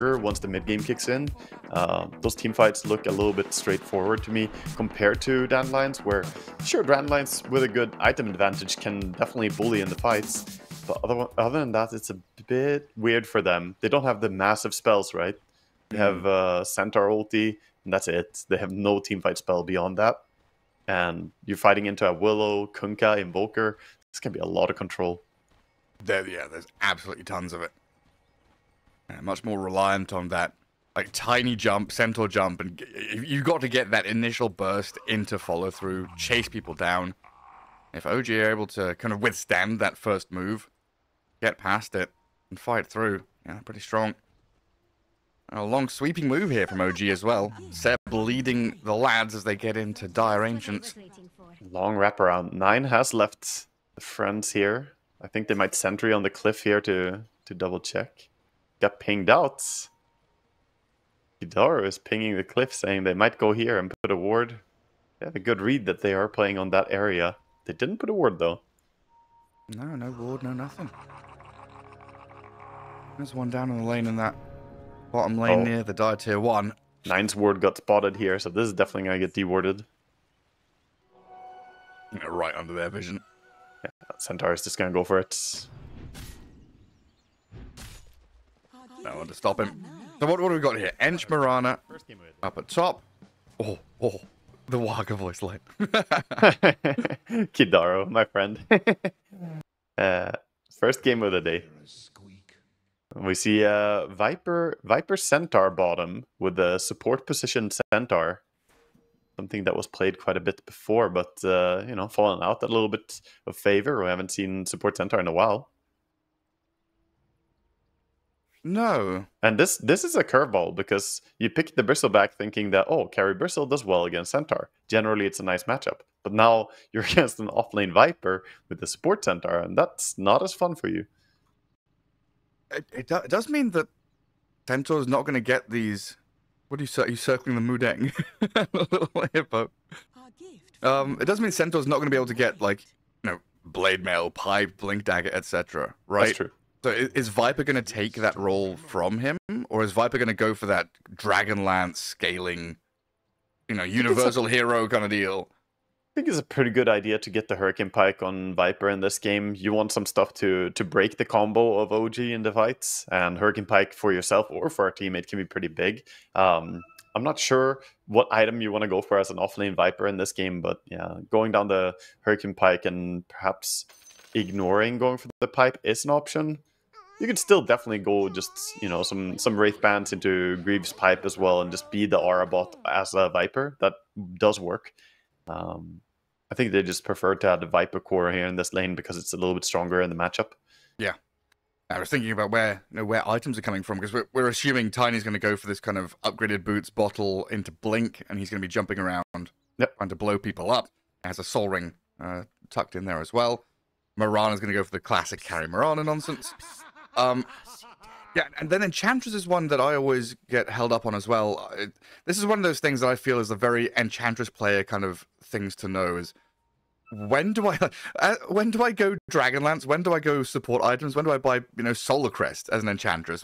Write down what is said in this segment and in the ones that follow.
once the mid game kicks in. Those team fights look a little bit straightforward to me compared to Dandelions, where sure, Dandelions with a good item advantage can definitely bully in the fights, but other than that, it's a bit weird for them. They don't have the massive spells, right? They have Centaur ulti, and that's it. They have no teamfight spell beyond that. And you're fighting into a Willow, Kunkka, Invoker. This can be a lot of control. There's absolutely tons of it. Much more reliant on that, like, tiny jump, Centaur jump, and you've got to get that initial burst into follow through, chase people down. If OG are able to kind of withstand that first move, get past it, and fight through, yeah, pretty strong. A long sweeping move here from OG as well. Seb leading the lads as they get into Dire Ancients. Long wraparound. 9 has left the friends here. I think they might sentry on the cliff here to double check. Got pinged out. Kidaru is pinging the cliff, saying they might go here and put a ward. They have a good read that they are playing on that area. They didn't put a ward, though. No ward, no nothing. There's one down in the lane in that bottom lane near the Dire Tier 1. 9's ward got spotted here, so this is definitely going to get dewarded. Right under their vision. Yeah, Centaur is just going to go for it. No one to stop him. So what do we got here? Ench Mirana up at top. Oh, the Waka voice line. Kidaru, my friend. First game of the day. We see Viper Centaur bottom with the support position Centaur. Something that was played quite a bit before, but you know, fallen out a little bit of favor. We haven't seen support Centaur in a while. No. And this is a curveball, because you pick the Bristleback thinking that, oh, carry Bristle does well against Centaur. Generally, it's a nice matchup. But now you're against an offlane Viper with the support Centaur, and that's not as fun for you. It does mean that Centaur is not going to get these... What are you circling the Mudeng? Little hippo. It does mean Centaur's not going to be able to get, like, you know, Blade Mail, Pipe, Blink Dagger, etc. Right? That's true. So is Viper going to take that role from him? Or is Viper going to go for that Dragonlance scaling, you know, universal hero kind of deal? I think it's a pretty good idea to get the Hurricane Pike on Viper in this game. You want some stuff to break the combo of OG in the fights, and Hurricane Pike for yourself or for our teammate can be pretty big. I'm not sure what item you want to go for as an offlane Viper in this game, but yeah, going down the Hurricane Pike and perhaps ignoring going for the pipe is an option. You could still definitely go just, you know, some Wraith Bands into Greaves Pipe as well and just be the Aura bot as a Viper. That does work. I think they just prefer to have the Viper core here in this lane because it's a little bit stronger in the matchup. Yeah. I was thinking about where items are coming from, because we're assuming Tiny's going to go for this kind of upgraded boots bottle into Blink, and he's going to be jumping around, trying to blow people up. Has a Soul Ring tucked in there as well. Mirana's going to go for the classic carry Mirana nonsense. Yeah, and then Enchantress is one that I always get held up on as well. This is one of those things that I feel is a very Enchantress player kind of things to know is, when do I go Dragonlance? When do I go support items? When do I buy, you know, Solar Crest as an Enchantress?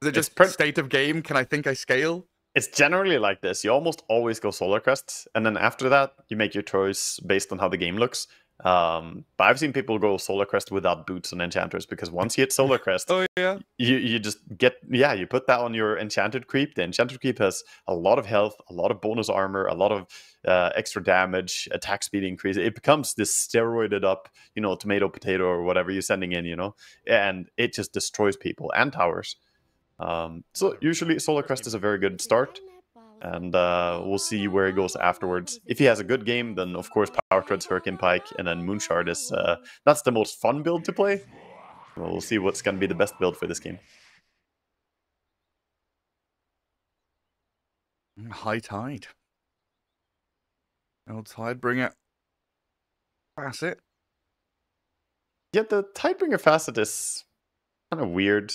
Is it just state of game? Can I think I scale? It's generally like this. You almost always go Solar Crest, and then after that, you make your choice based on how the game looks. But I've seen people go Solar Crest without boots on Enchantress, because once you hit Solar Crest, you just get, you put that on your Enchanted Creep. The Enchanted Creep has a lot of health, a lot of bonus armor, a lot of extra damage, attack speed increase. It becomes this steroided up, you know, tomato, potato, or whatever you're sending in, you know, and it just destroys people and towers. So usually Solar Crest is a very good start. And we'll see where he goes afterwards. If he has a good game, then of course Power Treads, Hurricane Pike, and then Moonshard is that's the most fun build to play. We'll see what's going to be the best build for this game. High Tide. Old Tidebringer Facet. Yeah, the Tidebringer Facet is kind of weird.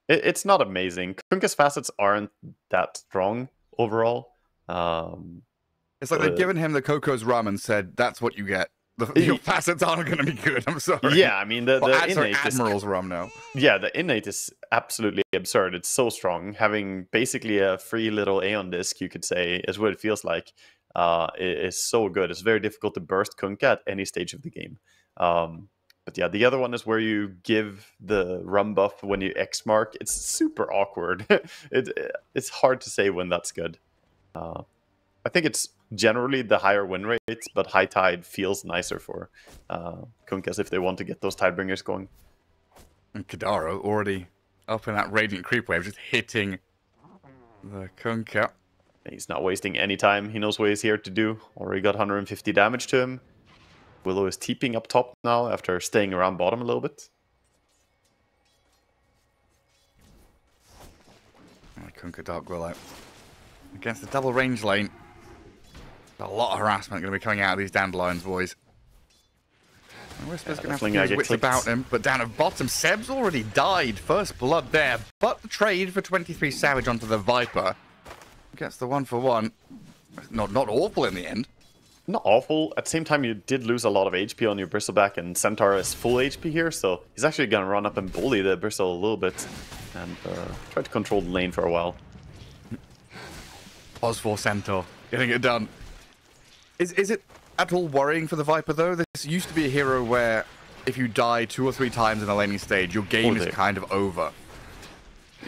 It's not amazing. Kunkka's facets aren't that strong overall. It's like they've given him the Coco's rum and said, that's what you get. Your facets aren't going to be good. I'm sorry. Yeah, I mean the innate Admiral's rum now. Yeah, the innate is absolutely absurd. It's so strong. Having basically a free little Aeon disc, you could say, is what it feels like. Is so good. It's very difficult to burst Kunkka at any stage of the game. But yeah, the other one is where you give the rum buff when you X mark. It's super awkward. It's hard to say when that's good. I think it's generally the higher win rates, but High Tide feels nicer for Kunkkas if they want to get those Tidebringers going. And Kadaro already up in that Radiant Creep Wave, just hitting the Kunkka. He's not wasting any time. He knows what he's here to do. Already got 150 damage to him. Willow is TPing up top now after staying around bottom a little bit. Kunkka Dark Willow against the double range lane. A lot of harassment going to be coming out of these Dandelions, boys. And Whisper's going to have to get his wits about him, but down at bottom, Seb's already died. First blood there, but the trade for 23 Savage onto the Viper. Gets the 1-for-1. Not awful in the end. Not awful. At the same time, you did lose a lot of HP on your Bristleback, and Centaur is full HP here, so he's actually going to run up and bully the Bristle a little bit and try to control the lane for a while. Pause for Centaur, getting it done. Is it at all worrying for the Viper, though? This used to be a hero where if you die 2 or 3 times in the laning stage, your game is kind of over.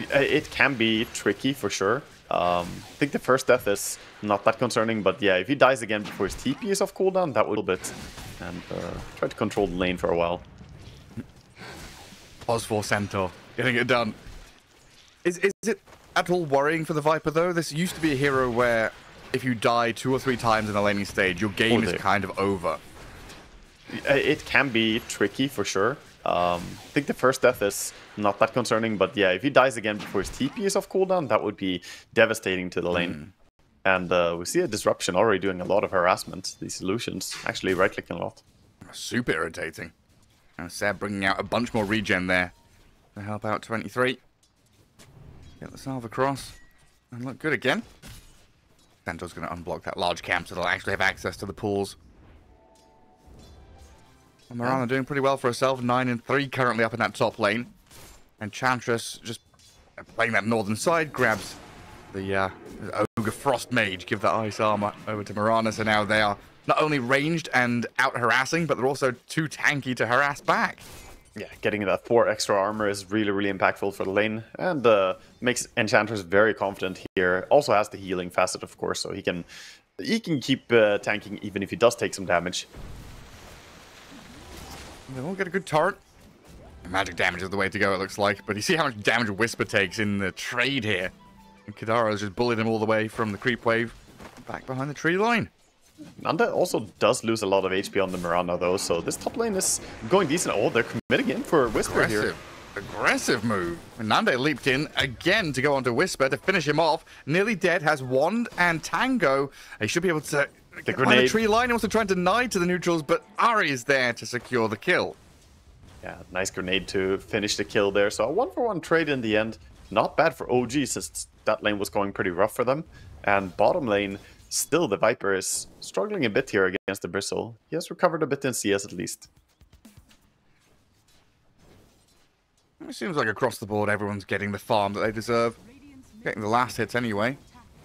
It can be tricky, for sure. I think the first death is not that concerning, but yeah, if he dies again before his TP is off cooldown, that would be a bit. And try to control the lane for a while. Pause for Centaur, getting it done. Is it at all worrying for the Viper, though? This used to be a hero where if you die 2 or 3 times in the laning stage, your game is kind of over. It can be tricky, for sure. I think the first death is not that concerning, but yeah, if he dies again before his TP is off cooldown, that would be devastating to the lane. And we see a Disruption already doing a lot of harassment. These solutions actually right-clicking a lot. Super irritating. And Seb bringing out a bunch more regen there to help out 23. Get the salve across and look good again. Centaur's going to unblock that large camp so they'll actually have access to the pools. And Mirana doing pretty well for herself. 9 and 3 currently up in that top lane. Enchantress just playing that northern side. Grabs the Ogre Frost Mage. Give that ice armor over to Mirana. So now they are not only ranged and out harassing, but they're also too tanky to harass back. Yeah, getting that 4 extra armor is really, really impactful for the lane. And makes Enchantress very confident here. Also has the healing facet, of course, so he can keep tanking even if he does take some damage. They will get a good turret. Magic damage is the way to go, it looks like. But you see how much damage Whisper takes in the trade here. And Kadara's just bullied him all the way from the creep wave back behind the tree line. Nanda also does lose a lot of HP on the Mirana, though, so this top lane is going decent. Oh, they're committing in for Whisper here. Aggressive move. And Nanda leaped in again to go onto Whisper to finish him off. Nearly dead, has Wand and Tango. He should be able to get behind the tree line. He also trying to deny to the neutrals, but Ari is there to secure the kill. Yeah, nice grenade to finish the kill there. So a 1-for-1 trade in the end. Not bad for OG, since that lane was going pretty rough for them. And bottom lane, still the Viper is struggling a bit here against the Bristle. He has recovered a bit in CS at least. It seems like across the board everyone's getting the farm that they deserve. Getting the last hits anyway.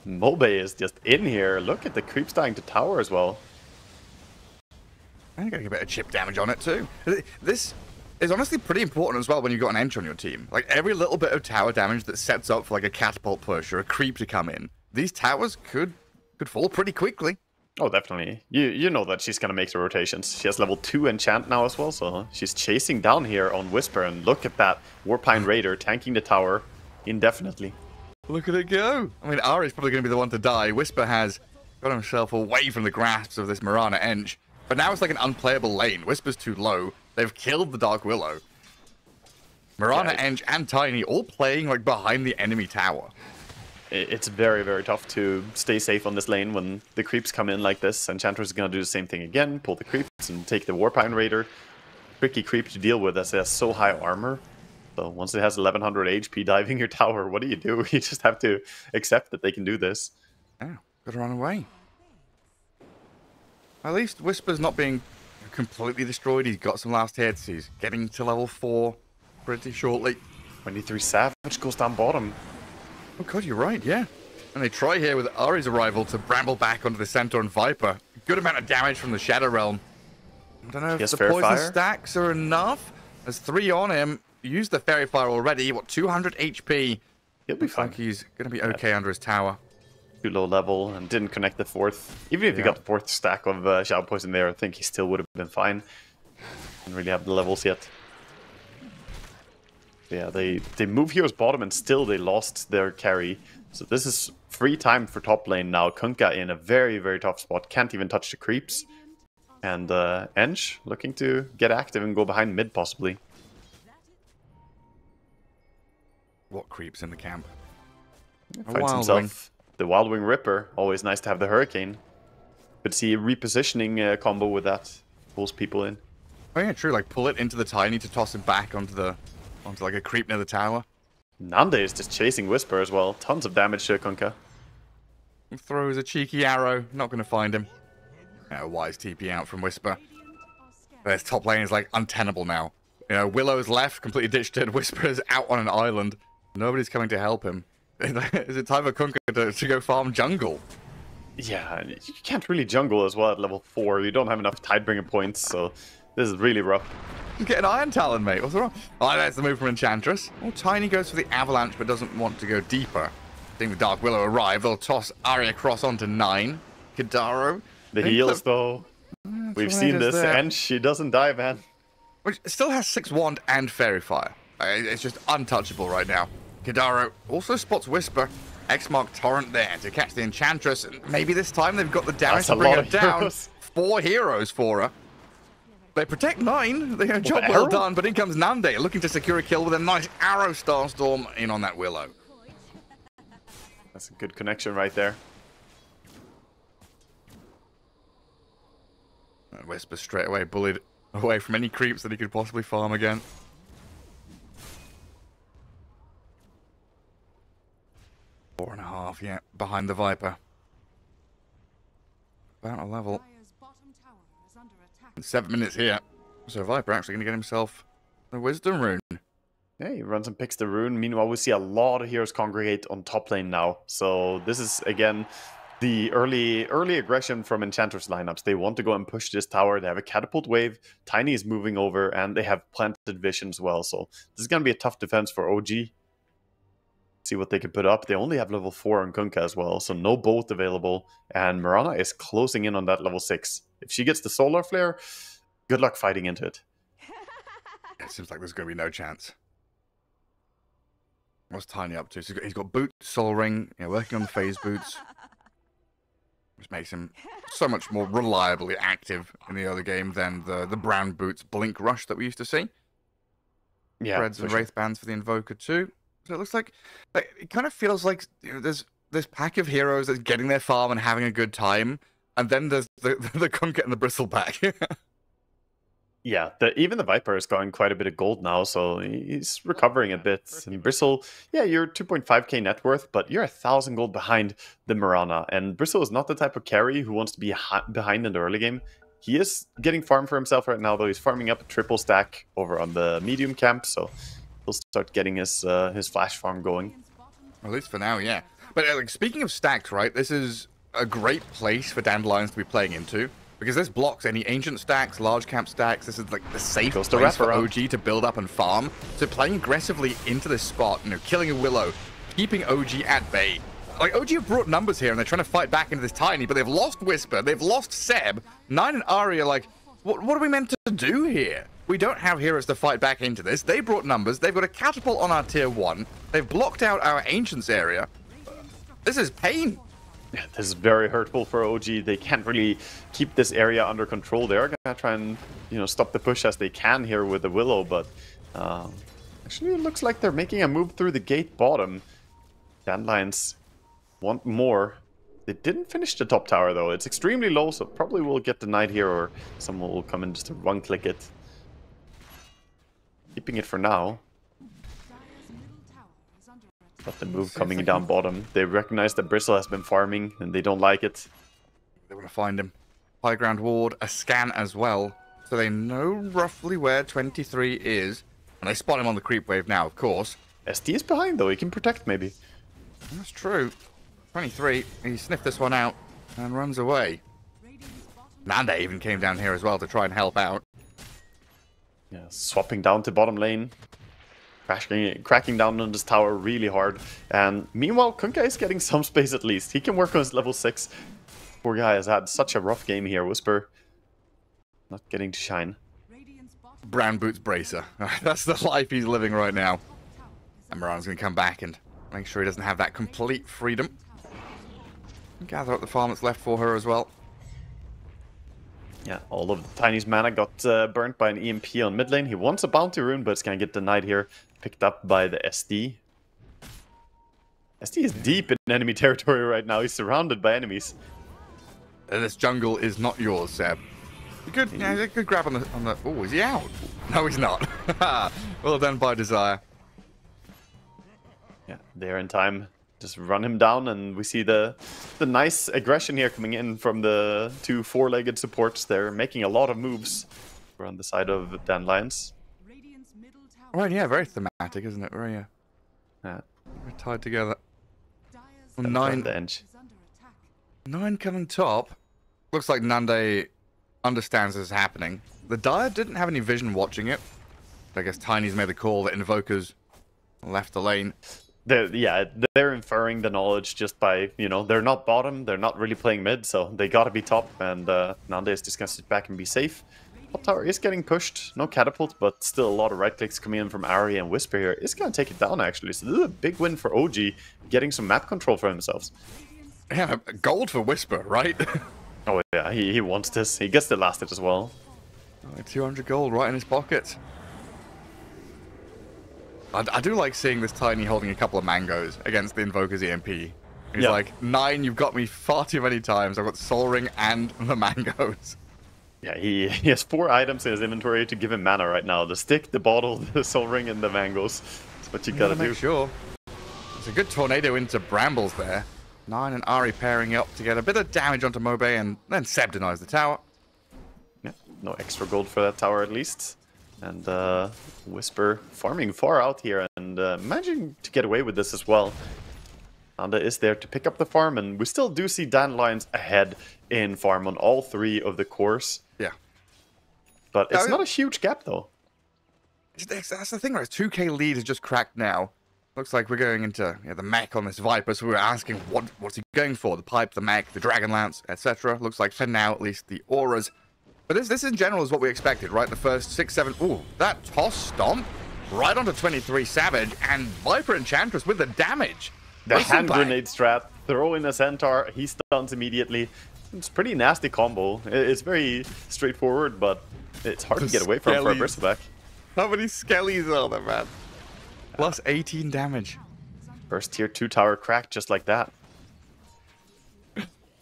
Mobe is just in here. Look at the creeps dying to tower as well. And you're getting a bit of chip damage on it too. This is honestly pretty important as well when you've got an Ench on your team. Like every little bit of tower damage that sets up for like a catapult push or a creep to come in. These towers could fall pretty quickly. Oh, definitely. You know that she's going to make the rotations. She has level 2 enchant now as well, so she's chasing down here on Whisper. And look at that Warpine Raider tanking the tower indefinitely. Look at it go. I mean, Ari's probably going to be the one to die. Whisper has got himself away from the grasps of this Mirana Ench. But now it's like an unplayable lane. Whisper's too low. They've killed the Dark Willow. Mirana, Ench, and Tiny all playing like behind the enemy tower. It's very, very tough to stay safe on this lane when the creeps come in like this. Enchantress is going to do the same thing again, pull the creeps and take the Warpine Raider. Tricky creep to deal with as it has so high armor. So once it has 1100 HP diving your tower, what do? You just have to accept that they can do this. Oh, gotta run away. At least Whisper's not being completely destroyed. He's got some last hits. He's getting to level 4 pretty shortly. 23 Savage goes down bottom. Oh god, you're right, yeah. And they try here with Ari's arrival to bramble back onto the Centaur and Viper. Good amount of damage from the Shadow Realm. I don't know if the poison stacks are enough. There's 3 on him. Used the Fairy Fire already. What, 200 HP? He'll be fine. Like he's going to be okay under his tower. Too low level and didn't connect the 4th. Even if he got the 4th stack of Shadow Poison there, I think he still would have been fine. Didn't really have the levels yet. Yeah, they move heroes bottom and still they lost their carry. So this is free time for top lane now. Kunkka in a very, very tough spot. Can't even touch the creeps. And Enge looking to get active and go behind mid possibly. What creeps in the camp? Finds himself the Wild Wing Ripper. Always nice to have the Hurricane. Could see a repositioning combo with that. Pulls people in. Oh yeah, true. Like pull it into the tiny to toss him back onto like a creep near the tower. Nande is just chasing Whisper as well. Tons of damage to Kunkka. Throws a cheeky arrow. Not going to find him. Yeah, wise TP out from Whisper. This top lane is like untenable now. You know, Willow's left, completely ditched it. Whisper's out on an island. Nobody's coming to help him. Is it time for Kunkka to go farm jungle? Yeah, you can't really jungle as well at level 4. You don't have enough Tidebringer points, so this is really rough. Get an Iron Talon, mate. What's wrong? Oh, that's the move from Enchantress. Oh, Tiny goes for the Avalanche, but doesn't want to go deeper. I think the Dark Willow arrive. They'll toss Ari across onto 9. Kidaro. The heals, though. We've seen this, and she doesn't die, man. Which still has 6 Wand and Fairy Fire. It's just untouchable right now. Kidaro also spots Whisper. X-Mark Torrent there to catch the Enchantress. And maybe this time they've got the damage to bring her down. 4 heroes for her. They protect 9. They have a job well done, but in comes Nande looking to secure a kill with a nice arrow Starstorm in on that Willow. That's a good connection right there. And Whisper straight away bullied away from any creeps that he could possibly farm again. Four and a half, yeah, behind the Viper. About a level. 7 minutes here. So Viper actually going to get himself the Wisdom Rune. Yeah, he runs and picks the rune. Meanwhile, we see a lot of heroes congregate on top lane now. So this is, again, the early aggression from Enchantress lineups. They want to go and push this tower. They have a catapult wave. Tiny is moving over, and they have planted vision as well. So this is going to be a tough defense for OG. See what they can put up. They only have level 4 on Kunkka as well, so no boat available. And Mirana is closing in on that level 6. If she gets the Solar Flare, good luck fighting into it. It seems like there's going to be no chance. What's Tiny up to? So he's got Boots, Soul Ring, working on the phase boots. Which makes him so much more reliably active in the early game than the brown boots Blink Rush that we used to see. Yeah, Reds and Wraith bands for the Invoker too. So it looks like it kind of feels like there's this pack of heroes that's getting their farm and having a good time, and then there's the Kunkka and the Bristleback. Yeah, even the Viper is going quite a bit of gold now, so he's recovering a bit. And Bristle, yeah, you're 2.5k net worth, but you're 1,000 gold behind the Mirana. And Bristle is not the type of carry who wants to be behind in the early game. He is getting farm for himself right now, though. He's farming up a triple stack over on the medium camp, so he'll start getting his flash farm going. At least for now, yeah. But like, speaking of stacks, right, this is a great place for Dandelions to be playing into. Because this blocks any ancient stacks, large camp stacks. This is like the safe place for OG to build up and farm. So playing aggressively into this spot, killing a Willow, keeping OG at bay. Like, OG have brought numbers here and they're trying to fight back into this Tiny, but they've lost Whisper, they've lost Seb. 9 and Ari are like, what are we meant to do here? We don't have heroes to fight back into this. They brought numbers. They've got a catapult on our tier 1. They've blocked out our ancients area. This is pain. Yeah, this is very hurtful for OG. They can't really keep this area under control. They're gonna try and stop the push as they can here with the Willow, but actually it looks like they're making a move through the gate bottom. Dandelions want more. They didn't finish the top tower though. It's extremely low, so probably will get denied here, or someone will come in just to one-click it. Keeping it for now. But the move coming down bottom. They recognize that Bristle has been farming and they don't like it. They want to find him. High ground ward, a scan as well. so they know roughly where 23 is. And they spot him on the creep wave now, of course. SD is behind, though. He can protect, maybe. That's true. 23, he sniffed this one out and runs away. Nanda even came down here as well to try and help out. Yeah, swapping down to bottom lane. Cracking down on this tower really hard. And meanwhile, Kunkka is getting some space at least. He can work on his level 6. Poor guy has had such a rough game here. Whisper not getting to shine. Brown Boots Bracer. That's the life he's living right now. And Moran's going to come back and make sure he doesn't have that complete freedom. Gather up the farm that's left for her as well. Yeah, all of Tiny's mana got burnt by an EMP on mid lane. He wants a bounty rune, but it's going to get denied here. Picked up by the SD. SD is deep in enemy territory right now. He's surrounded by enemies. This jungle is not yours, Seb. Good, yeah, good grab on the. Oh, is he out? No, he's not. Well done by Desire. Yeah, they're in time. Just run him down, and we see the nice aggression here coming in from the two four-legged supports. They're making a lot of moves. We're on the side of Dandelions. Right, yeah, very thematic, isn't it? Very, very tied together. Well, 9 coming top. Looks like Nande understands this is happening. The Dire didn't have any vision watching it. I guess Tiny's made the call that Invokers left the lane. They're inferring the knowledge just by, you know, they're not bottom, they're not really playing mid, so they gotta be top, and Nande is just gonna sit back and be safe. Top tower is getting pushed, no catapult, but still a lot of right clicks coming in from Ari and Whisper here. It's gonna take it down actually, so this is a big win for OG, getting some map control for themselves. Yeah, gold for Whisper, right? Oh yeah, he wants this, he gets the last hit as well. 200 gold right in his pocket. I do like seeing this Tiny holding a couple of mangoes against the Invoker's EMP. He's like, 9, you've got me far too many times. I've got Soul Ring and the mangoes. Yeah, he has 4 items in his inventory to give him mana right now. The stick, the bottle, the Soul Ring, and the mangoes. That's what you gotta do. Make sure. There's a good tornado into Brambles there. 9 and Ari pairing up to get a bit of damage onto Mobe, and then Seb denies the tower. Yeah, no extra gold for that tower at least. And Whisper farming far out here and managing to get away with this as well. Nanda is there to pick up the farm, and we still do see Dandelions ahead in farm on all 3 of the cores. Yeah. But it's not a huge gap though. That's the thing, right? 2k lead is just cracked now. Looks like we're going into the mech on this Viper, so we were asking what's he going for? The pipe, the mech, the Dragonlance, etc. Looks like for now at least the auras. But this in general is what we expected, right? The first 6, 7... Ooh, that toss stomp right onto 23 Savage, and Viper Enchantress with the damage. The hand grenade strat, throw in a centaur, he stuns immediately. It's a pretty nasty combo. It's very straightforward, but it's hard to get away from for a bristleback. How many skellies are there, man? Plus 18 damage. First tier 2 tower cracked just like that.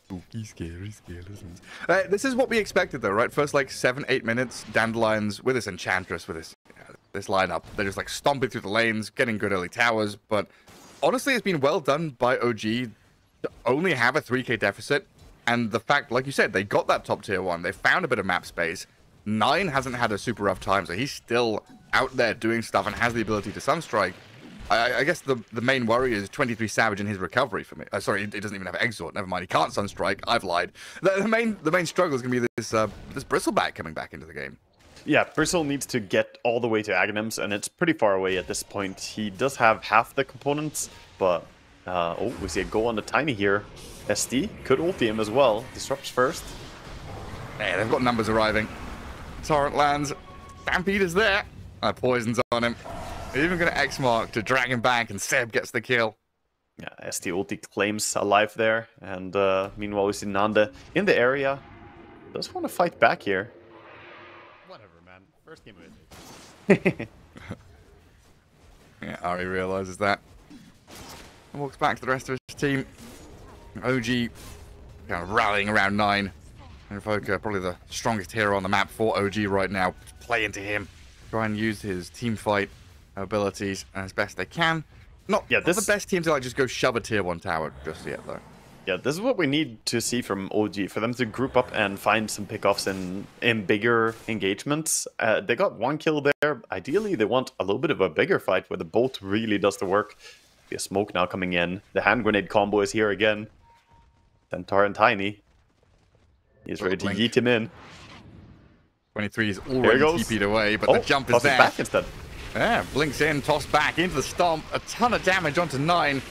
Spooky, scary skeletons. This is what we expected, though, right? First, like, 7, 8 minutes, Dandelions with this Enchantress, with this lineup. They're just, like, stomping through the lanes, getting good early towers. But honestly, it's been well done by OG to only have a 3k deficit. And the fact, like you said, they got that top tier 1. They found a bit of map space. 9 hasn't had a super rough time, so he's still out there doing stuff and has the ability to Sunstrike. I guess the main worry is 23 Savage in his recovery for me. Sorry, it doesn't even have Exort. Never mind, he can't Sunstrike. I've lied. The main struggle is going to be this Bristleback coming back into the game. Yeah, Bristle needs to get all the way to Aghanims, and it's pretty far away at this point. He does have half the components, but... oh, we see a go on the Tiny here. SD could ulti him as well. Disrupts first. Yeah, they've got numbers arriving. Torrent lands. Stampede is there. Poison's on him. They're even going to X-Mark to drag him back, and Seb gets the kill. Yeah, SD ulti claims a life there. And meanwhile, we see Nanda in the area. Does want to fight back here. Whatever, man. First game with. Yeah, Ari realizes that. And walks back to the rest of his team. OG kind of rallying around 9. Invoker, probably the strongest hero on the map for OG right now. Play into him. Try and use his team fight abilities as best they can. Not the best team to like just go shove a tier 1 tower just yet, though. Yeah, this is what we need to see from OG, for them to group up and find some pickoffs in bigger engagements. They got 1 kill there. Ideally, they want a little bit of a bigger fight where the bolt really does the work. The smoke now coming in. The hand grenade combo is here again. Centaur and Tiny. He's ready to yeet him in. 23 is already TP'd away, but the jump is there. Back instead. Yeah, blinks in, tossed back into the stomp. A ton of damage onto 9.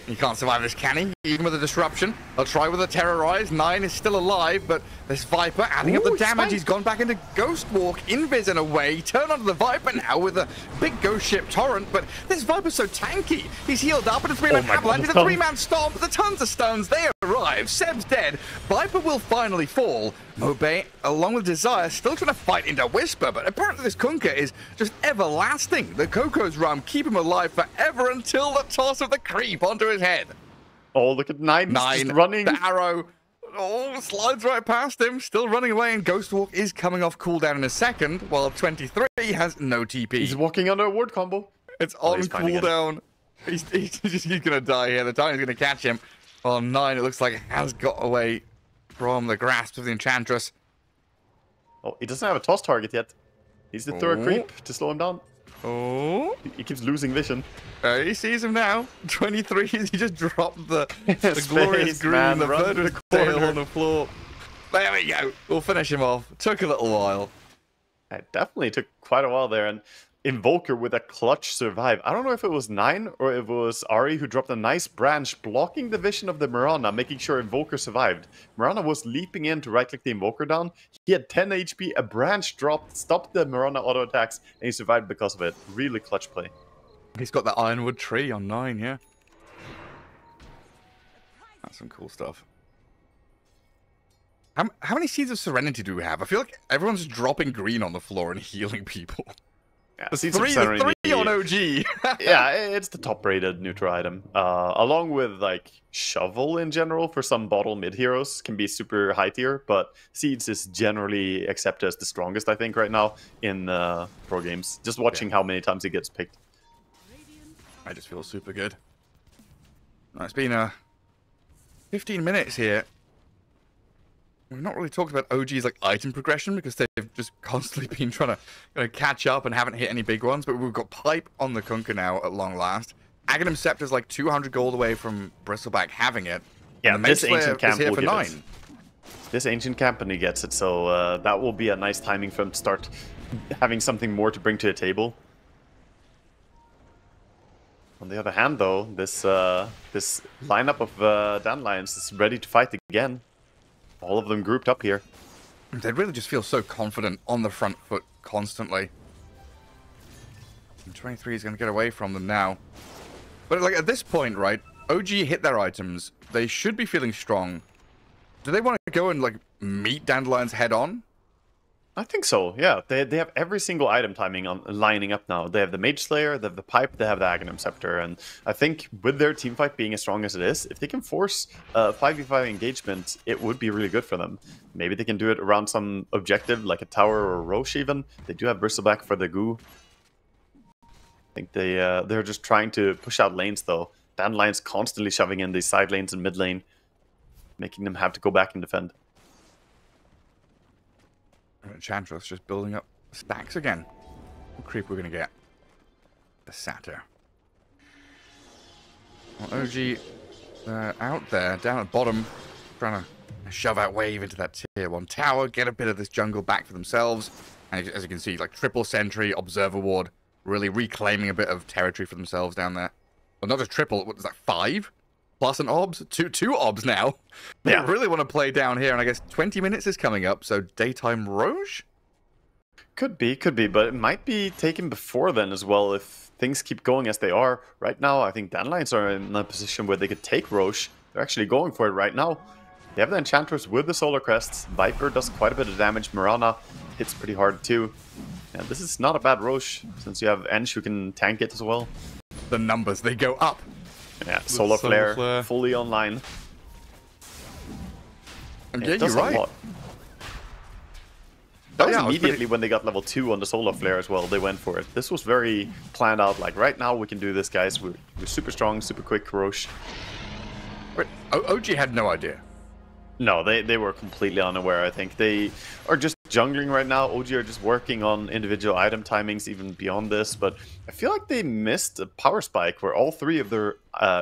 He can't survive this, can he? Even with a disruption. They'll try with a terrorize. 9 is still alive, but this Viper adding up the damage. He's gone back into Ghost Walk, Invis in a way. Turn onto the Viper now with a big Ghost Ship Torrent, but this Viper's so tanky. He's healed up, and a 3-man avalanche, a 3-man stomp. The tons of stones, they arrive. Seb's dead. Viper will finally fall. Mobe, along with Desire, still trying to fight into Whisper, but apparently this Kunkka is just everlasting. The Coco's Rum keep him alive forever until the toss of the creep onto his head. Oh, look at 9 just running. The arrow, slides right past him, still running away, and Ghost Walk is coming off cooldown in a second, while 23 has no TP. He's walking under a ward combo. It's on cooldown. He's gonna die here. The Tiny's gonna catch him. While 9, it looks like, has got away from the grasp of the Enchantress. Oh, he doesn't have a toss target yet. He's the third creep to slow him down. Oh. He keeps losing vision. He sees him now. 23, he just dropped the glorious green, the murderous tail on the floor. There we go. We'll finish him off. Took a little while. It definitely took quite a while there. And Invoker with a clutch survive. I don't know if it was 9 or if it was Ari who dropped a nice branch blocking the vision of the Mirana, making sure Invoker survived. Mirana was leaping in to right-click the Invoker down. He had 10 HP, a branch dropped, stopped the Mirana auto attacks, and he survived because of it. Really clutch play. He's got that Ironwood tree on 9, yeah. That's some cool stuff. How many Seeds of Serenity do we have? I feel like everyone's dropping green on the floor and healing people. Yeah, three on OG. Yeah, it's the top-rated neutral item. Along with like Shovel in general for some bottle mid heroes can be super high tier, but Seeds is generally accepted as the strongest, I think, right now in pro games. Just watching how many times it gets picked. I just feel super good. It's been 15 minutes here. We've not really talked about OG's like item progression because they've just constantly been trying to catch up and haven't hit any big ones. But we've got Pipe on the Kunkka now at long last. Aghanim Scepter's like 200 gold away from Bristleback having it. Yeah, this Ancient Camp will get 9. This Ancient Camp and he gets it, so that will be a nice timing for him to start having something more to bring to the table. On the other hand, though, this lineup of Dandelions is ready to fight again. All of them grouped up here. They really just feel so confident on the front foot constantly. And 23 is going to get away from them now. But like at this point, right, OG hit their items. They should be feeling strong. Do they want to go and like meet Dandelions head on? I think so, yeah. They have every single item timing on lining up now. They have the Mage Slayer, they have the Pipe, they have the Aghanim Scepter. And I think with their teamfight being as strong as it is, if they can force a 5v5 engagement, it would be really good for them. Maybe they can do it around some objective, like a tower or a Roche even. They do have Bristleback for the goo. I think they're just trying to push out lanes, though. Dandelion's constantly shoving in these side lanes and mid lane, making them have to go back and defend. Enchantress just building up stacks again. What creep we're going to get? The Satyr. Well, OG out there, down at the bottom, trying to shove out wave into that tier 1 tower, get a bit of this jungle back for themselves. And as you can see, like triple sentry, observer ward, really reclaiming a bit of territory for themselves down there. Well, not just triple, what is that, 5? Plus an obs? Two obs now. They really want to play down here, and I guess 20 minutes is coming up, so daytime Roche? Could be, but it might be taken before then as well if things keep going as they are. Right now, I think Dandelions are in a position where they could take Roche. They're actually going for it right now. They have the Enchantress with the Solar Crests. Viper does quite a bit of damage. Mirana hits pretty hard too. And this is not a bad Roche, since you have Ench who can tank it as well. The numbers, they go up. Yeah, Solar Flare fully online. Yeah, you're right. That was immediately when they got level 2 on the Solar Flare as well. They went for it. This was very planned out. Like, right now we can do this, guys. We're super strong, super quick, Roche. But OG had no idea. No, they were completely unaware, I think. They are just jungling right now. OG are just working on individual item timings even beyond this, but I feel like they missed a power spike where all three of their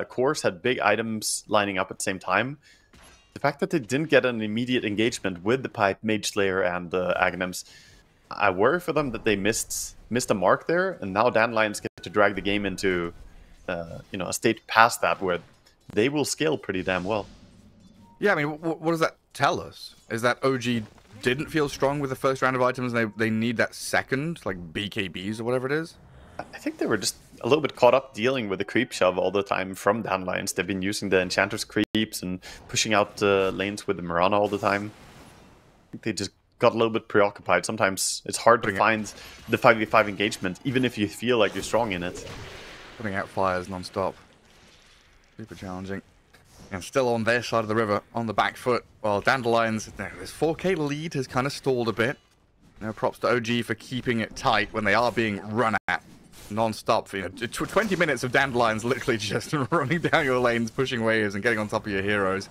cores had big items lining up at the same time. The fact that they didn't get an immediate engagement with the Pipe, Mage Slayer, and the Aghanims, I worry for them that they missed a mark there, and now Dandelions get to drag the game into a state past that where they will scale pretty damn well. Yeah, I mean, what does that tell us? Is that OG didn't feel strong with the first round of items, and they need that second, like BKBs or whatever it is? I think they were just a little bit caught up dealing with the creep shove all the time from Dandelions. They've been using the Enchantress creeps and pushing out lanes with the Mirana all the time. I think they just got a little bit preoccupied. Sometimes it's hard to find the 5v5 engagement, even if you feel like you're strong in it. Putting out fires non-stop. Super challenging. And still on their side of the river, on the back foot, while Dandelions, this 4K lead has kind of stalled a bit. Props to OG for keeping it tight when they are being run at non-stop. 20 minutes of Dandelions literally just running down your lanes, pushing waves, and getting on top of your heroes.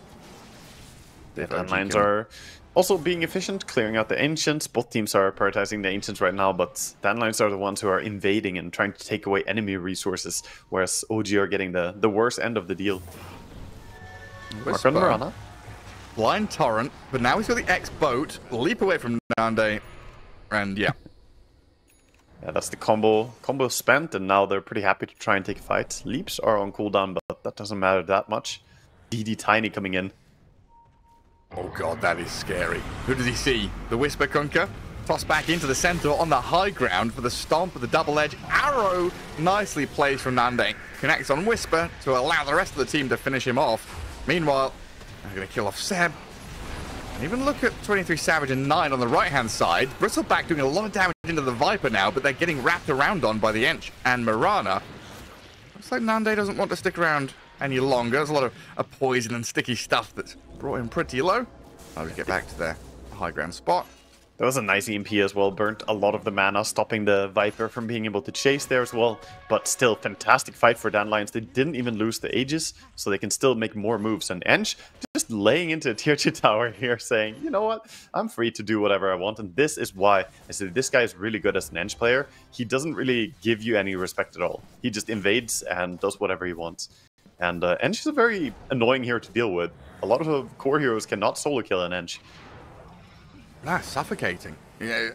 The Dandelions are also being efficient, clearing out the Ancients. Both teams are prioritizing the Ancients right now, but Dandelions are the ones who are invading and trying to take away enemy resources, whereas OG are getting the worst end of the deal. Mark on Mirana. Blind Torrent, but now he's got the X boat, leap away from Nande, and yeah. Yeah, that's the combo spent, and now they're pretty happy to try and take a fight. Leaps are on cooldown, but that doesn't matter that much. DD Tiny coming in. Oh god, that is scary. Who does he see? The Whisper Kunker? Tossed back into the center on the high ground for the stomp with the double edge. Arrow nicely placed from Nande. Connects on Whisper to allow the rest of the team to finish him off. Meanwhile, they're going to kill off Seb. And even look at 23 Savage and 9 on the right-hand side. Bristleback doing a lot of damage into the Viper now, but they're getting wrapped around on by the Ench and Mirana. Looks like Nande doesn't want to stick around any longer. There's a lot of poison and sticky stuff that's brought him pretty low. I'll just get back to their high ground spot. That was a nice EMP as well, burnt a lot of the mana, stopping the Viper from being able to chase there as well. But still, fantastic fight for Dandelions. They didn't even lose the Aegis, so they can still make more moves. And Ench just laying into a tier 2 tower here, saying, you know what, I'm free to do whatever I want. And this is why I said this guy is really good as an Ench player. He doesn't really give you any respect at all. He just invades and does whatever he wants. And Ench is a very annoying hero to deal with. A lot of core heroes cannot solo kill an Ench. Suffocating. Yeah,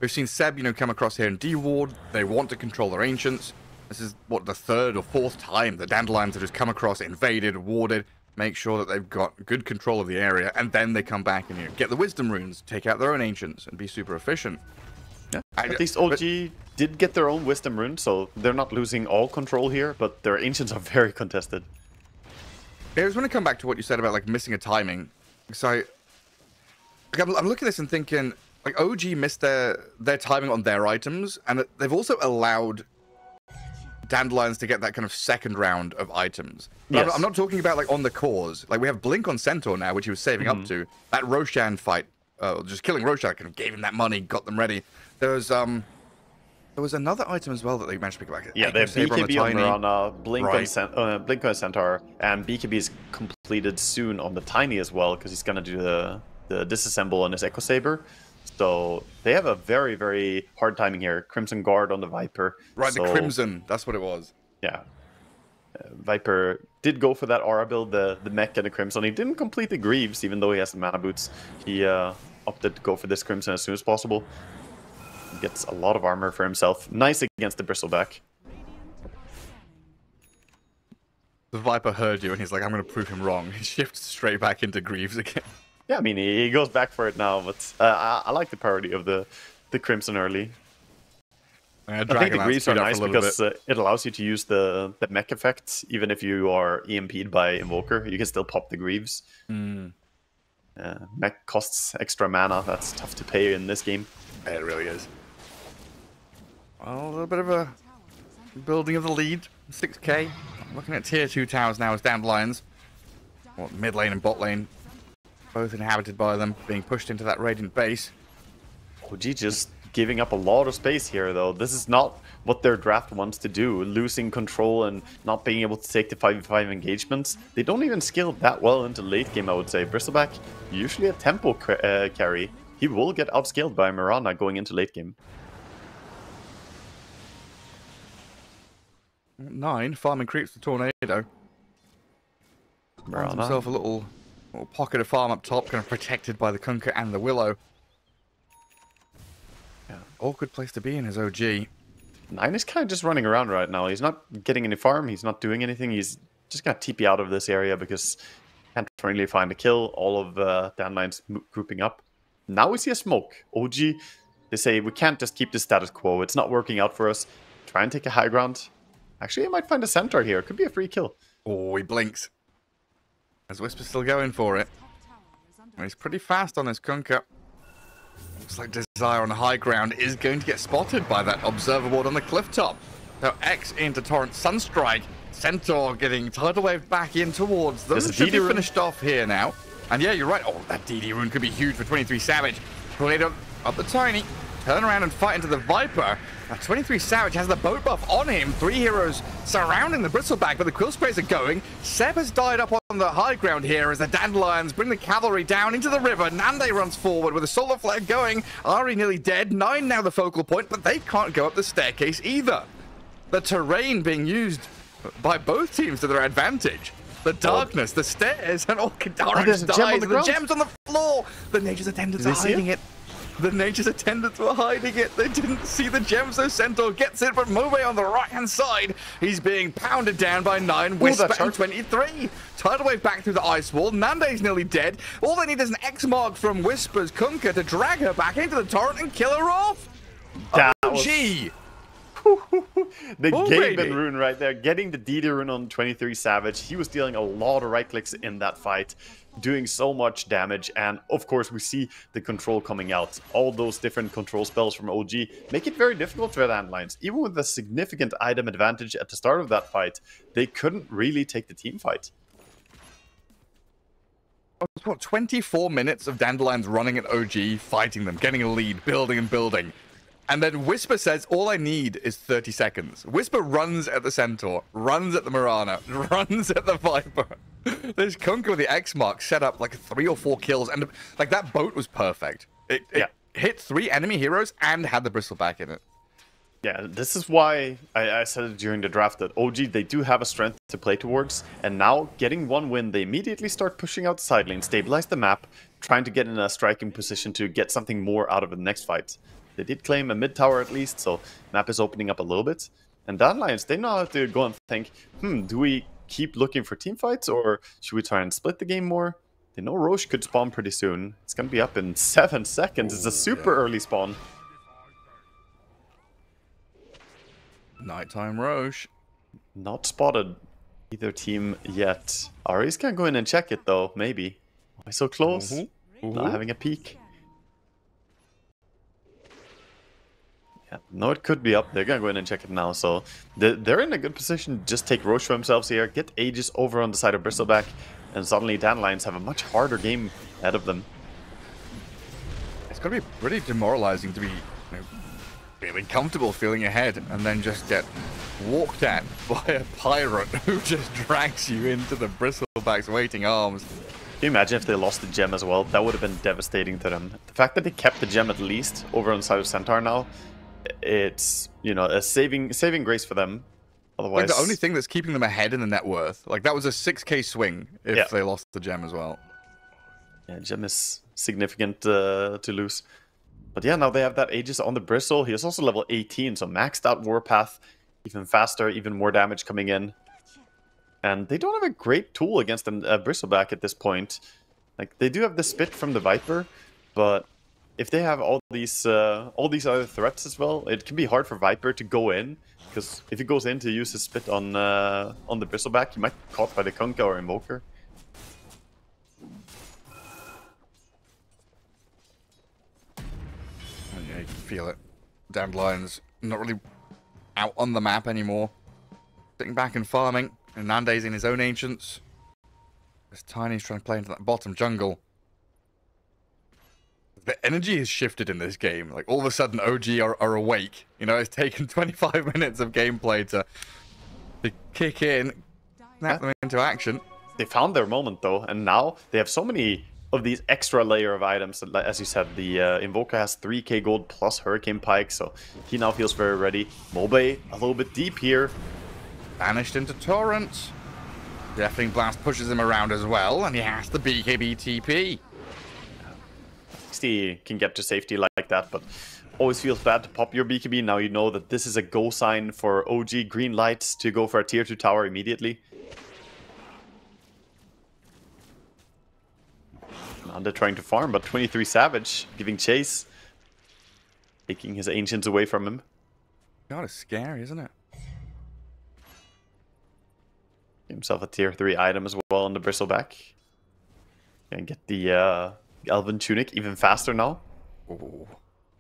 we've seen Seb, come across here and de-ward. They want to control their Ancients. This is, what, the third or fourth time the Dandelions have just come across, invaded, warded, make sure that they've got good control of the area, and then they come back and get the Wisdom Runes, take out their own Ancients, and be super efficient. Yeah. At least OG did get their own Wisdom Rune, so they're not losing all control here, but their Ancients are very contested. I just want to come back to what you said about missing a timing. So I'm looking at this and thinking, OG missed their timing on their items, and they've also allowed Dandelions to get that kind of second round of items. But yes. I'm not talking about on the cores. We have Blink on Centaur now, which he was saving up to. That Roshan fight, just killing Roshan, kind of gave him that money, got them ready. There was another item as well that they managed to pick back. Yeah, they have BKB on Mirana, Blink on Centaur, and BKB is completed soon on the Tiny as well, because he's going to do the disassemble on his Echo Saber. So they have a very, very hard timing here. Crimson Guard on the Viper. Right, the Crimson. That's what it was. Yeah. Viper did go for that aura build, the mech and the Crimson. He didn't complete the Greaves, even though he has the mana boots. He opted to go for this Crimson as soon as possible. He gets a lot of armor for himself. Nice against the Bristleback. The Viper heard you, and he's like, I'm going to prove him wrong. He shifts straight back into Greaves again. Yeah, I mean, he goes back for it now, but I like the priority of the Crimson early. I think the Greaves are nice because it allows you to use the mech effect, even if you are EMP'd by Invoker. You can still pop the Greaves. Mech costs extra mana. That's tough to pay in this game. Yeah, it really is. Well, a little bit of a building of the lead. 6k. Looking at tier 2 towers now as Dandelions. Mid lane and bot lane. Both inhabited by them, being pushed into that Radiant base. OG just giving up a lot of space here, though. This is not what their draft wants to do, losing control and not being able to take the 5v5 engagements. They don't even scale that well into late game, I would say. Bristleback, usually a tempo carry. He will get outscaled by Mirana going into late game. 9, farming creeps the tornado. Finds himself a little pocket of farm up top, kind of protected by the Kunkka and the Willow. Yeah, awkward place to be in his OG. 9 is kind of just running around right now. He's not getting any farm. He's not doing anything. He's just going to TP out of this area because he can't really find a kill. All of Dandelions grouping up. Now we see a smoke. OG, they say, we can't just keep the status quo. It's not working out for us. Try and take a high ground. Actually, he might find a centaur here. Could be a free kill. Oh, he blinks. As Whisper's still going for it. He's pretty fast on this Kunkka. Looks like Desire on the high ground is going to get spotted by that observer ward on the cliff top. Now X into Torrent Sunstrike. Centaur getting tidal wave back in towards them. Should be finished off here now. And yeah, you're right. Oh, that DD rune could be huge for 23 Savage. Tornado up the Tiny. Turn around and fight into the Viper. Now 23 Savage has the boat buff on him. 3 heroes surrounding the Bristleback, but the Quill Sprays are going. Seb has died up on the high ground here as the Dandelions bring the cavalry down into the river. Nande runs forward with a solar flare going. Ari nearly dead. 9 now the focal point, but they can't go up the staircase either. The terrain being used by both teams to their advantage. The darkness, the stairs, and all Orange dies. The gems on the floor. The Nature's Attendants are hiding it. The Nature's Attendants were hiding it. They didn't see the gems, so Centaur gets it, but Mobe on the right-hand side, he's being pounded down by 9. Whisper and 23. Tidal wave back through the ice wall. Nande's nearly dead. All they need is an X mark from Whisper's Kunkka to drag her back into the torrent and kill her off. OG! The Gaben rune right there, getting the DD rune on 23 Savage. He was dealing a lot of right clicks in that fight, doing so much damage, and of course we see the control coming out. All those different control spells from OG make it very difficult for Dandelions. Even with a significant item advantage at the start of that fight, they couldn't really take the team fight. What, 24 minutes of Dandelions running at OG, fighting them, getting a lead, building and building. And then Whisper says, all I need is 30 seconds. Whisper runs at the Centaur, runs at the Mirana, runs at the Viper. This Kunkka with the X mark set up like 3 or 4 kills. And like that boat was perfect. It hit 3 enemy heroes and had the Bristleback in it. Yeah, this is why I said it during the draft that OG, they do have a strength to play towards. And now, getting 1 win, they immediately start pushing out the side lane, stabilize the map, trying to get in a striking position to get something more out of the next fight. They did claim a mid tower at least, so map is opening up a little bit. And Dandelions, they know how to go and think, do we keep looking for team fights, or should we try and split the game more? They know Roche could spawn pretty soon. It's going to be up in 7 seconds. It's a super early spawn. Nighttime Roche. Not spotted either team yet. Ari's can go in and check it though, maybe. Am I so close? Not having a peek. No, it could be up. They're going to go in and check it now. So they're in a good position. Just take Roche for themselves here. Get Aegis over on the side of Bristleback. And suddenly Dandelions have a much harder game ahead of them. It's going to be pretty demoralizing to be feeling comfortable, feeling ahead, and then just get walked at by a pirate who just drags you into the Bristleback's waiting arms. Can you imagine if they lost the gem as well? That would have been devastating to them. The fact that they kept the gem at least over on the side of Centaur now, it's, you know, a saving grace for them. Otherwise, like the only thing that's keeping them ahead in the net worth, like that was a 6k swing if they lost the gem as well. Yeah, gem is significant to lose. But yeah, now they have that Aegis on the Bristle. He is also level 18, so maxed out Warpath, even faster, even more damage coming in. And they don't have a great tool against a Bristleback at this point. Like, they do have the Spit from the Viper, but if they have all these other threats as well, it can be hard for Viper to go in, because if he goes in to use his Spit on the Bristleback, he might be caught by the Kunkka or Invoker. Yeah, you can feel it. Dandelions not really out on the map anymore. Sitting back and farming, and Nande's in his own Ancients. This Tiny's trying to play into that bottom jungle. the energy has shifted in this game. Like, all of a sudden, OG are awake. You know, it's taken 25 minutes of gameplay to kick in, snap them into action. They found their moment, though, and now they have so many of these extra layer of items. As you said, the Invoker has 3k gold plus Hurricane Pike, so he now feels very ready. Mobe a little bit deep here. Banished into Torrent. Deafening Blast pushes him around as well, and he has the BKB TP. He can get to safety like that, but always feels bad to pop your BKB. Now you know that this is a go sign for OG green lights to go for a tier 2 tower immediately. Now they're trying to farm, but 23 Savage giving chase, taking his ancients away from him. God, it's scary, isn't it? Himself a tier 3 item as well on the Bristleback. And get the Elven Tunic even faster now. Ooh.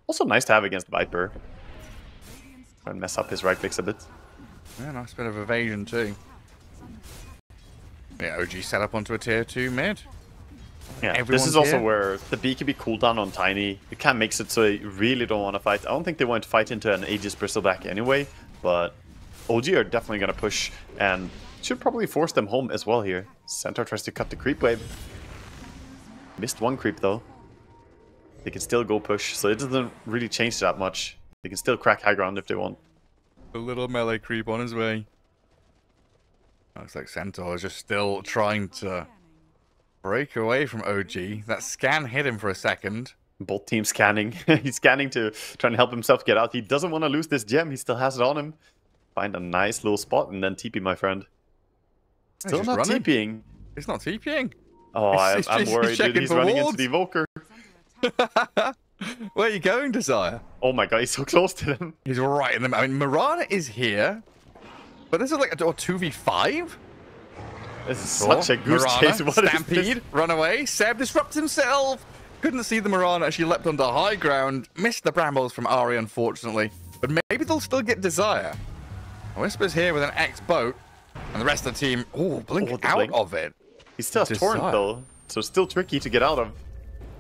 Also nice to have against Viper. Try and mess up his right clicks a bit. Yeah, nice bit of evasion too. Yeah, OG set up onto a tier 2 mid. Yeah, this is also where the BKB cooldown on Tiny, it kind of makes it so you really don't want to fight. I don't think they want to fight into an Aegis Bristleback anyway, but OG are definitely going to push and should probably force them home as well here. Centaur tries to cut the creep wave. Missed one creep though. They can still go push, so it doesn't really change that much. They can still crack high ground if they want. A little melee creep on his way. Looks like Centaur is just still trying to break away from OG. That scan hit him for a second. Both teams scanning. He's scanning to try and help himself get out. He doesn't want to lose this gem. He still has it on him. Find a nice little spot and then TP, my friend. Still not TPing. It's not TPing. Oh, I'm worried, dude. He's running into the Evoker. Where are you going, Desire? Oh my god, he's so close to them. He's right in them. I mean, Mirana is here, but this is like a 2v5? This is such a goose chase. What Stampede, run away. Seb disrupts himself. Couldn't see the Mirana as she leapt onto high ground. Missed the brambles from Ari, unfortunately. But maybe they'll still get Desire. Whisper's here with an X boat. And the rest of the team, blink out of it. He still has Torrent, though. So still tricky to get out of.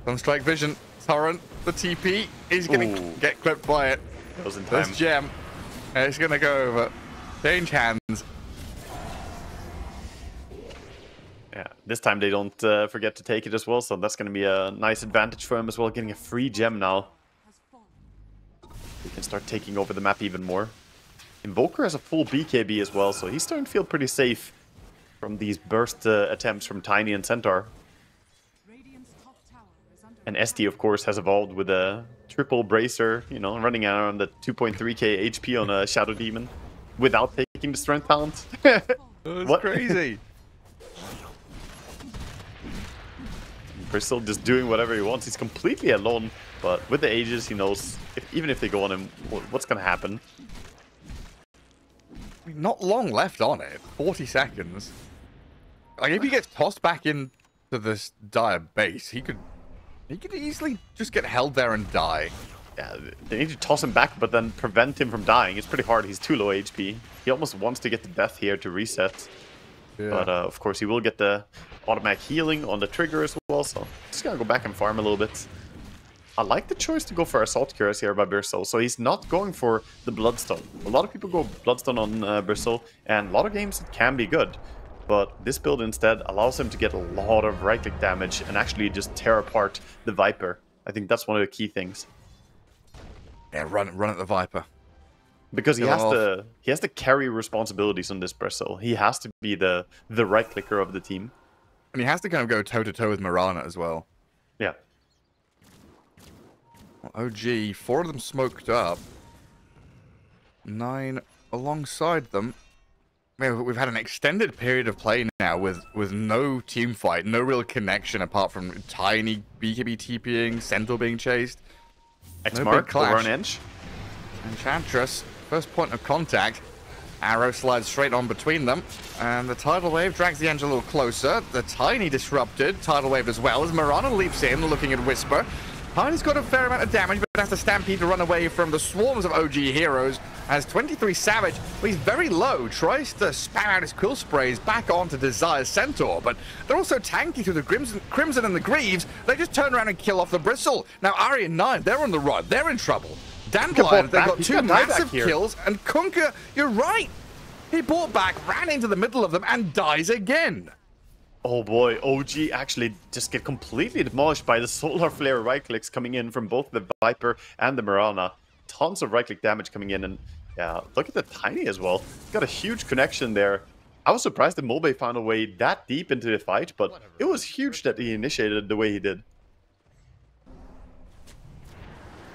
Sunstrike Vision. Torrent, the TP. He's going to get clipped by it. That was in time. This gem. It's going to go over. Change hands. Yeah, this time they don't forget to take it as well, so that's going to be a nice advantage for him as well, getting a free gem now. He can start taking over the map even more. Invoker has a full BKB as well, so he's starting to feel pretty safe from these burst attempts from Tiny and Centaur. And SD, of course, has evolved with a triple bracer, you know, running around the 2.3k HP on a Shadow Demon without taking the strength talent. That's crazy. Bristol just doing whatever he wants. He's completely alone, but with the Aegis, he knows even if they go on him, what's going to happen. Not long left on it. 40 seconds. Like, if he gets tossed back into this dire base, he could easily just get held there and die. Yeah, they need to toss him back, but then prevent him from dying. It's pretty hard. He's too low HP. He almost wants to get to death here to reset. Yeah. But, of course, he will get the automatic healing on the trigger as well, so just gonna go back and farm a little bit. I like the choice to go for Assault Cuirass here by Bristol, so he's not going for the Bloodstone. A lot of people go Bloodstone on Bristol, and a lot of games it can be good. But this build instead allows him to get a lot of right-click damage and actually just tear apart the Viper. I think that's one of the key things. Yeah, run at the Viper. Because he has to carry responsibilities on this Bristol. He has to be the right-clicker of the team. And he has to kind of go toe-to-toe with Mirana as well. Yeah. Well, OG, 4 of them smoked up. 9 alongside them. We've had an extended period of play now with no team fight, no real connection apart from Tiny BKB TPing, Centaur being chased. X-Mark over on Edge. Enchantress, first point of contact. Arrow slides straight on between them. And the Tidal Wave drags the Edge a little closer. The Tiny disrupted. Tidal Wave as well as Mirana leaps in, looking at Whisper. Tiny's got a fair amount of damage, but has to Stampede to run away from the swarms of OG heroes. As 23 Savage, well, he's very low, tries to spam out his quill sprays back onto Desire's Centaur, but they're also tanky through the Crimson and the Greaves. They just turn around and kill off the Bristle. Now Ari and Nine, they're on the run, they're in trouble. Dandelions, they've got two massive kills, and Kunkka, you're right. He bought back, ran into the middle of them, and dies again. Oh boy, OG actually just get completely demolished by the Solar Flare right-clicks coming in from both the Viper and the Mirana. Tons of right-click damage coming in, and yeah, look at the Tiny as well. Got a huge connection there. I was surprised that Mobe found a way that deep into the fight, but it was huge that he initiated the way he did.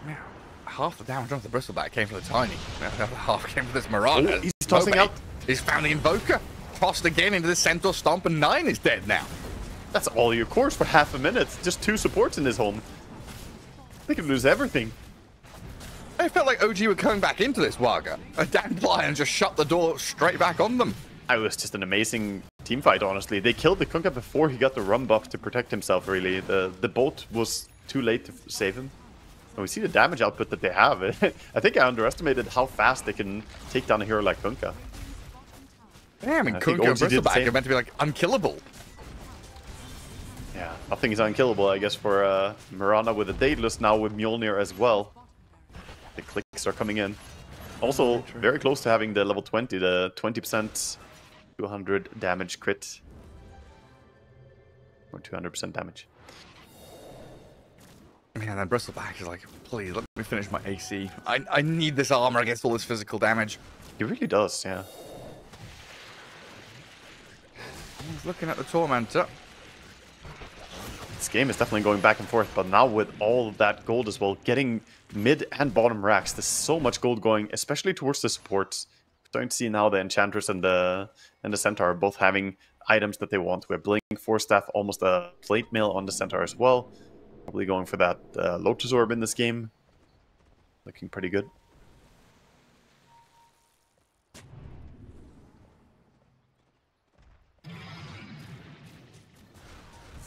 Yeah, half the damage off the Bristleback came from the Tiny. The other half came from this Mirana. Oh, he's tossing Mobe, out. He's found the Invoker. Tossed again into the Centaur Stomp, and 9 is dead now. That's all your cores for half a minute. Just 2 supports in his home. They could lose everything. I felt like OG were coming back into this Waga. A Dandelion just shut the door straight back on them. It was just an amazing team fight, honestly. They killed the Kunkka before he got the rum buff to protect himself, really. The bolt was too late to save him. And we see the damage output that they have. I think I underestimated how fast they can take down a hero like Kunkka. Yeah, I mean, Kunkka and Bristleback are meant to be, like, unkillable. Yeah, nothing is unkillable, I guess, for Mirana with the Daedalus now with Mjolnir as well. The clicks are coming in. Also, very close to having the level 20, the 20% 200 damage crit. Or 200% damage. Yeah, and then Bristleback is like, please, let me finish my AC. I need this armor against all this physical damage. He really does, yeah. He's looking at the Tormentor. This game is definitely going back and forth, but now with all of that gold as well, getting mid and bottom racks, there's so much gold going, especially towards the supports. We're starting to see now the Enchantress and the Centaur both having items that they want. We have Blink, Force Staff, almost a Plate Mail on the Centaur as well. Probably going for that Lotus Orb in this game. Looking pretty good.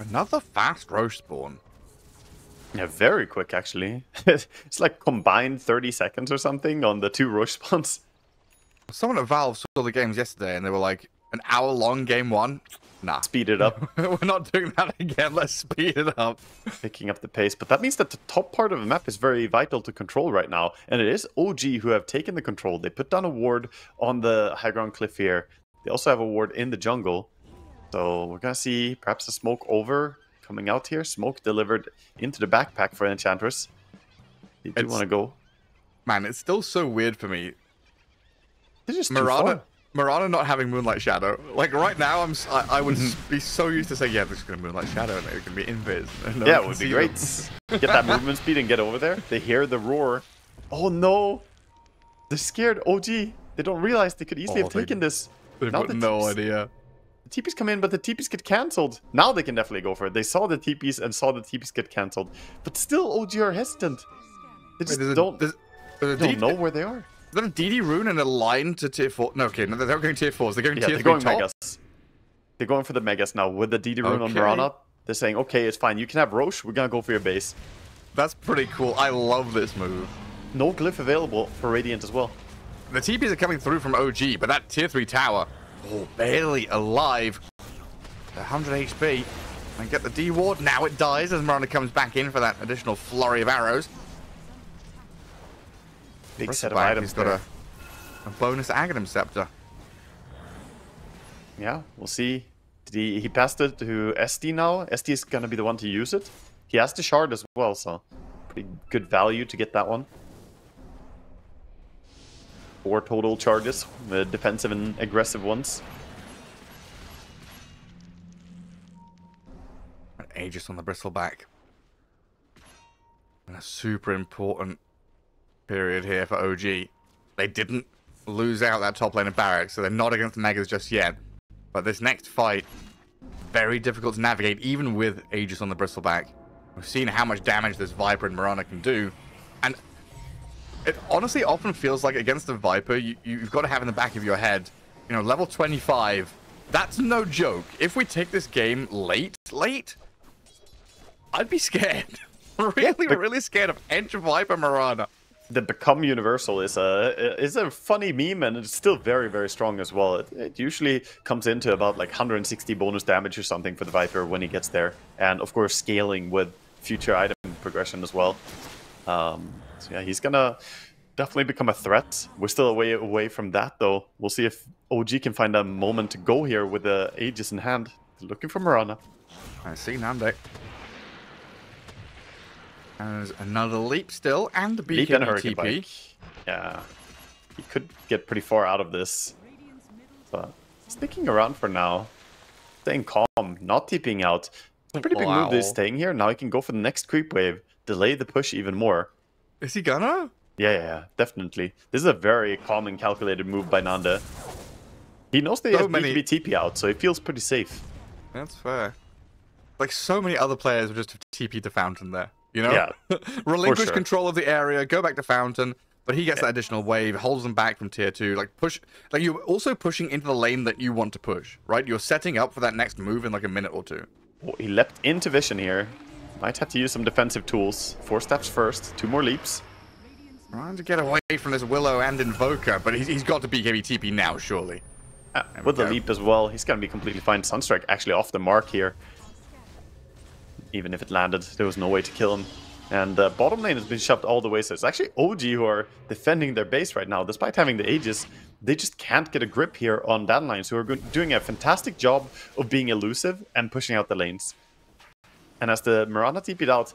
Another fast Roche spawn. Yeah, very quick actually. It's like combined 30 seconds or something on the 2 Roche spawns. Someone at Valve saw the games yesterday and they were like, an hour-long game 1? Nah. Speed it up. We're not doing that again. Let's speed it up. Picking up the pace. But that means that the top part of the map is very vital to control right now. And it is OG who have taken the control. They put down a ward on the high ground cliff here. They also have a ward in the jungle. So we're going to see perhaps a smoke over coming out here. Smoke delivered into the backpack for Enchantress. They do want to go. Man, it's still so weird for me. They're just Mirana not having Moonlight Shadow. Like right now, I would be so used to saying, yeah, they're just going to Moonlight Shadow and they're going to be invis. No, yeah, it would be great. Get that movement speed and get over there. They hear the roar. Oh no! They're scared. OG. They don't realize they could easily have taken this. They've got no idea. The TPs come in, but the TPs get cancelled. Now they can definitely go for it. They saw the TPs and saw the TPs get cancelled. But still, OG are hesitant. They just don't know where they are. Is that a DD rune and a line to tier 4? No, okay, no, they're not going tier 4s. They're going tier 3 they're going top. Megas. They're going for the Megas now. With the DD rune on Mirana, they're saying, okay, it's fine. You can have Roche. We're going to go for your base. That's pretty cool. I love this move. No glyph available for Radiant as well. The TPs are coming through from OG, but that tier 3 tower, barely alive. 100 HP. And get the D ward. Now it dies as Mirana comes back in for that additional flurry of arrows. Big set of items. He's got a bonus Aghanim Scepter. Yeah, we'll see. He passed it to SD now. SD is going to be the one to use it. He has the shard as well, so pretty good value to get that one. 4 total charges, defensive and aggressive ones. Aegis on the Bristleback. And a super important period here for OG. They didn't lose out that top lane of Barracks, so they're not against the Megas just yet. But this next fight, very difficult to navigate, even with Aegis on the Bristleback. We've seen how much damage this Viper and Mirana can do. And it honestly often feels like against the Viper, you've got to have in the back of your head, you know, level 25, that's no joke. If we take this game late, I'd be scared. really scared of Ench Viper Mirana. The Become Universal is a funny meme, and it's still very, very strong as well. It usually comes into about like 160 bonus damage or something for the Viper when he gets there. And of course scaling with future item progression as well. So yeah, he's gonna definitely become a threat. We're still a way away from that though. We'll see if OG can find a moment to go here with the Aegis in hand. Looking for Mirana. I see Nande. There's another leap still, and the Leap and a BKB Hurricane TP. Bike. Yeah, he could get pretty far out of this. But sticking around for now. Staying calm, not TPing out. Pretty big move is staying here. Now he can go for the next creep wave. Delay the push even more. Is he gonna? Yeah, definitely. This is a very calm and calculated move by Nanda. He knows they have BKB TP out, so he feels pretty safe. That's fair. Like, so many other players would just have TP'd to Fountain there. You know? Yeah. Relinquish control of the area, go back to Fountain, but he gets that additional wave, holds them back from tier 2. Like, push. Like, you're also pushing into the lane that you want to push, right? You're setting up for that next move in like a minute or two. Oh, he leapt into vision here. Might have to use some defensive tools. 4 steps first, 2 more leaps. Trying to get away from this Willow and Invoker, but he's got to BKB TP now, surely. With the leap as well, he's going to be completely fine. Sunstrike actually off the mark here. Even if it landed, there was no way to kill him. And bottom lane has been shoved all the way, so it's actually OG who are defending their base right now. Despite having the Aegis, they just can't get a grip here on Dandelions, who are doing a fantastic job of being elusive and pushing out the lanes. And as the Mirana TP'd out,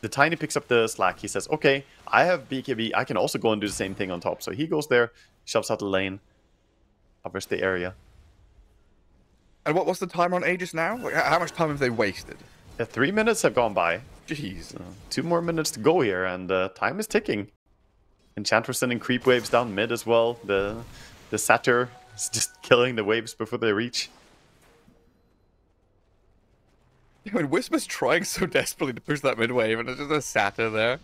the Tiny picks up the slack. He says, okay, I have BKB, I can also go and do the same thing on top. So he goes there, shoves out the lane, covers the area. And what's the timer on Aegis now? Like, how much time have they wasted? 3 minutes have gone by. Jeez. 2 more minutes to go here, and time is ticking. Enchantress sending creep waves down mid as well. The Satyr is just killing the waves before they reach. I mean, Whisper's trying so desperately to push that mid wave, and there's just a Satyr there.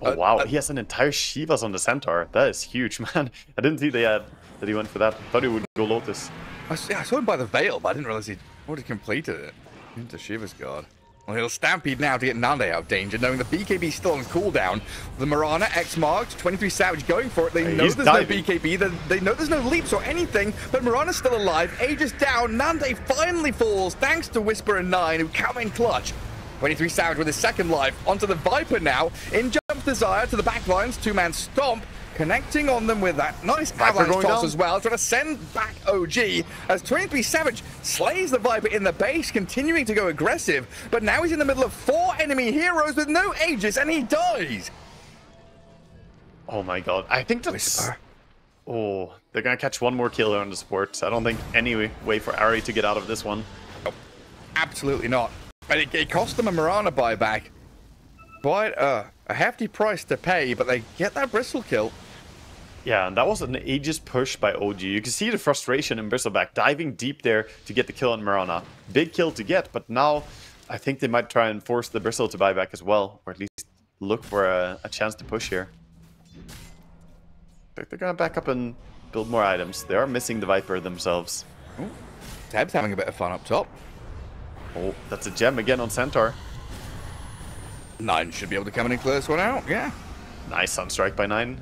Oh wow, he has an entire Shivas on the Centaur. That is huge, man. I didn't see that he went for that. I thought he would go Lotus. I saw him by the Veil, but I didn't realize he'd already completed it. Into Shiva's guard. Well, he'll Stampede now to get Nande out of danger, knowing the BKB's still on cooldown. The Mirana X-marked, 23 Savage going for it. They know there's no BKB, they know there's no leaps or anything, but Mirana's still alive. Aegis down, Nande finally falls, thanks to Whisper and 9, who come in clutch. 23 Savage with his second life, onto the Viper now. In jumps Desire to the backlines, 2-man stomp. Connecting on them with that nice avalanche toss as well, trying to send back OG as 23 Savage slays the Viper in the base, continuing to go aggressive, but now he's in the middle of 4 enemy heroes with no Aegis, and he dies. Oh my god, I think that's... Whisper. Oh, they're gonna catch one more killer on the support. I don't think any way for Ari to get out of this one. Nope. Absolutely not. And it cost them a Mirana buyback. Quite a hefty price to pay, but they get that Bristle kill. Yeah, and that was an Aegis push by OG. You can see the frustration in Bristleback, diving deep there to get the kill on Mirana. Big kill to get, but now I think they might try and force the Bristle to buy back as well, or at least look for a chance to push here. They're gonna back up and build more items. They are missing the Viper themselves. Ooh. Tab's having a bit of fun up top. Oh, that's a gem again on Centaur. 9 should be able to come in and clear this one out, yeah. Nice Sunstrike by 9.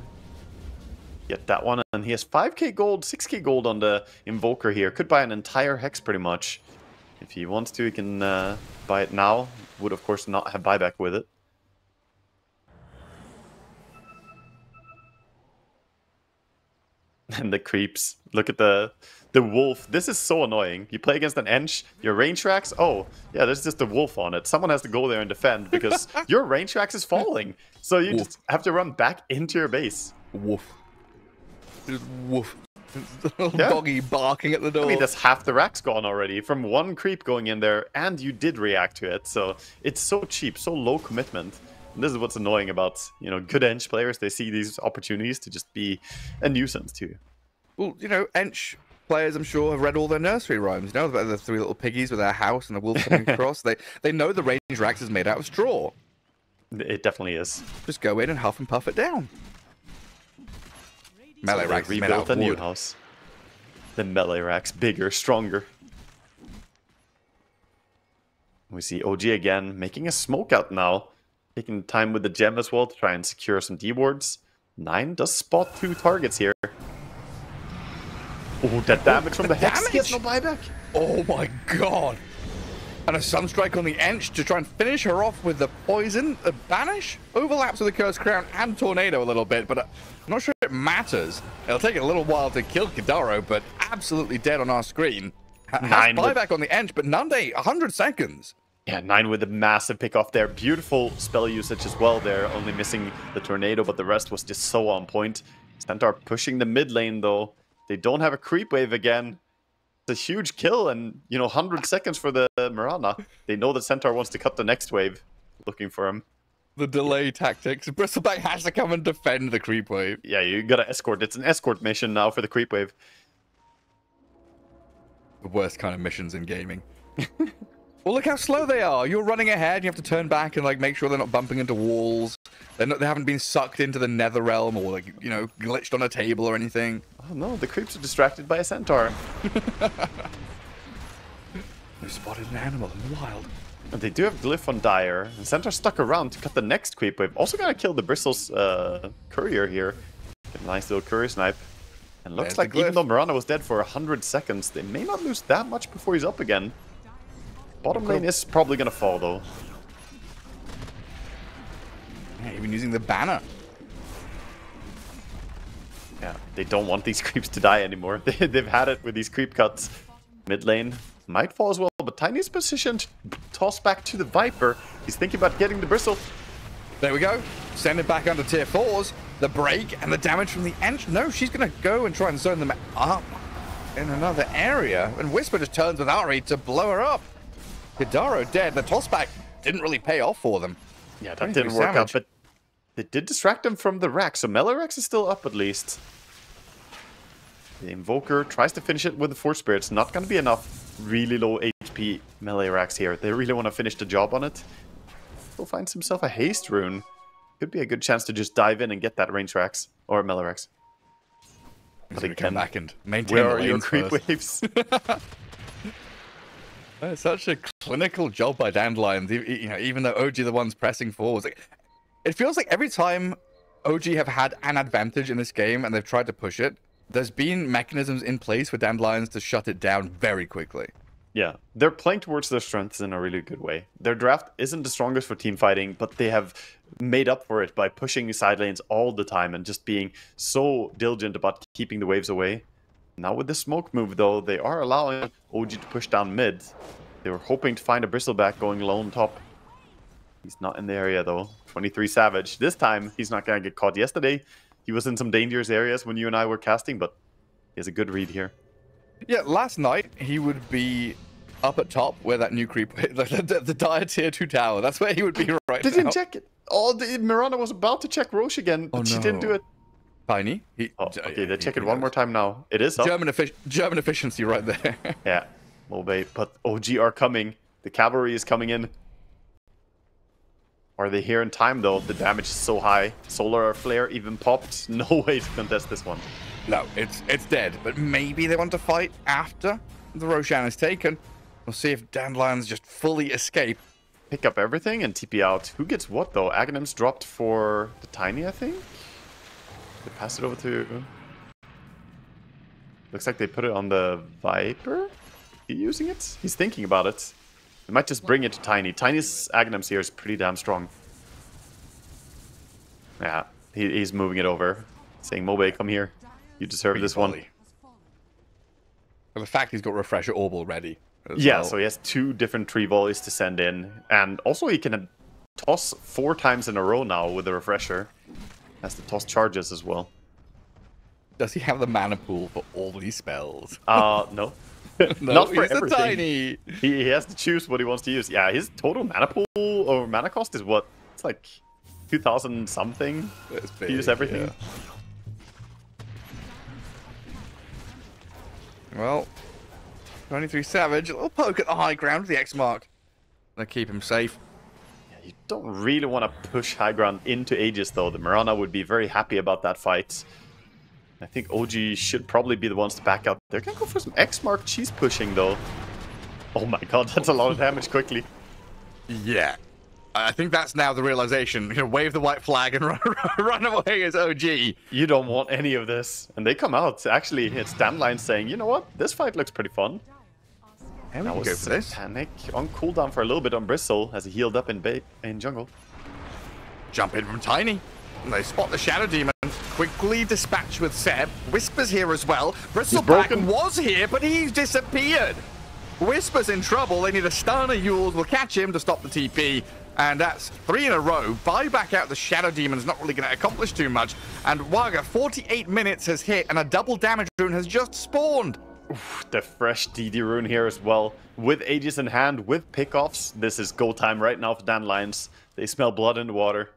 Get that one, and he has 5k gold, 6k gold on the Invoker here. Could buy an entire Hex pretty much. If he wants to, he can buy it now. Would, of course, not have buyback with it. And the creeps. Look at the wolf. This is so annoying. You play against an Ench, your range tracks. Oh, yeah, there's just a wolf on it. Someone has to go there and defend because your range tracks is falling. So you just have to run back into your base. Woof. Just woof. Doggy barking at the door. I mean, that's half the racks gone already from one creep going in there, and you did react to it. So it's so cheap, so low commitment. And this is what's annoying about, you know, good Ench players. They see these opportunities to just be a nuisance to you. Well, you know, Ench players, I'm sure, have read all their nursery rhymes. You know, about the 3 little piggies with their house and the wolf coming across. They know the range racks is made out of straw. It definitely is. Just go in and huff and puff it down. Melee so racks rebuilt a new house. The melee racks, bigger, stronger. We see OG again making a smoke out now. Taking time with the gem as well to try and secure some D wards. 9 does spot 2 targets here. Oh, that damage from the Hex. He has no buyback. Oh my god. And a Sunstrike on the Ench to try and finish her off with the poison. A Banish overlaps with the Cursed Crown and Tornado a little bit, but I'm not sure it matters. It'll take a little while to kill Kidaro, but absolutely dead on our screen. Has buyback on the Ench, but Nande, 100 seconds. Yeah, 9 with a massive pick off there. Beautiful spell usage as well there. Only missing the Tornado, but the rest was just so on point. Centaur pushing the mid lane, though. They don't have a creep wave again. It's a huge kill, and, 100 seconds for the Mirana. They know that Centaur wants to cut the next wave. Looking for him. The delay tactics. Bristleback has to come and defend the creep wave. Yeah, you gotta escort. It's an escort mission now for the creep wave. The worst kind of missions in gaming. Well, look how slow they are. You're running ahead. You have to turn back and make sure they're not bumping into walls. They haven't been sucked into the nether realm or glitched on a table or anything. Oh no, the creeps are distracted by a centaur. They spotted an animal in the wild. And they do have glyph on Dire, and Centaur stuck around to cut the next creep wave. Also gonna kill the Bristles courier here. Get a nice little courier snipe. And looks like even though Mirana was dead for 100 seconds, they may not lose that much before he's up again. Bottom lane is probably going to fall, though. Yeah, even using the banner. Yeah, they don't want these creeps to die anymore. They've had it with these creep cuts. Mid lane might fall as well, but Tiny's positioned. Toss back to the Viper. He's thinking about getting the Bristle. There we go. Send it back under tier 4s. The break and the damage from the Ench. No, she's going to go and try and zone them up in another area. And Whisper just turns with Ari to blow her up. Kidaro dead. The tossback didn't really pay off for them. Yeah, that didn't work out, but they did distract them from the rack, so Melirex is still up at least. The Invoker tries to finish it with the Force Spirits. Not going to be enough really low HP Melirex here. They really want to finish the job on it. He'll find himself a Haste Rune. Could be a good chance to just dive in and get that range Rax, or Melirex. But again, come back and maintain where are your creep waves? It's such a clinical job by Dandelions, even though OG are the ones pressing forwards. It feels like every time OG have had an advantage in this game and they've tried to push it, there's been mechanisms in place for Dandelions to shut it down very quickly. Yeah, they're playing towards their strengths in a really good way. Their draft isn't the strongest for team fighting, but they have made up for it by pushing side lanes all the time and just being so diligent about keeping the waves away. Now with the smoke move, though, they are allowing OG to push down mid. They were hoping to find a Bristleback going low on top. He's not in the area, though. 23 Savage. This time, he's not going to get caught. Yesterday, he was in some dangerous areas when you and I were casting, but he has a good read here. Yeah, last night, he would be up at top where that new creep, the Dire tier 2 tower. That's where he would be right now. They didn't check it. Oh, Mirana was about to check Roche again, but she didn't do it. Tiny. Okay, they check it one more time now. It is up. German efficiency right there. Yeah, Mobe, but OG are coming. The cavalry is coming in. Are they here in time, though? The damage is so high. Solar Flare even popped. No way to contest this one. No, it's dead. But maybe they want to fight after the Roshan is taken. We'll see if Dandelions just fully escape. Pick up everything and TP out. Who gets what, though? Aghanim's dropped for the Tiny, I think? They pass it over to... Looks like they put it on the Viper? He using it? He's thinking about it. They might just bring it to Tiny. Tiny's Aghanim's here is pretty damn strong. Yeah, he's moving it over. Saying, Mobe, come here. You deserve this one. Well, the fact he's got Refresher Orb already. Yeah, so he has 2 different tree volleys to send in. And also he can toss 4 times in a row now with the Refresher. Has to toss charges as well. Does he have the mana pool for all these spells? No. No, not for he's everything. Tiny. He has to choose what he wants to use. Yeah, his total mana pool or mana cost is what? It's like 2,000 something to use everything. Yeah. Well, 23 Savage, a little poke at the high ground with the X mark. Gonna keep him safe. Yeah, you don't really want to push high ground into Aegis, though. The Mirana would be very happy about that fight. I think OG should probably be the ones to back out. They're gonna go for some X mark cheese pushing, though. Oh my god, that's a lot of damage quickly. Yeah. I think that's now the realization. You know, wave the white flag and run away as OG. You don't want any of this. And they come out. Actually, it's Dandelions saying, you know what? This fight looks pretty fun. And we can go for this. Panic on cooldown for a little bit on Bristle as he healed up in jungle. Jump in from Tiny. And they spot the Shadow Demon. Quickly dispatched with Seb. Whisper's here as well. Bristleback was here, but he's disappeared. Whisper's in trouble. They need a stun. Yules will catch him to stop the TP. And that's 3 in a row. Buyback out the Shadow Demon's not really going to accomplish too much. And Waga, 48 minutes has hit, and a double damage rune has just spawned. Oof, the fresh DD rune here as well. With Aegis in hand, with pickoffs. This is go time right now for Dandelions. They smell blood in the water.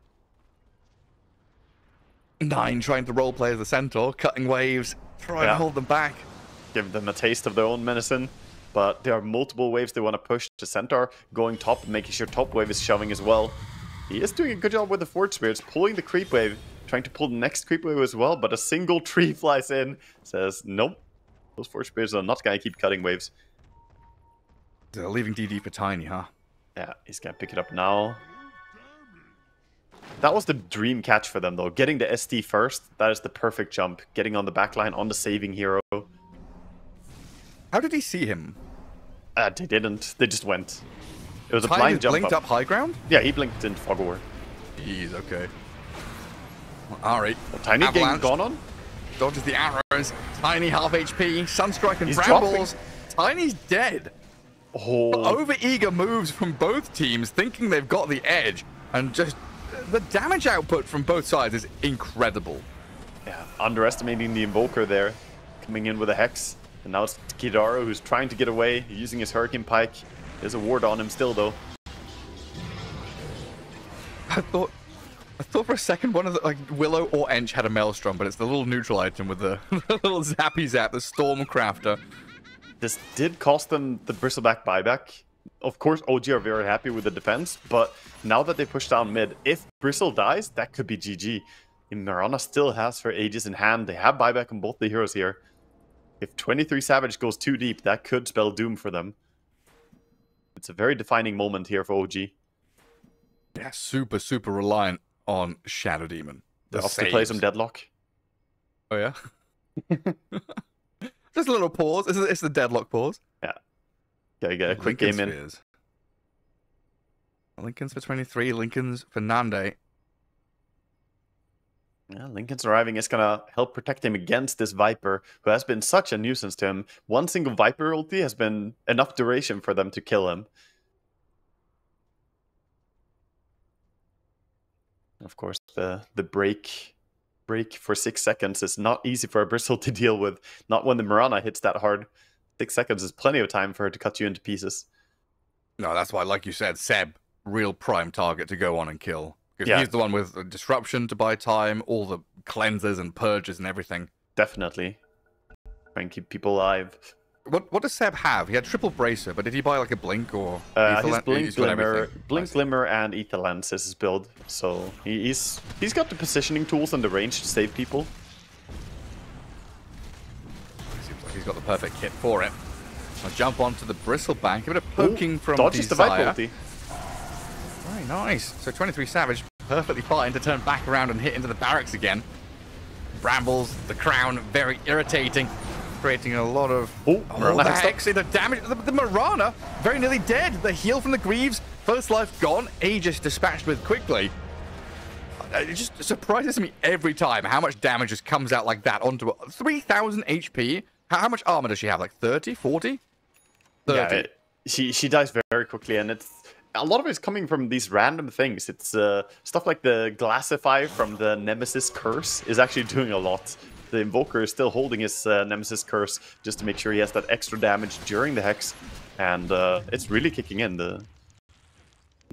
9 trying to roleplay as the Centaur, cutting waves, trying to hold them back. Give them a taste of their own medicine. But there are multiple waves they want to push. The Centaur going top, making sure top wave is shoving as well. He is doing a good job with the Forge Spirits, pulling the creep wave, trying to pull the next creep wave as well, but a single tree flies in, says, nope. Those Forge Spirits are not going to keep cutting waves. They're leaving DD for Tiny, huh? Yeah, he's going to pick it up now. That was the dream catch for them, though. Getting the ST first, that is the perfect jump. Getting on the backline, on the saving hero. How did he see him? They didn't. They just went. It was a Tiny blind jump blinked up high ground? Yeah, he blinked into Fog War. Jeez, okay. Alright. Tiny getting gone on? Dodges the arrows. Tiny half HP. Sunstrike and He's Brambles. Tiny's dead. Oh. Over-eager moves from both teams, thinking they've got the edge. And just the damage output from both sides is incredible. Yeah, underestimating the Invoker there. Coming in with a Hex. And now it's Kidaru who's trying to get away, using his Hurricane Pike. There's a ward on him still, though. I thought for a second one of the, like, Willow or Ench had a Maelstrom, but it's the little neutral item with the little zappy zap, the Stormcrafter. This did cost them the Bristleback buyback. Of course, OG are very happy with the defense, but now that they push down mid, if Bristle dies, that could be GG. And Mirana still has her Aegis in hand. They have buyback on both the heroes here. If 23 Savage goes too deep, that could spell doom for them. It's a very defining moment here for OG. Yeah, super, super reliant on Shadow Demon. They have to play some Deadlock. Oh, yeah? Just a little pause. It's the Deadlock pause. Yeah. Gotta get a quick game in. Spears. Lincoln's for 23, Lincoln's for Nande. Yeah, Lincoln's arriving is going to help protect him against this Viper, who has been such a nuisance to him. One single Viper ulti has been enough duration for them to kill him. Of course, the break for 6 seconds is not easy for a Bristle to deal with. Not when the Mirana hits that hard. 6 seconds is plenty of time for her to cut you into pieces. No, that's why, like you said, Seb, real prime target to go on and kill. Because he's the one with the disruption to buy time, all the cleansers and purges and everything. Definitely. Try and keep people alive. What does Seb have? He had triple bracer, but did he buy like a blink or? His blink, glimmer, and ether lens is his build. So he's got the positioning tools and the range to save people. Seems like he's got the perfect kit for it. I'll jump onto the Bristleback. A bit of poking from dodges the Viper ulti. Very nice. So 23 Savage, perfectly fine to turn back around and hit into the barracks again. Brambles, the crown, very irritating. Creating a lot of... the Hex, the damage. The Mirana, very nearly dead. The heal from the Greaves, first life gone. Aegis dispatched with quickly. It just surprises me every time how much damage just comes out like that onto a 3,000 HP. How much armor does she have? Like 30, 40? 30. Yeah, she dies very quickly, and it's... A lot of it is coming from these random things. It's stuff like the Glassify from the Nemesis Curse is actually doing a lot. The Invoker is still holding his Nemesis Curse just to make sure he has that extra damage during the Hex. And it's really kicking in. The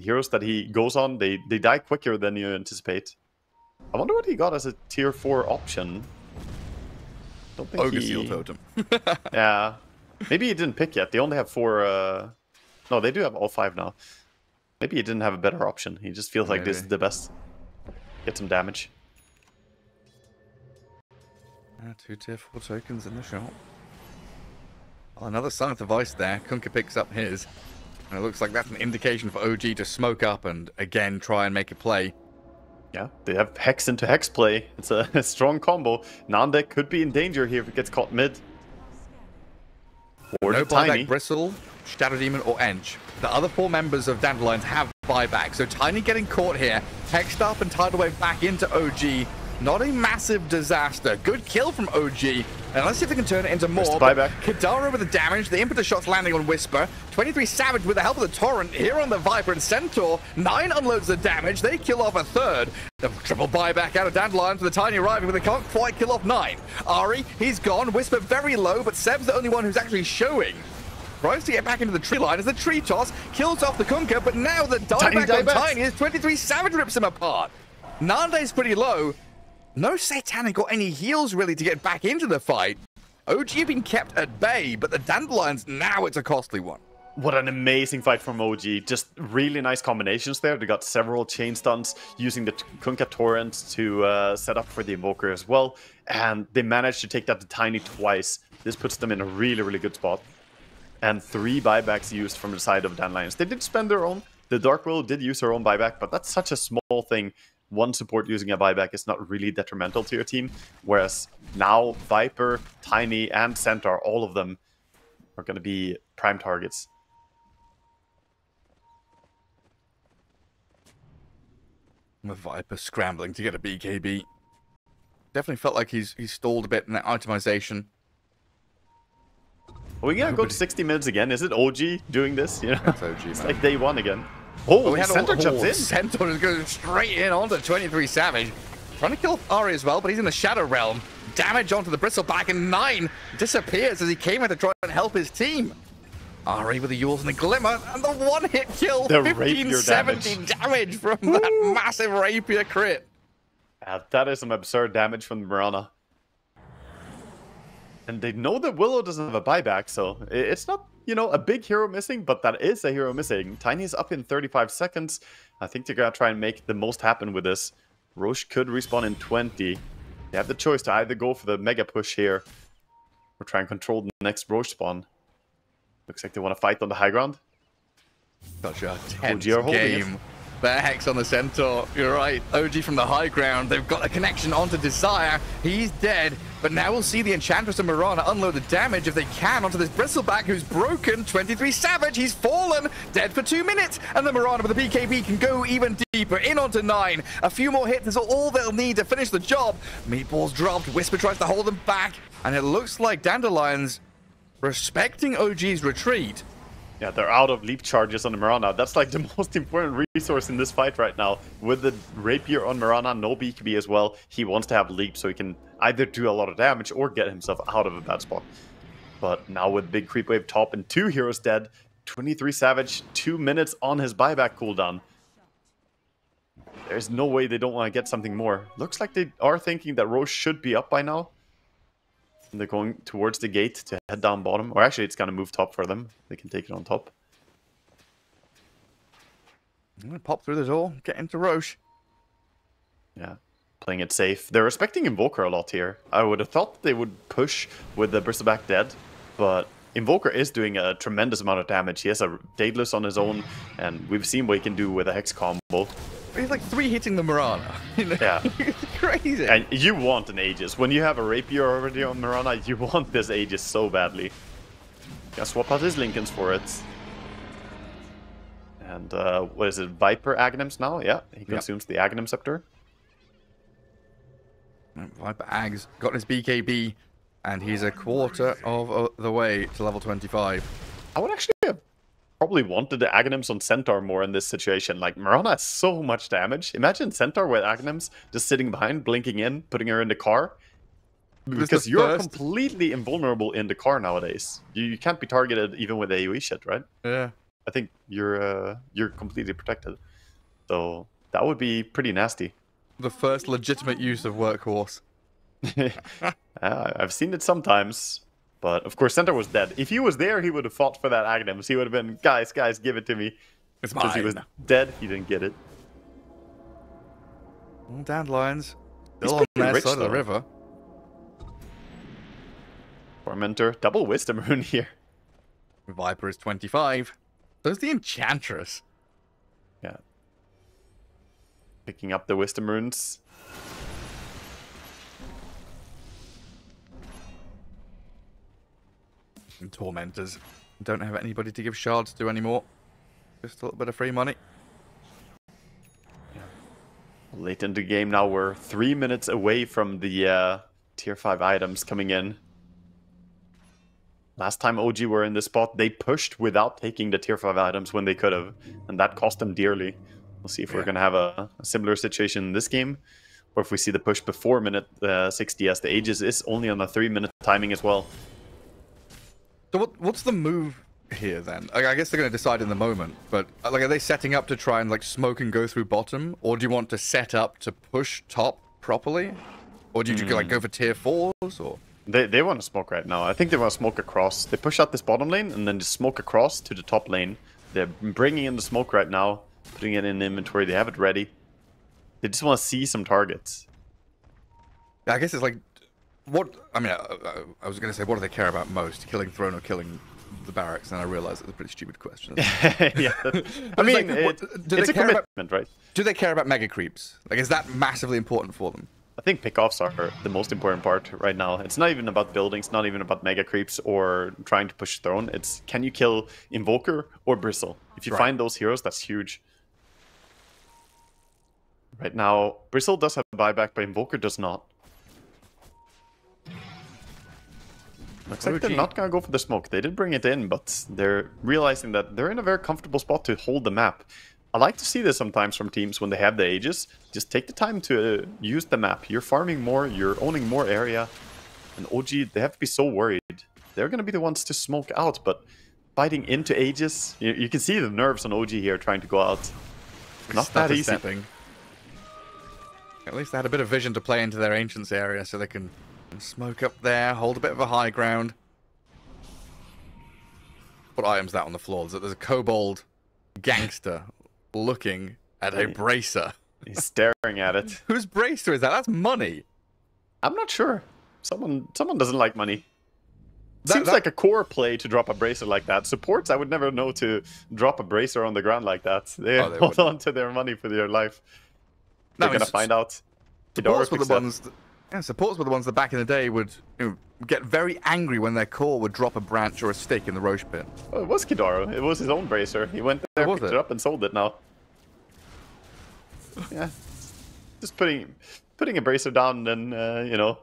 heroes that he goes on, they die quicker than you anticipate. I wonder what he got as a tier 4 option. Don't think Ogre Seal Totem. Yeah. Maybe he didn't pick yet. They only have 4... No, they do have all 5 now. Maybe he didn't have a better option. He just feels like this is the best. Get some damage. 2 tier 4 tokens in the shop. Well, another Scythe of Ice there. Kunkka picks up his. And it looks like that's an indication for OG to smoke up and again try and make a play. Yeah, they have Hex into Hex play. It's a strong combo. Nandek could be in danger here if it gets caught mid. Or no Tiny. buyback Bristle, Shadow Demon, or Enge. The other 4 members of Dandelions have buyback, so Tiny getting caught here. Hexed up and tidal wave back into OG. Not a massive disaster. Good kill from OG. And let's see if they can turn it into more. Buyback. Kadara with the damage. The impetus shots landing on Whisper. 23 Savage with the help of the Torrent here on the Viper and Centaur. 9 unloads the damage. They kill off a 3rd. The triple buyback out of Dandelions with the Tiny arriving, but they can't quite kill off 9. Ari, he's gone. Whisper very low, but Seb's the only one who's actually showing. Tries to get back into the tree line as the tree toss kills off the Kunkka, but now the dieback on Tiny as 23 Savage rips him apart. Nande's pretty low. No Satanic or any heals really to get back into the fight. OG have been kept at bay, but the Dandelions, now it's a costly one. What an amazing fight from OG. Just really nice combinations there. They got several chain stuns using the Kunkka Torrent to set up for the Invoker as well. And they managed to take that to Tiny twice. This puts them in a really, really good spot. And 3 buybacks used from the side of Dandelions. They did spend their own. The Dark Will did use her own buyback, but that's such a small thing. One support using a buyback is not really detrimental to your team. Whereas now Viper, Tiny, and Centaur, all of them are going to be prime targets. With Viper scrambling to get a BKB. Definitely felt like he's stalled a bit in that itemization. Are we going to go to 60 minutes again? Is it OG doing this? You know, That's OG, it's man. like day 1 again. Oh, Centaur jumps in. Centaur is going straight in onto 23 Savage. Trying to kill Ari as well, but he's in the Shadow Realm. Damage onto the Bristleback, and 9 disappears as he came in to try and help his team. Ari with the Yules and the Glimmer, and the one-hit kill. The 15-17 damage from that massive Rapier crit. That is some absurd damage from Mirana. And they know that Willow doesn't have a buyback, so it's not, you know, a big hero missing, but that is a hero missing. Tiny's up in 35 seconds. I think they're going to try and make the most happen with this. Roche could respawn in 20. They have the choice to either go for the mega push here or try and control the next Roche spawn. Looks like they want to fight on the high ground. Such a tense OG are holding game. Bear Hex on the Centaur. You're right. OG from the high ground. They've got a connection onto Desire. He's dead. But now we'll see the Enchantress and Mirana unload the damage if they can onto this Bristleback who's broken. 23 Savage. He's fallen. Dead for 2 minutes. And the Mirana with the BKB can go even deeper. In onto 9. A few more hits is all they'll need to finish the job. Meatballs dropped. Whisper tries to hold them back. And it looks like Dandelions respecting OG's retreat. Yeah, they're out of leap charges on the Mirana. That's like the most important resource in this fight right now. With the Rapier on Mirana, no BKB as well. He wants to have leap so he can either do a lot of damage or get himself out of a bad spot. But now with big creep wave top and 2 heroes dead, 23 Savage, 2 minutes on his buyback cooldown. There's no way they don't want to get something more. Looks like they are thinking that Roche should be up by now. And they're going towards the gate to head down bottom. Or actually, it's going to move top for them. They can take it on top. I'm going to pop through the door, get into Roche. Yeah, playing it safe. They're respecting Invoker a lot here. I would have thought they would push with the Bristleback dead. But Invoker is doing a tremendous amount of damage. He has a Daedalus on his own. And we've seen what he can do with a Hex combo. He's like 3 hitting the Mirana. You know? Yeah. It's crazy. And you want an Aegis. When you have a Rapier already on Mirana, you want this Aegis so badly. Gotta swap out his Lincolns for it. And what is it? Viper Aghanim's now? Yeah, he consumes the Aghanim Scepter. Viper Ags got his BKB, and he's a quarter of the way to level 25. I would actually have probably wanted the Aghanims on Centaur more in this situation. Like, Mirana has so much damage. Imagine Centaur with Aghanims just sitting behind, blinking in, putting her in the car. Because you're completely invulnerable in the car nowadays. You can't be targeted even with AoE shit, right? Yeah. I think you're completely protected. So that would be pretty nasty. The first legitimate use of Workhorse. I've seen it sometimes. But, of course, Centaur was dead. If he was there, he would have fought for that Aghanims. He would have been, guys, give it to me. It's mine. Because he was dead, he didn't get it. Well, Dandelions still on their side of the river. Tormentor, double Wisdom Rune here. Viper is 25. There's the Enchantress. Yeah. Picking up the Wisdom Runes. And Tormentors. Don't have anybody to give shards to anymore. Just a little bit of free money. Yeah. Late in the game now, we're 3 minutes away from the tier 5 items coming in. Last time OG were in this spot, they pushed without taking the tier 5 items when they could have, and that cost them dearly. We'll see if we're going to have a similar situation in this game, or if we see the push before minute 60, as the Aegis is only on a 3-minute timing as well. So what's the move here then? I guess they're going to decide in the moment, but like, are they setting up to try and like smoke and go through bottom, or do you want to set up to push top properly, or do you like go for tier 4s or? They want to smoke right now. I think they want to smoke across. They push out this bottom lane and then just smoke across to the top lane. They're bringing in the smoke right now, putting it in inventory. They have it ready. They just want to see some targets. I guess it's like, what? I mean, I was going to say, what do they care about most? Killing Throne or killing the barracks? And I realized it's a pretty stupid question. Yeah, I mean, like, it's a commitment, right? Do they care about mega creeps? Like, is that massively important for them? I think pickoffs are the most important part right now. It's not even about buildings, not even about mega creeps or trying to push Throne. It's can you kill Invoker or Bristle? If you find those heroes, that's huge. Right now, Bristle does have a buyback, but Invoker does not. Looks like they're not going to go for the smoke. They did bring it in, but they're realizing that they're in a very comfortable spot to hold the map. I like to see this sometimes from teams when they have the Aegis. Just take the time to use the map. You're farming more, you're owning more area. And OG, they have to be so worried. They're going to be the ones to smoke out, but biting into Aegis, you can see the nerves on OG here trying to go out. Not that easy. Stepping. At least they had a bit of vision to play into their Ancients area so they can smoke up there, hold a bit of a high ground. What item's that on the floor? There's a kobold gangster looking at a bracer. He's staring at it. Whose bracer is that? That's money. I'm not sure. Someone doesn't like money. Seems like a core play to drop a bracer like that. Supports, I would never know to drop a bracer on the ground like that. They hold on to their money for their life. They're going to find out. Supports were the ones that back in the day would get very angry when their core would drop a branch or a stick in the Roche pit. Oh, it was Kidaru. It was his own bracer. He went there, picked it up, and sold it now. Yeah. Just putting a bracer down and,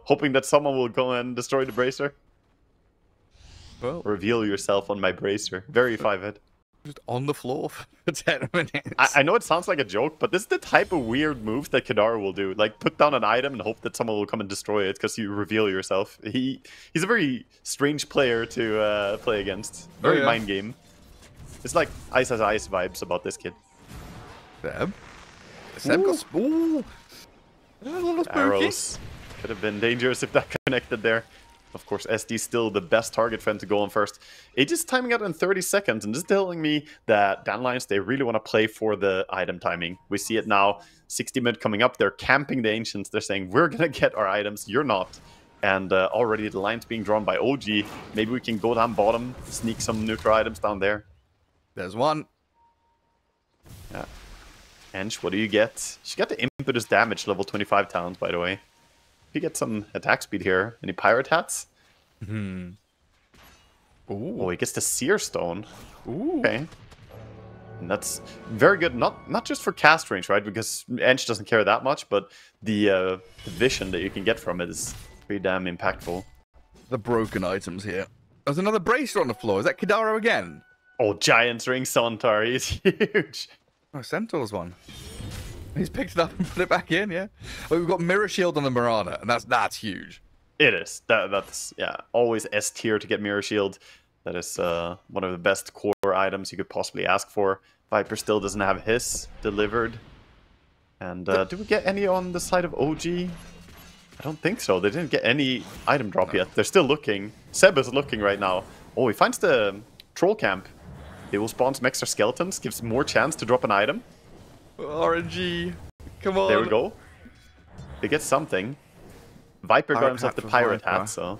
hoping that someone will go and destroy the bracer. Well, reveal yourself on my bracer. Very 5-hit. Just on the floor for 10 minutes. I know it sounds like a joke, but this is the type of weird moves that Kidaru will do. Like, put down an item and hope that someone will come and destroy it because you reveal yourself. He's a very strange player to play against. Very mind game. It's like Ice as Ice vibes about this kid. Seb got... Ooh! A little spooky. Arrows. Could have been dangerous if that connected there. Of course, SD still the best target for him to go on first. Aegis timing out in 30 seconds, and this is telling me that Dandelions, they really want to play for the item timing. We see it now, 60 mid coming up. They're camping the Ancients. They're saying, we're going to get our items, you're not. And already the line's being drawn by OG. Maybe we can go down bottom, sneak some neutral items down there. There's one. Yeah. Ench, what do you get? She got the impetus damage level 25 talent, by the way. You get some attack speed here. Any pirate hats? Ooh. Oh, he gets the seer stone. Ooh. Okay. And that's very good. Not just for cast range, right? Because Ench doesn't care that much, but the vision that you can get from it is pretty damn impactful. The broken items here. There's another bracer on the floor. Is that Kidaru again? Oh, Giant's Ring Centaur. He's huge. Oh, Centaur's one. He's picked it up and put it back in, yeah. Well, we've got Mirror Shield on the Mirana, and that's huge. It is. That's always S tier to get Mirror Shield. That is one of the best core items you could possibly ask for. Viper still doesn't have his delivered. And do we get any on the side of OG? I don't think so. They didn't get any item drop yet. They're still looking. Seb is looking right now. Oh, he finds the troll camp. They will spawn some extra skeletons. Gives more chance to drop an item. RNG. Come on. There we go. They get something. Viper got himself the pirate hat, so...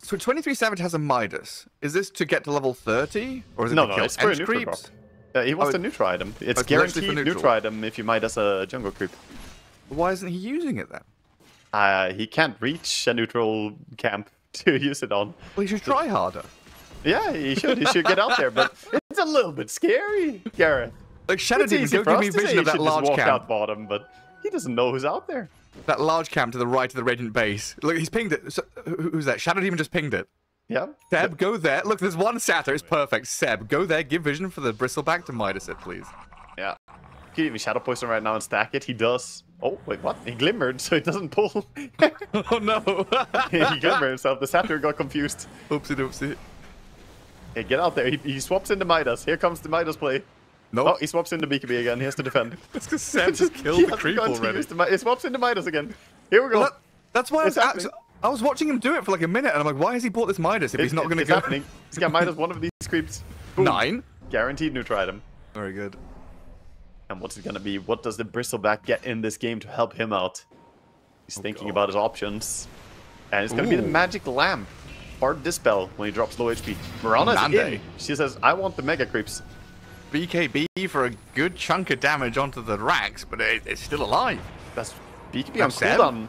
So 23 Savage has a Midas. Is this to get to level 30? Or is it No, to kill it's for a neutral creeps? drop. He wants a neutral item. It's it's guaranteed for neutral item if you Midas a jungle creep. Why isn't he using it then? He can't reach a neutral camp to use it on. Well, he should try harder. Yeah, he should. He should get out there, but it's a little bit scary, Gareth. Like, Shadow Demon, go give me vision of that large camp. Out bottom, but he doesn't know who's out there. That large camp to the right of the Radiant base. Look, he's pinged it. So, who's that? Shadow Demon just pinged it. Yeah. Seb, go there. Look, there's one Satyr. It's perfect. Seb, go there. Give vision for the Bristleback to Midas it, please. Yeah. You can even Shadow Poison right now and stack it. He does. Oh, wait, what? He glimmered, so he doesn't pull. Oh, no. He glimmered himself. The Satyr got confused. Oopsie doopsie. Hey, get out there. He swaps into Midas. Here comes the Midas play. Nope. Oh, he swaps into BKB again. He has to defend. It's because Seb just killed the creep already. He swaps into Midas again. Here we go. Well, that's why I was watching him do it for like a minute, and I'm like, why has he bought this Midas if he's not going to go? Happening. He's got Midas one of these creeps. Boom. 9. Guaranteed neutral item. Very good. And what's it going to be? What does the Bristleback get in this game to help him out? He's thinking about his options. And it's going to be the Magic Lamp. Hard Dispel when he drops low HP. Mirana's in. She says, I want the Mega Creeps. BKB for a good chunk of damage onto the racks, but it's still alive. That's BKB on cooldown.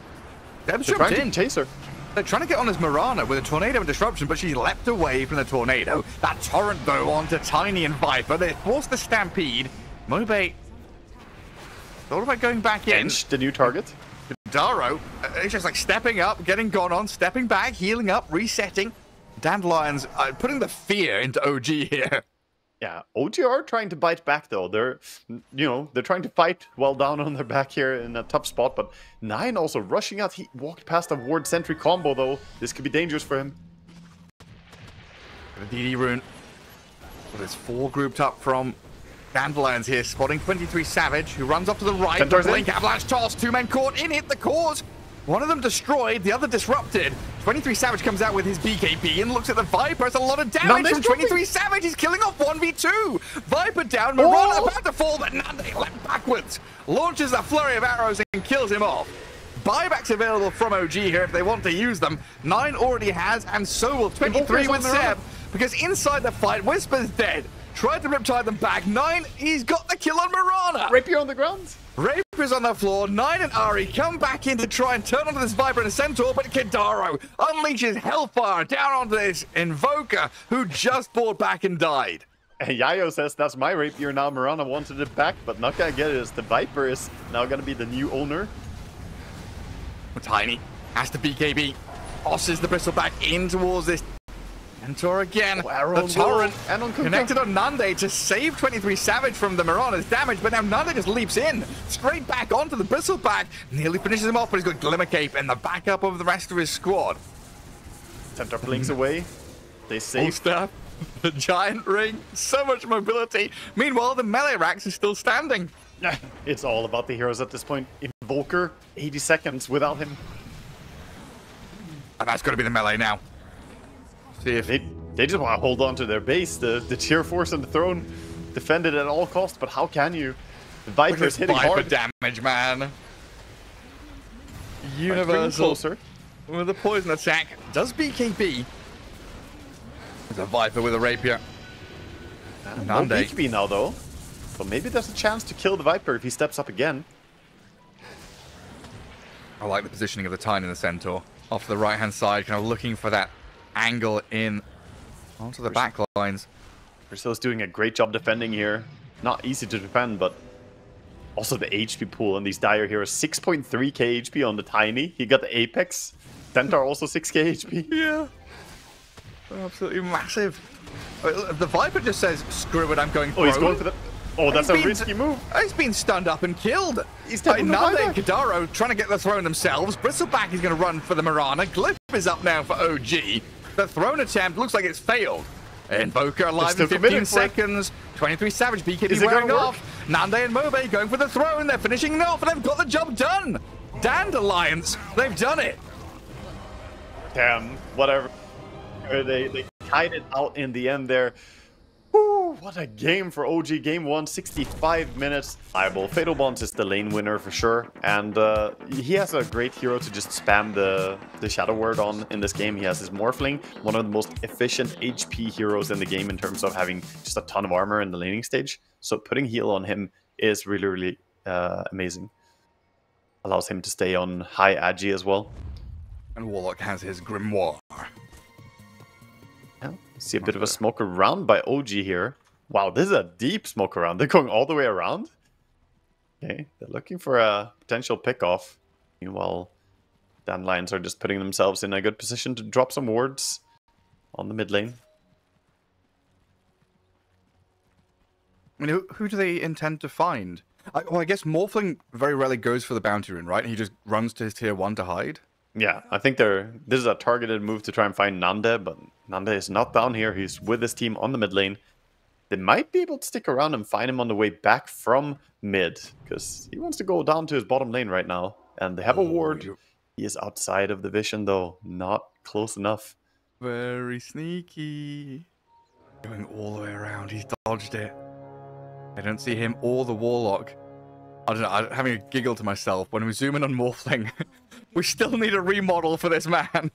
They're trying to chase her. They're trying to get on his Mirana with a Tornado and Disruption, but she's leapt away from the Tornado. That Torrent, though, onto Tiny and Viper. They force the Stampede. Mobe thought about going back in. The new target. Daro, he's just like stepping up, getting gone on, stepping back, healing up, resetting. Dandelions putting the fear into OG here. Yeah, OG are trying to bite back though. They're trying to fight while down on their back here in a tough spot. But 9 also rushing out. He walked past a ward sentry combo though. This could be dangerous for him. The DD rune. Well, there's 4 grouped up from Dandelions here, spotting 23 Savage, who runs up to the right. The Blink Avalanche toss. 2 men caught in it. The cause. One of them destroyed, the other disrupted. 23 Savage comes out with his BKB and looks at the Viper. It's a lot of damage from 23 Savage. He's killing off 1v2. Viper down, Mirana about to fall, but Nande leapt backwards. Launches a flurry of arrows and kills him off. Buybacks available from OG here if they want to use them. 9 already has, and so will 23 with Seb. Because inside the fight, Whisper's dead. Tried to Riptide them back. 9, he's got the kill on Mirana. Rapier on the ground. Rapiers on the floor. 9 and Ari come back in to try and turn onto this Viper and a Centaur, but Kidaro unleashes Hellfire down onto this Invoker who just fought back and died. And Yayo says, that's my Rapier now. Mirana wanted it back, but not gonna get it as the Viper is now gonna be the new owner. Tiny has to BKB. Bosses the Bristleback in towards this Centaur again. The Torrent connected on Nande to save 23 Savage from the Mirana's damage, but now Nande just leaps in, straight back onto the Bristleback, nearly finishes him off, but he's got Glimmer Cape and the backup of the rest of his squad. Centaur blinks away. They save. Staff, the Giant Ring, so much mobility. Meanwhile, the melee racks is still standing. It's all about the heroes at this point. Invoker, 80 seconds without him. And that's got to be the melee now. See if they just want to hold on to their base. The tier force and the throne defend it at all costs, but how can you? The Viper's hitting hard. Damage, man. Universal with a poison attack. Does BKB. There's a Viper with a Rapier. No BKB now though. So maybe there's a chance to kill the Viper if he steps up again. I like the positioning of the Tine and the Centaur. Off to the right-hand side, kind of looking for that angle in onto the back lines. Brazil's doing a great job defending here. Not easy to defend, but also the HP pool on these dire heroes. 6.3k HP on the Tiny. He got the Apex. Centaur also 6k HP. Yeah. Absolutely massive. The Viper just says, screw it, I'm going for it. Oh, he's going for the... Oh, that's a risky move. He's been stunned up and killed. He's taking Nande and Kidaro trying to get the throne themselves. Bristleback is going to run for the Mirana. Glyph is up now for OG. The throne attempt looks like it's failed. Invoker alive in 15 seconds. 23 Savage, BKB wearing off. Nande and Mobe going for the throne. They're finishing it off, and they've got the job done. Dandelions, they've done it. Damn, whatever. They tied it out in the end there. Woo. what a game for OG. Game 1, 65 minutes. Eyeball. Fatal Bonds is the lane winner for sure. And he has a great hero to just spam the Shadow Word on in this game. He has his Morphling, one of the most efficient HP heroes in the game in terms of having just a ton of armor in the laning stage. So putting heal on him is really, really amazing. Allows him to stay on high agi as well. And Warlock has his Grimoire. Yeah, see a bit of a smoke around by OG here. Wow, this is a deep smoke around. They're going all the way around. Okay, they're looking for a potential pick-off. Meanwhile, Dandelions are just putting themselves in a good position to drop some wards on the mid lane. I mean, who do they intend to find? Well, I guess Morphling very rarely goes for the bounty rune, right? He just runs to his tier 1 to hide. Yeah, I think this is a targeted move to try and find Nande, but Nande is not down here. He's with his team on the mid lane. They might be able to stick around and find him on the way back from mid, because he wants to go down to his bottom lane right now. And they have a ward. He is outside of the vision, though. Not close enough. Very sneaky. Going all the way around. He's dodged it. I don't see him or the Warlock. I don't know, I'm having a giggle to myself. When we zoom in on Morphling, we still need a remodel for this man.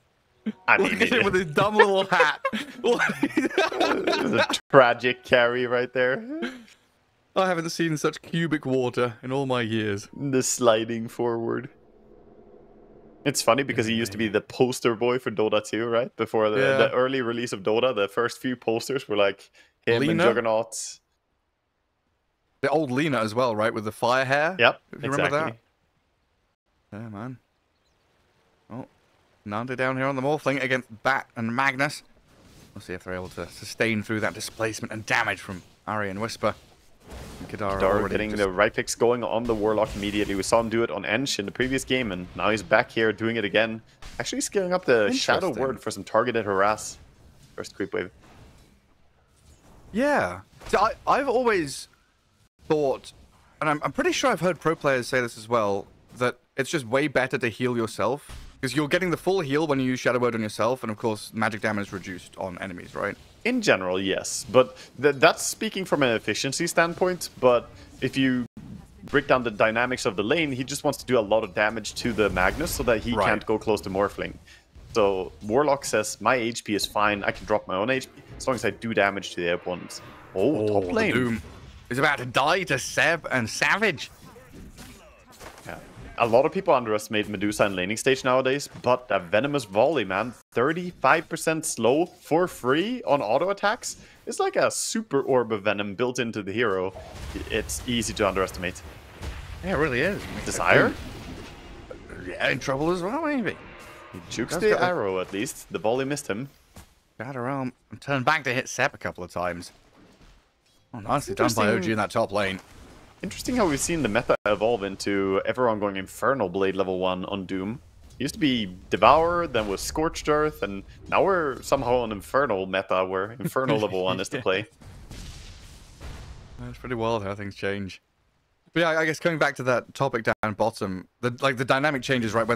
I mean, look at him with his dumb little hat. The tragic carry right there. I haven't seen such cubic water in all my years. The sliding forward. It's funny because he used to be the poster boy for Dota2, right? Before the early release of Dota, the first few posters were like him Lina? and Juggernaut. The old Lina as well, right? With the fire hair? Yep, if you remember that? Yeah, man. Oh, Nande down here on the Morphling against Bat and Magnus. We'll see if they're able to sustain through that displacement and damage from Ari and Whisper. And Kadar getting the right picks going on the Warlock immediately. We saw him do it on Ench in the previous game, and now he's back here doing it again. Actually scaling up the Shadow Word for some targeted harass. First creep wave. Yeah. So I've always thought, and I'm pretty sure I've heard pro players say this as well, that it's just way better to heal yourself. Because you're getting the full heal when you use Shadow Word on yourself, and of course, magic damage is reduced on enemies, right? In general, yes. But that's speaking from an efficiency standpoint. But if you break down the dynamics of the lane, he just wants to do a lot of damage to the Magnus so that he can't go close to Morphling. So Warlock says, my HP is fine, I can drop my own HP, as long as I do damage to the opponents. Oh, top lane. Doom is about to die to Seb and Savage. Yeah. A lot of people underestimate Medusa in laning stage nowadays, but that Venomous Volley, man, 35% slow for free on auto attacks. It's like a super orb of venom built into the hero. It's easy to underestimate. Yeah, it really is. Desire? Yeah, in trouble as well, maybe. He jukes the arrow, at least. The volley missed him. Got around and turned back to hit Seb a couple of times. Oh, nicely done by OG in that top lane. Interesting how we've seen the meta evolve into everyone going Infernal Blade level 1 on Doom. It used to be Devour, then was Scorched Earth, and now we're somehow on Infernal meta where Infernal level 1 is the play. It's pretty wild how things change. But yeah, I guess coming back to that topic down bottom, the dynamic changes, right?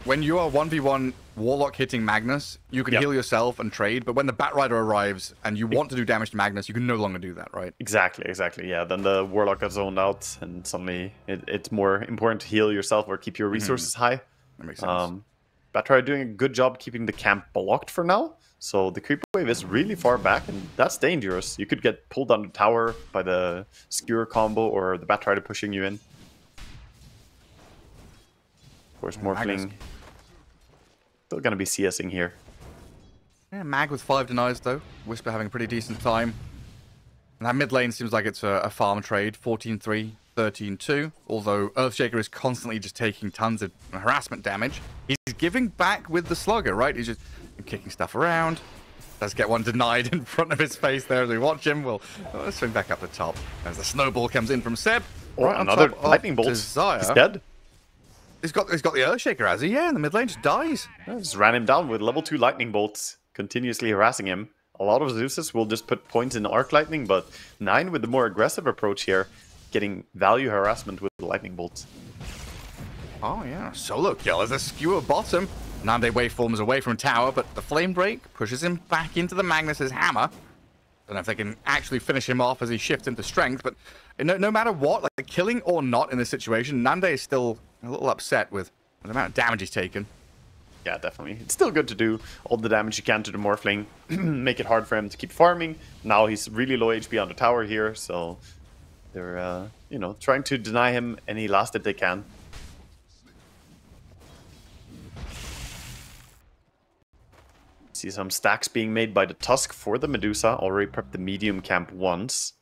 When you are 1v1 Warlock hitting Magnus, you can heal yourself and trade, but when the Batrider arrives and you want to do damage to Magnus, you can no longer do that, right? Exactly. Yeah, then the Warlock got zoned out, and suddenly it's more important to heal yourself or keep your resources high. That makes sense. Batrider doing a good job keeping the camp blocked for now. So the creep wave is really far back, and that's dangerous. You could get pulled down the tower by the skewer combo or the Batrider pushing you in. Of course, Morphling still going to be CSing here. Yeah, Mag with 5 denies, though. Whisper having a pretty decent time. And that mid lane seems like it's a farm trade. 14-3, 13-2. Although Earthshaker is constantly just taking tons of harassment damage. He's giving back with the Slugger, right? He's just kicking stuff around. Does get one denied in front of his face there as we watch him. Let's swing back up the top as the snowball comes in from Seb. Oh, right, another lightning bolt. Desire. He's dead. He's got the Earthshaker, has he? Yeah, in the mid lane just dies. Yeah, just ran him down with level 2 lightning bolts, continuously harassing him. A lot of Zeuses will just put points in Arc Lightning, but 9 with the more aggressive approach here, getting value harassment with the lightning bolts. Oh yeah, solo kill as a skewer bottom. Nande waveforms away from tower, but the flame break pushes him back into the Magnus's hammer. don't know if they can actually finish him off as he shifts into strength, but no matter what, like killing or not in this situation, Nande is still a little upset with the amount of damage he's taken. Yeah, definitely. It's still good to do all the damage you can to the Morphling, make it hard for him to keep farming. Now he's really low HP on the tower here, so they're, you know, trying to deny him any last that they can. See some stacks being made by the Tusk for the Medusa. Already prepped the medium camp once.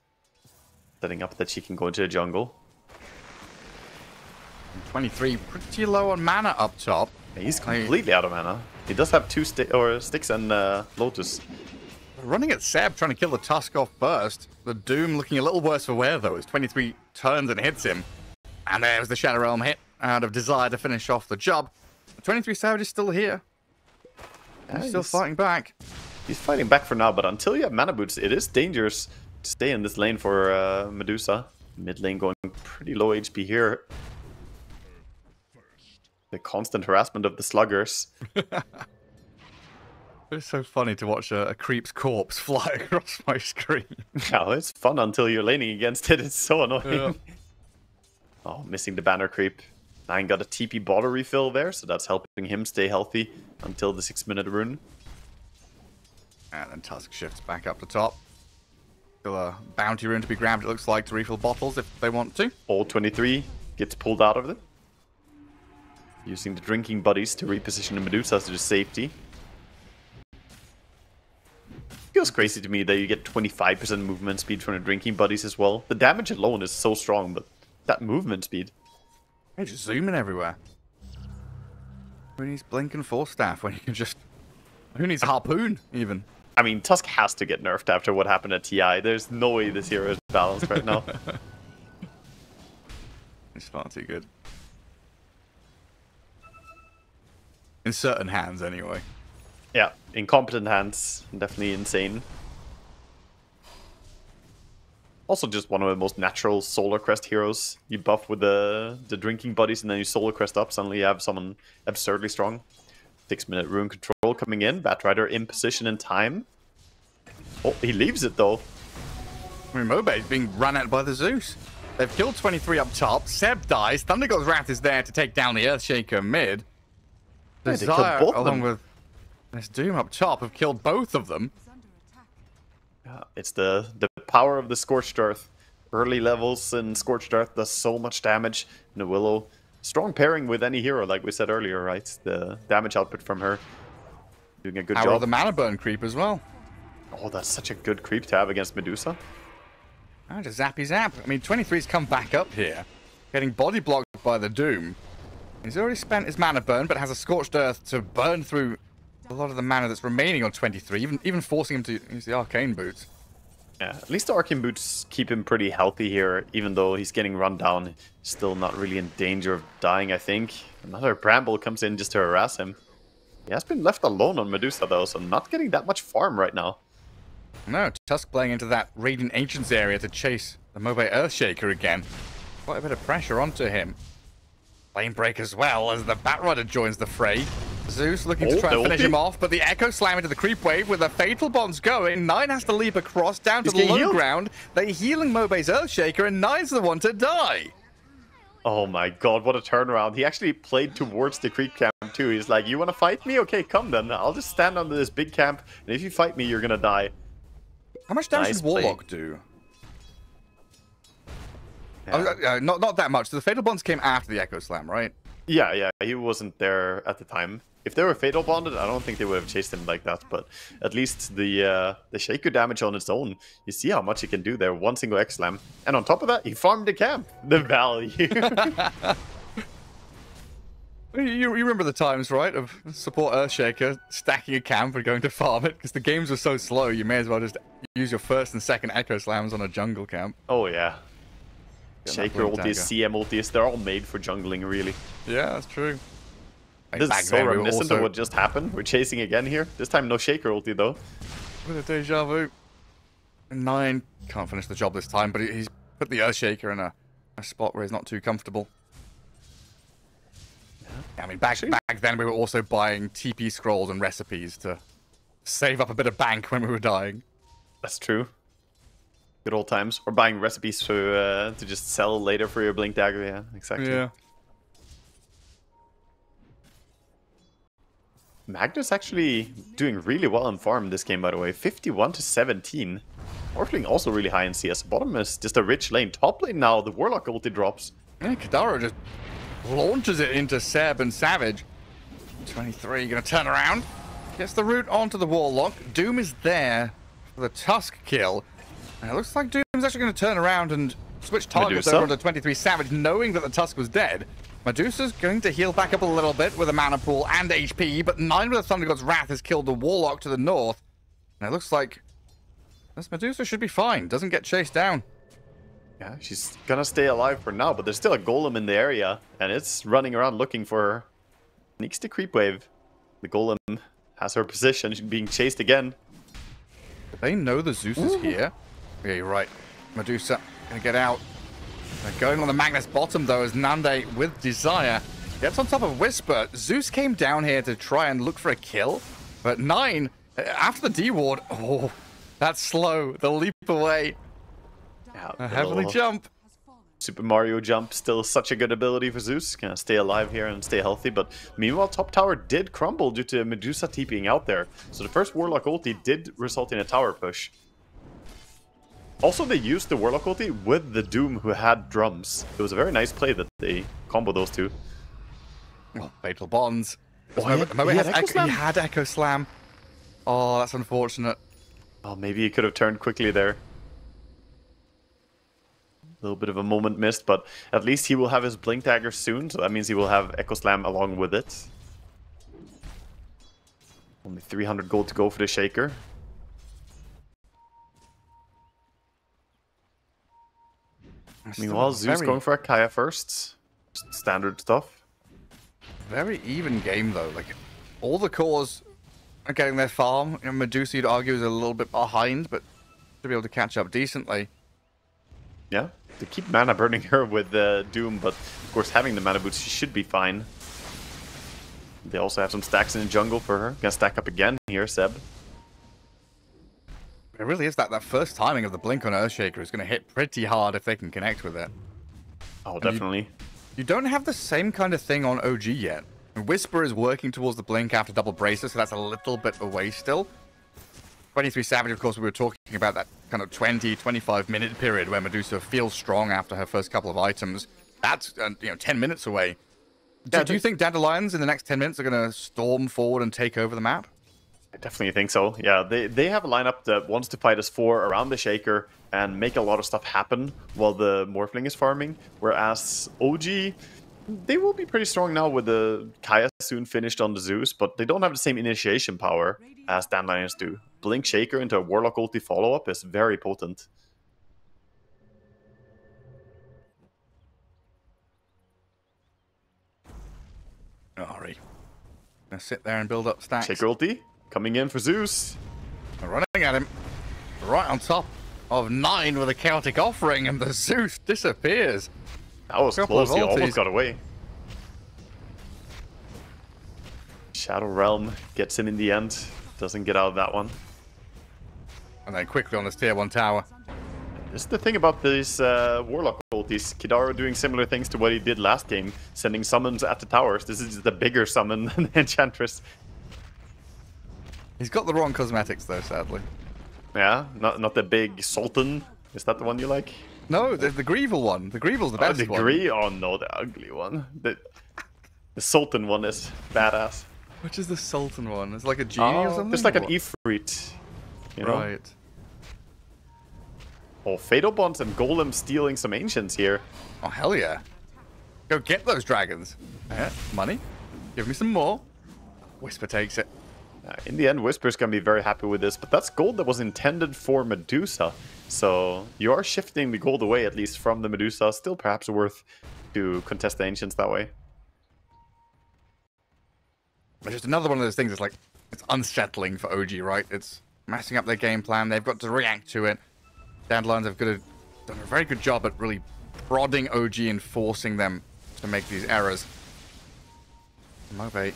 Setting up that she can go into the jungle. 23, pretty low on mana up top. Yeah, he's completely out of mana. He does have two sticks and Lotus. Running at Seb, trying to kill the Tusk off first. The Doom looking a little worse for wear, though, as 23 turns and hits him. And there's the Shadow Realm hit out of desire to finish off the job. 23 Savage is still here. He's still fighting back. He's fighting back for now, but until you have mana boots, it is dangerous to stay in this lane for Medusa. Mid lane going pretty low HP here. The constant harassment of the sluggers. It's so funny to watch a creep's corpse fly across my screen. No, it's fun until you're laning against it. It's so annoying. Yeah. Oh, missing the banner creep. Nine got a TP bottle refill there, so that's helping him stay healthy until the 6-minute rune. And then Tusk shifts back up the top. Still a bounty rune to be grabbed, it looks like, to refill bottles if they want to. All 23 gets pulled out of it. Using the drinking buddies to reposition the Medusa to safety. Feels crazy to me that you get 25% movement speed from the drinking buddies as well. The damage alone is so strong, but that movement speed. Hey, just zooming everywhere. Who needs Blink and Force Staff when you can just... Who needs Harpoon, even? I mean, Tusk has to get nerfed after what happened at TI. There's no way this hero is balanced right now. It's far too good. In certain hands, anyway. Yeah, incompetent hands. Definitely insane. Also just one of the most natural Solar Crest heroes. You buff with the drinking buddies and then you Solar Crest up. Suddenly you have someone absurdly strong. 6-minute rune control coming in. Batrider in position in time. Oh, he leaves it though. I mean, Mobe is being run at by the Zeus. They've killed 23 up top. Seb dies. Thunder God's Wrath is there to take down the Earthshaker mid. Desire, along with this Doom up top, have killed both of them. Yeah, it's the power of the Scorched Earth. Early levels in Scorched Earth does so much damage. And the Willow, strong pairing with any hero, like we said earlier, right? The damage output from her doing a good job. The mana burn creep as well. Oh, that's such a good creep to have against Medusa. Oh, just zappy zap. I mean, 23's come back up here, getting body blocked by the Doom. He's already spent his mana burn, but has a Scorched Earth to burn through a lot of the mana that's remaining on 23, even forcing him to use the Arcane Boots. Yeah, at least the Arcane Boots keep him pretty healthy here, even though he's getting run down. Still not really in danger of dying, I think. Another Bramble comes in just to harass him. He has been left alone on Medusa, though, so not getting that much farm right now. No, Tusk playing into that Radiant Ancients area to chase the Mobe Earthshaker again. Quite a bit of pressure onto him. Flame Break as well as the Batrider joins the fray. Zeus looking to try and finish him off, but the Echo Slam into the creep wave with the Fatal Bonds going. Nine has to leap across down to the low ground. They're healing Mobe's Earthshaker, and Nine's the one to die. Oh my god, what a turnaround. He actually played towards the creep camp too. He's like, you want to fight me? Okay, come then. I'll just stand under this big camp, and if you fight me, you're gonna die. How much damage does Warlock do? Yeah. Not that much. So the Fatal Bonds came after the Echo Slam, right? Yeah, he wasn't there at the time. If they were Fatal Bonded, I don't think they would have chased him like that, but at least the Shaker damage on its own, you see how much he can do there, one single X-Slam. And on top of that, he farmed the camp. The value. You remember the times, right, of support Earthshaker, stacking a camp and going to farm it, because the games were so slow, you may as well just use your first and second Echo Slams on a jungle camp. Oh, yeah. Shaker ultis, CM ultis, they're all made for jungling, really. Yeah, that's true. This is so reminiscent of what just happened. We're chasing again here. This time no Shaker ulti, though. With a deja vu. Nine can't finish the job this time, but he's put the Earthshaker in a spot where he's not too comfortable. Yeah, I mean, back then we were also buying TP scrolls and recipes to save up a bit of bank when we were dying. That's true. Good old times. Or buying recipes to just sell later for your Blink Dagger. Yeah, exactly. Yeah. Magnus actually doing really well in farm this game, by the way. 51 to 17. Morphling also really high in CS. Bottom is just a rich lane. Top lane now, the Warlock ulti drops. Yeah, Kadaro just launches it into Seb and Savage. 23 gonna turn around. Gets the root onto the Warlock. Doom is there for the Tusk kill. And it looks like Doom's actually going to turn around and switch targets over onto 23 Savage, knowing that the Tusk was dead. Medusa's going to heal back up a little bit with a mana pool and HP, but 9 with the Thunder God's Wrath has killed the Warlock to the north. And it looks like this Medusa should be fine. Doesn't get chased down. Yeah, she's gonna stay alive for now, but there's still a golem in the area, and it's running around looking for her. Sneaks the creep wave. The golem has her position. She's being chased again. Do they know the Zeus is here? Yeah, you're right. Medusa gonna get out. They're going on the Magnus bottom, though, as Nande with Desire gets on top of Whisper. Zeus came down here to try and look for a kill, but 9, after the D-ward, oh, that's slow. The leap away. Yeah, a heavenly jump. Super Mario jump, still such a good ability for Zeus. Gonna stay alive here and stay healthy, but meanwhile, top tower did crumble due to Medusa TPing out there. So the first Warlock ulti did result in a tower push. Also, they used the Warlock ulti with the Doom who had drums. It was a very nice play that they combo those two. Oh, fatal bonds. Oh, he had Echo Slam. Oh, that's unfortunate. Oh, maybe he could have turned quickly there. A little bit of a moment missed, but at least he will have his Blink Dagger soon, so that means he will have Echo Slam along with it. Only 300 gold to go for the Shaker. Meanwhile, Zeus going for a Kaya first. Just standard stuff. Very even game, though. Like, all the cores are getting their farm. You know, Medusa, you'd argue, is a little bit behind, but should be able to catch up decently. Yeah, to keep mana burning her with Doom, but of course having the mana boots, she should be fine. They also have some stacks in the jungle for her. Gonna stack up again here, Seb. It really is that first timing of the blink on Earthshaker is going to hit pretty hard if they can connect with it. Oh, definitely. You don't have the same kind of thing on OG yet. Whisper is working towards the blink after double bracer, so that's a little bit away still. 23 Savage, of course, we were talking about that kind of 20-25 minute period where Medusa feels strong after her first couple of items. That's 10 minutes away. Do you think Dandelions in the next 10 minutes are going to storm forward and take over the map? I definitely think so. Yeah, they have a lineup that wants to fight us 4 around the Shaker and make a lot of stuff happen while the Morphling is farming. Whereas OG, they will be pretty strong now with the Kaya soon finished on the Zeus, but they don't have the same initiation power as Dandelions do. Blink Shaker into a Warlock ulti follow-up is very potent. Ari. Gonna sit there and build up stacks. Shaker ulti coming in for Zeus. They're running at him. Right on top of 9 with a chaotic offering, and the Zeus disappears. That was close. He almost got away. Shadow Realm gets him in the end. Doesn't get out of that one. And then quickly on this tier 1 tower. This is the thing about these Warlock ultis. Kidaru doing similar things to what he did last game, sending summons at the towers. This is the bigger summon than the Enchantress. He's got the wrong cosmetics though, sadly. Yeah, not the big Sultan. Is that the one you like? No, the Greevil one. The Greevil's the best one. Oh no, the ugly one. The Sultan one is badass. Which is the Sultan one? It's like a genie or something? Just like an Ifrit. You know? Right. Oh, Fatal Bonds and Golem stealing some Ancients here. Oh, hell yeah. Go get those dragons. Yeah, money. Give me some more. Whisper takes it. In the end, Whisper's going to be very happy with this, but that's gold that was intended for Medusa. So you are shifting the gold away, at least from the Medusa. Still perhaps worth to contest the Ancients that way. It's just another one of those things that's like, it's unsettling for OG, right? It's messing up their game plan. They've got to react to it. Dandelions have done a very good job at really prodding OG and forcing them to make these errors. Mobe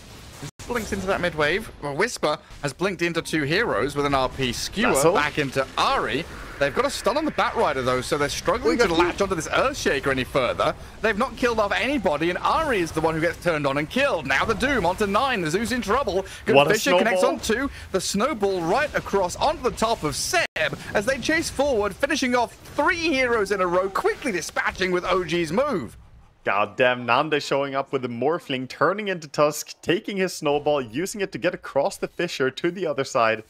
blinks into that mid wave. Well, Whisper has blinked into 2 heroes with an RP skewer back into Ari. They've got a stun on the Batrider, though, so they're struggling to latch onto this Earthshaker any further. They've not killed off anybody, and Ari is the one who gets turned on and killed. Now the Doom onto 9. The Zeus in trouble. Good Fisher connects on 2. The snowball right across onto the top of Seb as they chase forward, finishing off 3 heroes in a row, quickly dispatching with OG's move. Goddamn, Nande showing up with the Morphling, turning into Tusk, taking his snowball, using it to get across the fissure to the other side.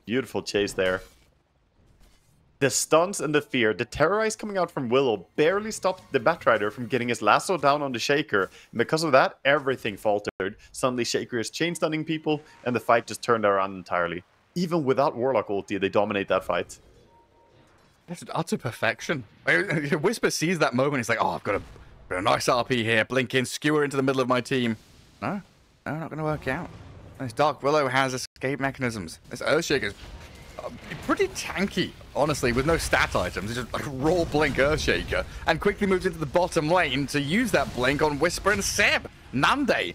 Beautiful chase there. The stuns and the fear, the terrorize coming out from Willow barely stopped the Batrider from getting his lasso down on the Shaker. And because of that, everything faltered. Suddenly Shaker is chain stunning people, and the fight just turned around entirely. Even without Warlock ulti, they dominate that fight. That's utter perfection. Whisper sees that moment, he's like, oh, I've got a nice RP here, blink in, skewer into the middle of my team. No, not going to work out. This Dark Willow has escape mechanisms. This Earthshaker's pretty tanky, honestly, with no stat items. It's just like raw blink Earthshaker, and quickly moves into the bottom lane to use that blink on Whisper and Seb. Nande,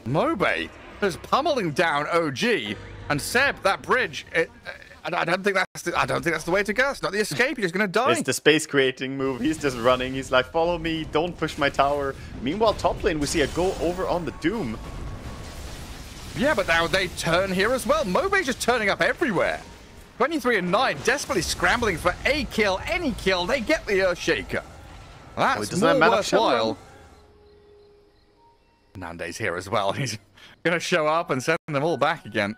Mobe, just pummeling down OG, and Seb, that bridge. I don't think that's the way to go. It's not the escape. You're just gonna die. It's the space creating move. He's just running. He's like, follow me. Don't push my tower. Meanwhile, top lane, we see a go over on the Doom. Yeah, but now they turn here as well. Mobe's just turning up everywhere. 23 and 9, desperately scrambling for a kill, any kill. They get the Earthshaker. That's more worthwhile. Nande's here as well. He's gonna show up and send them all back again.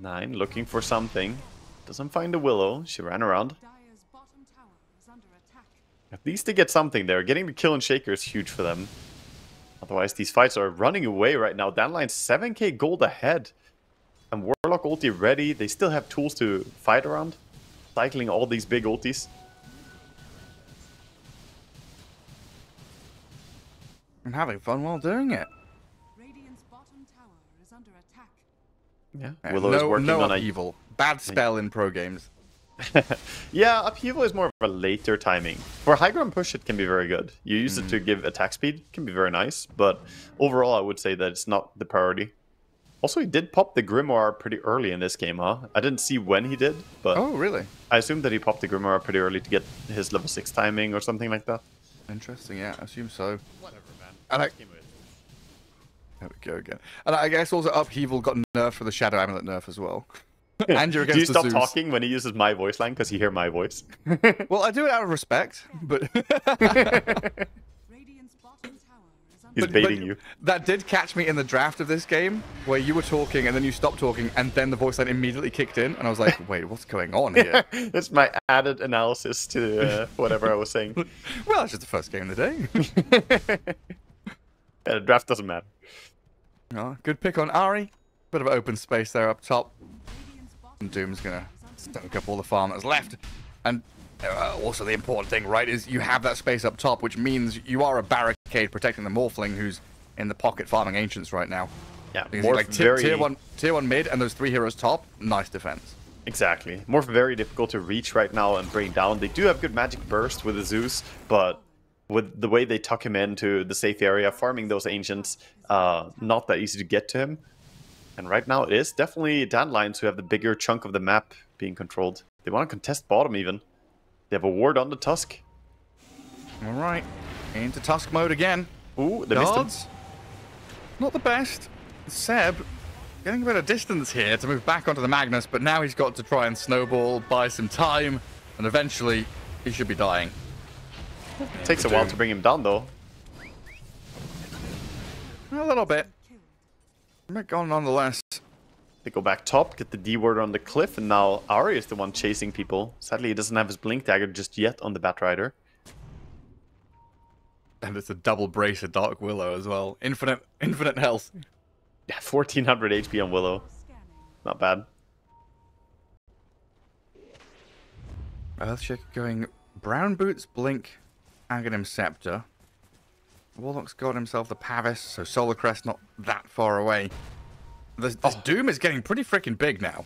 9 looking for something. Doesn't find the Willow. She ran around. At least they get something there. Getting the kill and Shaker is huge for them. Otherwise, these fights are running away right now. Dandelions 7k gold ahead. And Warlock ulti ready. They still have tools to fight around. Cycling all these big ultis. I'm having fun while doing it. Yeah, Willow is working on upheaval. Bad spell in pro games. Yeah, upheaval is more of a later timing. For high ground push, it can be very good. You use it to give attack speed, it can be very nice. But overall, I would say that it's not the priority. Also, he did pop the Grimoire pretty early in this game, huh? I didn't see when he did, but... Oh, really? I assume that he popped the Grimoire pretty early to get his level 6 timing or something like that. Interesting, yeah, I assume so. Whatever, man. And there we go again. And I guess also Upheaval got nerfed for the Shadow Amulet nerf as well. And you're against Do you stop Zeus. talking when he uses my voice line because you hear my voice? Well, I do it out of respect, but... He's baiting you. That did catch me in the draft of this game, where you were talking and then you stopped talking, and then the voice line immediately kicked in, and I was like, wait, what's going on here? It's my added analysis to whatever I was saying. Well, it's just the first game of the day. Yeah, the draft doesn't matter. Oh, good pick on Ari. Bit of open space there up top. And Doom's gonna stoke up all the farm that's left. And also the important thing, right, is you have that space up top, which means you are a barricade protecting the Morphling who's in the pocket farming Ancients right now. Yeah, more like tier one mid and those 3 heroes top, nice defense. Exactly. Morph very difficult to reach right now and bring down. They do have good magic burst with the Zeus, but with the way they tuck him into the safe area, farming those Ancients, not that easy to get to him. And right now it is definitely Dandelions who have the bigger chunk of the map being controlled. They want to contest bottom even. They have a ward on the Tusk. Alright, into Tusk mode again. Ooh, they missed him. Not the best. Seb getting a bit of distance here to move back onto the Magnus, but now he's got to try and snowball, buy some time, and eventually he should be dying. It takes a while to bring him down though. A little bit. But gone nonetheless. They go back top, get the D ward on the cliff, and now Ari is the one chasing people. Sadly, he doesn't have his Blink Dagger just yet on the Batrider. And it's a double brace of Dark Willow as well. Infinite health. Yeah, 1400 HP on Willow. Not bad. Earthshaker going Brown Boots, Blink, Aghanim Scepter. Warlock's got himself the Pavis, so Solar Crest not that far away. This Doom is getting pretty freaking big now.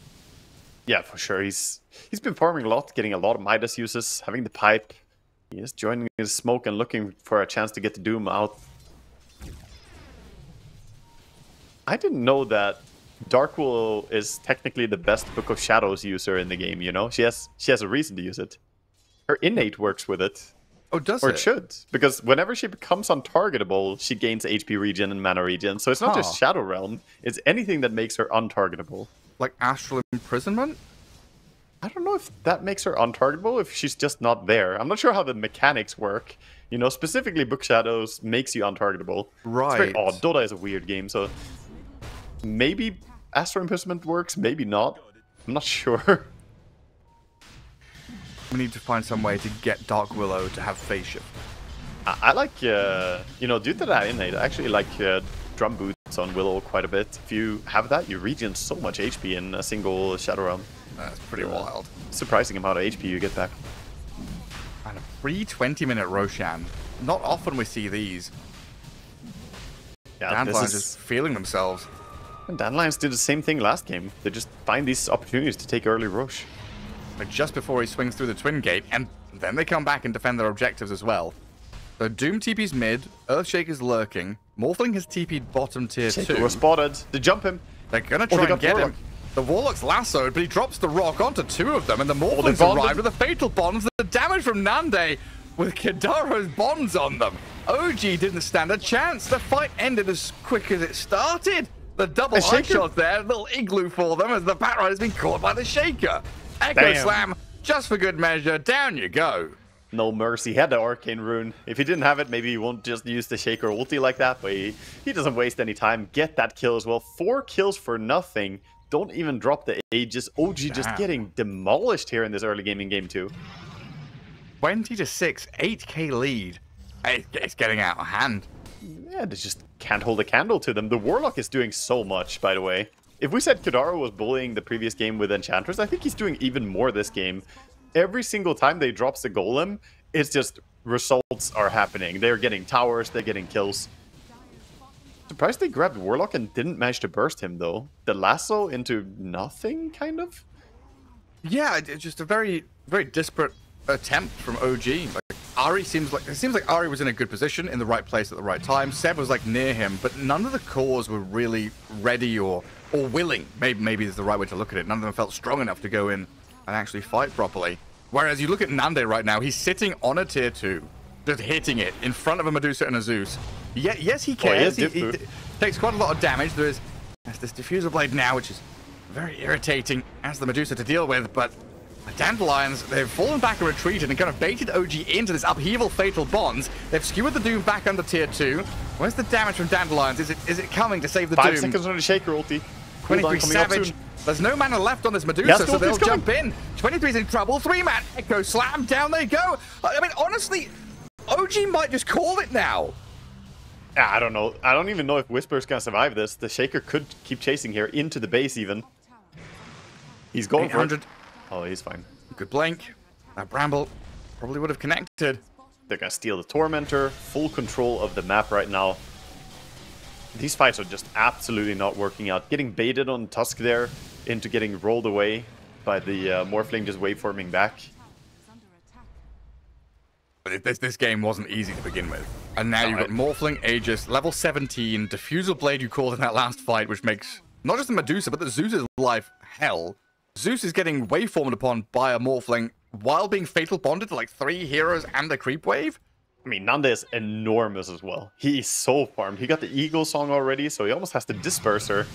Yeah, for sure. He's been farming a lot, getting a lot of Midas uses, having the pipe. He is joining his smoke and looking for a chance to get the Doom out. I didn't know that Dark Willow is technically the best Book of Shadows user in the game, you know? She has a reason to use it. Her innate works with it. Oh, does or it? Or it should. Because whenever she becomes untargetable, she gains HP regen and mana regen. So it's not just Shadow Realm, it's anything that makes her untargetable. Like Astral Imprisonment? I don't know if that makes her untargetable, if she's just not there. I'm not sure how the mechanics work. You know, specifically Book Shadows makes you untargetable. Right. It's very odd. Dota is a weird game, so maybe Astral Imprisonment works, maybe not. I'm not sure. We need to find some way to get Dark Willow to have phase shift. I like, you know, due to that innate, I actually like drum boots on Willow quite a bit. If you have that, you regen so much HP in a single Shadow Realm. That's pretty wild. Surprising amount of HP you get back. And a free 20-minute Roshan. Not often we see these. Yeah, Dandelions just feeling themselves. And Dandelions did the same thing last game. They just find these opportunities to take early Rosh. But just before he swings through the Twin Gate, and then they come back and defend their objectives as well. So Doom TP's mid, Earthshaker's lurking, Morphling has TP'd bottom tier 2. Shaker was spotted. They jump him. They're gonna try and get him. The Warlock's lassoed, but he drops the rock onto 2 of them, and the Morphlings arrive with the fatal bonds. The damage from Nande with Kidaro's bonds on them. OG didn't stand a chance. The fight ended as quick as it started. The double eye shot there, a little igloo for them as the Batrider has been caught by the Shaker. Echo Slam, just for good measure, down you go. No mercy. He had the Arcane Rune. If he didn't have it, maybe he won't just use the Shaker ulti like that, but he doesn't waste any time. Get that kill as well. 4 kills for nothing. Don't even drop the Aegis. OG just getting demolished here in this early game in game 2. 20-6, 8k lead. It's getting out of hand. Yeah, they just can't hold a candle to them. The Warlock is doing so much, by the way. If we said Kidaro was bullying the previous game with Enchantress, I think he's doing even more this game. Every single time they drops the Golem, it's just results are happening. They're getting towers, they're getting kills. Surprised they grabbed Warlock and didn't manage to burst him, though. The lasso into nothing, kind of? Yeah, it's just a very, very disparate attempt from OG. Like, it seems like Ari was in a good position, in the right place at the right time. Seb was like near him, but none of the cores were really ready or willing. Maybe is the right way to look at it. None of them felt strong enough to go in and actually fight properly. Whereas you look at Nande right now, he's sitting on a tier 2, just hitting it in front of a Medusa and a Zeus. Yeah, yes, he cares. He takes quite a lot of damage. There's this diffuser blade now, which is very irritating as the Medusa to deal with, but the Dandelions, they've fallen back and retreated and kind of baited OG into this upheaval fatal bonds. They've skewered the Doom back under tier 2. Where's the damage from Dandelions? Is it coming to save the Doom? 5 seconds on the Shaker ulti. 23 Savage. There's no mana left on this Medusa, so they'll jump in. 23's in trouble. 3-man Echo Slam. Down they go. I mean, honestly, OG might just call it now. Yeah, I don't know. I don't even know if Whisper's gonna survive this. The Shaker could keep chasing here into the base even. He's going for it. Oh, he's fine. Good blink. That Bramble probably would have connected. They're gonna steal the Tormentor. Full control of the map right now. These fights are just absolutely not working out. Getting baited on Tusk there into getting rolled away by the Morphling just waveforming back. This game wasn't easy to begin with. And now you've got Morphling, Aegis, level 17, Diffusal Blade you called in that last fight, which makes not just the Medusa, but the Zeus's life hell. Zeus is getting waveformed upon by a Morphling while being fatal bonded to like 3 heroes and a creep wave. I mean, Nande is enormous as well. He is so farmed. He got the Eagle song already, so he almost has to disperse her.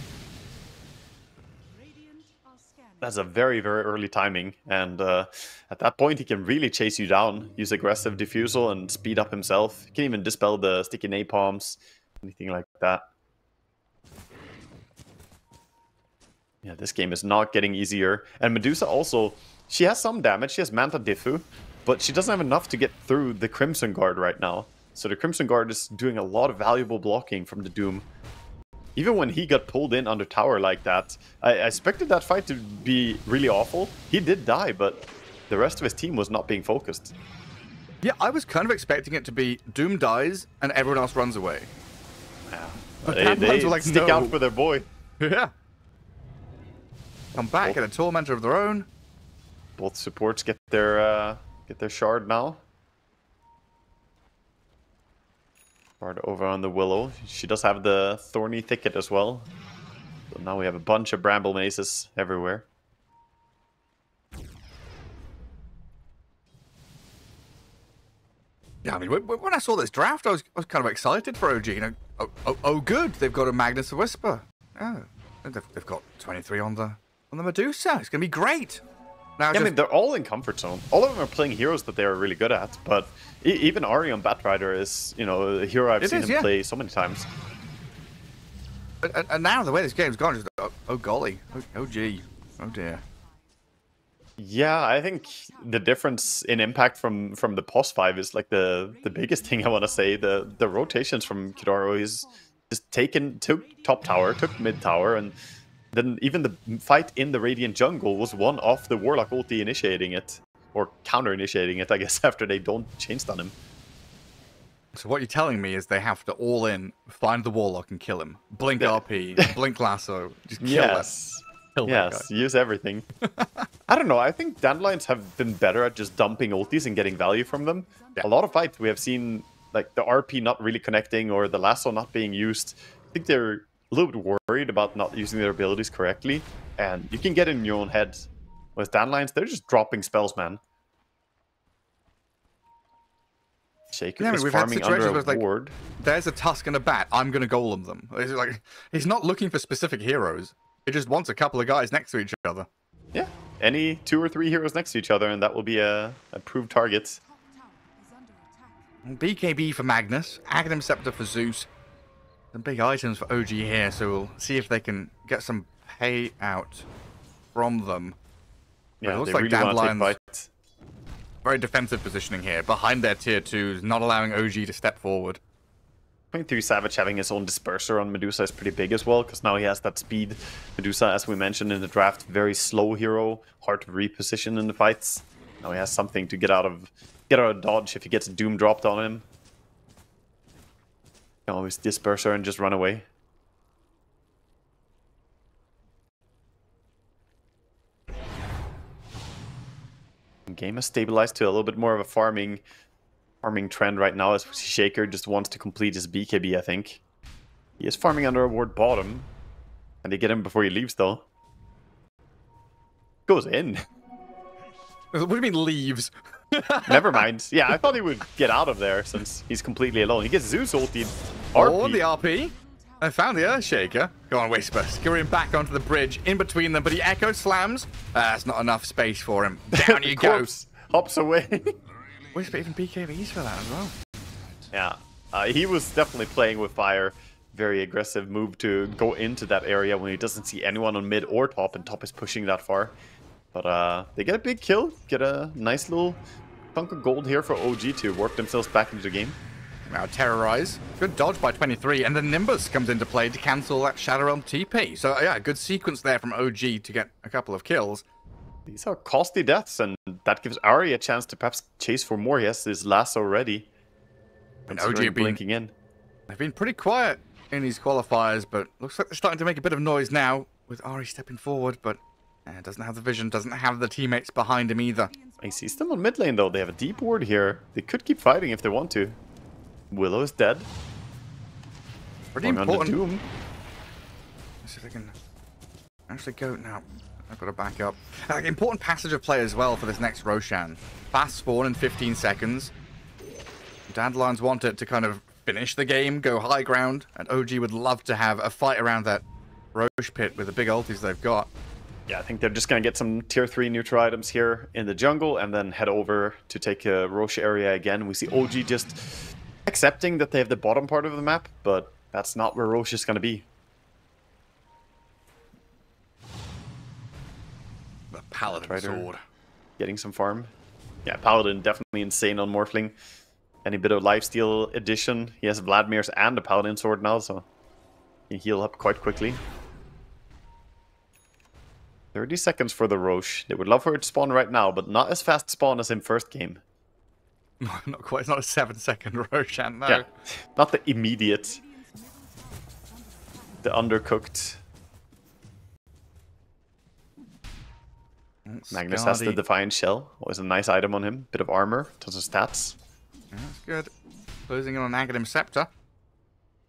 That's a very, very early timing. And at that point, he can really chase you down. Use aggressive diffusal and speed up himself. He can even dispel the sticky napalms, anything like that. Yeah, this game is not getting easier. And Medusa also, she has some damage. She has Manta Diffu, but she doesn't have enough to get through the Crimson Guard right now. So the Crimson Guard is doing a lot of valuable blocking from the Doom. Even when he got pulled in under tower like that, I expected that fight to be really awful. He did die, but the rest of his team was not being focused. Yeah, I was kind of expecting it to be Doom dies and everyone else runs away. Yeah. But they were like, stick out for their boy. Yeah. Come back, get a Tormentor of their own. Both supports get their shard now. Shard over on the Willow. She does have the Thorny Thicket as well. So now we have a bunch of bramble mazes everywhere. Yeah, I mean, when I saw this draft, I was kind of excited for OG. You know, oh, good, they've got a Magnus Whisper. Oh, they've got 23 on the Medusa. It's gonna be great. Now, yeah, I mean, they're all in comfort zone. All of them are playing heroes that they are really good at. But even Ari on Batrider is, you know, a hero I've seen him play so many times. And now the way this game's gone, just oh golly, oh gee, oh dear. Yeah, I think the difference in impact from the POS 5 is like the biggest thing I want to say. The rotations from Kidaru, he's just took top tower, took mid tower, and then even the fight in the Radiant jungle was one off the Warlock ulti initiating it, or counter initiating it, I guess, after they don't chain stun him. So what you're telling me is they have to all in, find the Warlock and kill him. Blink RP, blink lasso, just kill him. Yes, use everything. I don't know, I think Dandelions have been better at just dumping ultis and getting value from them. Yeah. A lot of fights we have seen, like the RP not really connecting or the lasso not being used. I think they're a little bit worried about not using their abilities correctly. And you can get in your own head. With Dandelions, they're just dropping spells, man. Shaker is farming under a ward. Like, there's a tusk and a bat. I'm going to golem them. It's like, he's not looking for specific heroes. He just wants a couple of guys next to each other. Yeah, any 2 or 3 heroes next to each other, and that will be a approved target. BKB for Magnus, Aghanim Scepter for Zeus. Some big items for OG here, so we'll see if they can get some payout from them. Yeah, it looks like really Dandelions. Very defensive positioning here, behind their tier 2s, not allowing OG to step forward. 23 Savage having his own disperser on Medusa is pretty big as well, because now he has that speed. Medusa, as we mentioned in the draft, very slow hero, hard to reposition in the fights. Now he has something to get out of dodge if he gets Doom dropped on him. You can always disperser and just run away. Game has stabilized to a little bit more of a farming trend right now, as Shaker just wants to complete his BKB, I think. He is farming under a ward bottom. And they get him before he leaves, though. Goes in. What do you mean, leaves? Never mind. Yeah, I thought he would get out of there since he's completely alone. He gets Zeus ulti. Oh, the RP. I found the Earthshaker. Go on, Whisper. Scurrying back onto the bridge in between them, but he echo slams. That's not enough space for him. Down you go. Hops away. Whisper even BKBs for that as well. Yeah, he was definitely playing with fire. Very aggressive move to go into that area when he doesn't see anyone on mid or top, and top is pushing that far. But they get a big kill, get a nice little chunk of gold here for OG to work themselves back into the game. Now Terrorize, good dodge by 23, and then Nimbus comes into play to cancel that Shadow Realm TP. So yeah, good sequence there from OG to get a couple of kills. These are costly deaths, and that gives Ari a chance to perhaps chase for more. He has his lasso ready. And OG blinking in. They've been pretty quiet in these qualifiers, but looks like they're starting to make a bit of noise now with Ari stepping forward, but doesn't have the vision, doesn't have the teammates behind him either. I see them on mid lane though. They have a deep ward here. They could keep fighting if they want to. Willow is dead. Pretty important. Doom. Let's see if they can actually go now. I've got to back up. Important passage of play as well for this next Roshan. Fast spawn in 15 seconds. Dandelions want it to kind of finish the game, go high ground, and OG would love to have a fight around that Roche pit with the big ultis they've got. Yeah, I think they're just going to get some tier 3 neutral items here in the jungle and then head over to take a Roche area again. We see OG just accepting that they have the bottom part of the map, but that's not where Roche is going to be. The Paladin sword. Getting some farm. Yeah, Paladin definitely insane on Morphling. Any bit of lifesteal addition. He has Vladimir's and the Paladin sword now, so he can heal up quite quickly. 30 seconds for the Roche. They would love for it to spawn right now, but not as fast spawn as in first game. Not quite. It's not a 7-second Roshan, no. Yeah, not the immediate. The undercooked. Magnus has the Defiant Shell. Always a nice item on him. Bit of armor, tons of stats. Yeah, that's good. Closing in on Aghanim Scepter.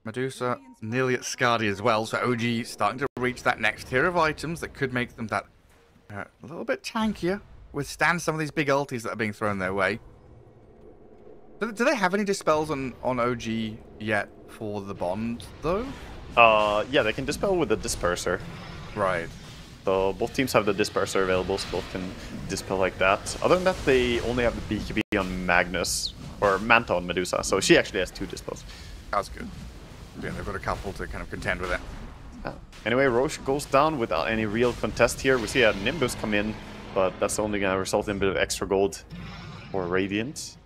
Medusa nearly at Skadi as well, so OG starting to reach that next tier of items that could make them that a little bit tankier, withstand some of these big ultis that are being thrown their way. Do they have any dispels on OG yet for the bond, though? Yeah, they can dispel with the disperser. Right. So both teams have the disperser available, so both can dispel like that. Other than that, they only have the BKB on Magnus, or Manta on Medusa, so she actually has 2 dispels. That's good. Yeah, they've got a couple to kind of contend with it. Anyway, Roche goes down without any real contest here. We see a Nimbus come in, but that's only going to result in a bit of extra gold for Radiant.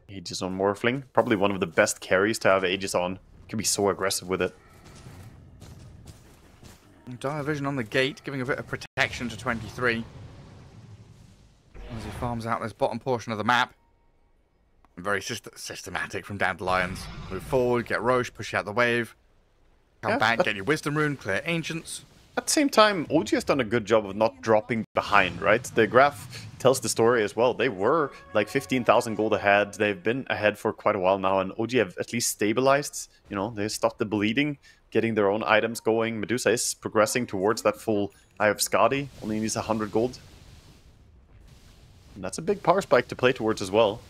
Aegis on Morphling. Probably one of the best carries to have Aegis on. Can be so aggressive with it. Dire Vision on the gate, giving a bit of protection to 23. As he farms out this bottom portion of the map. Very systematic from Dandelions. Move forward, get Roche, push out the wave. Come back, get your Wisdom Rune, clear Ancients. At the same time, OG has done a good job of not dropping behind, right? The graph tells the story as well. They were like 15,000 gold ahead. They've been ahead for quite a while now, and OG have at least stabilized. You know, they stopped the bleeding, getting their own items going. Medusa is progressing towards that full Eye of Skadi. Only needs 100 gold. And that's a big power spike to play towards as well.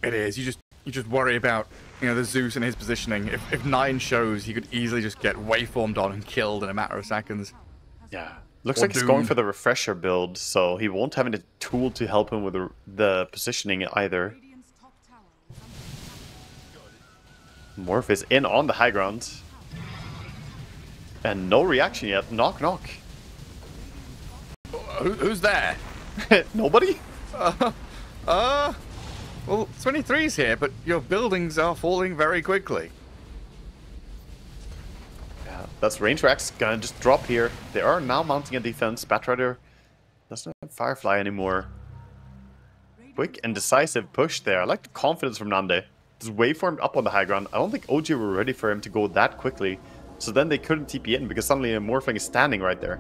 It is. You just worry about, you know, the Zeus and his positioning. If 9 shows, he could easily just get waveformed on and killed in a matter of seconds. Yeah. Looks like he's going for the refresher build, so he won't have any tool to help him with the positioning either. Morph is in on the high ground. And no reaction yet. Knock, knock. Who's there? Nobody? Well, 23's here, but your buildings are falling very quickly. Yeah, that's Range Rax gonna just drop here. They are now mounting a defense. Batrider doesn't have Firefly anymore. Quick and decisive push there. I like the confidence from Nande. Just waveformed up on the high ground. I don't think OG were ready for him to go that quickly. So then they couldn't TP in because suddenly a Morphling is standing right there.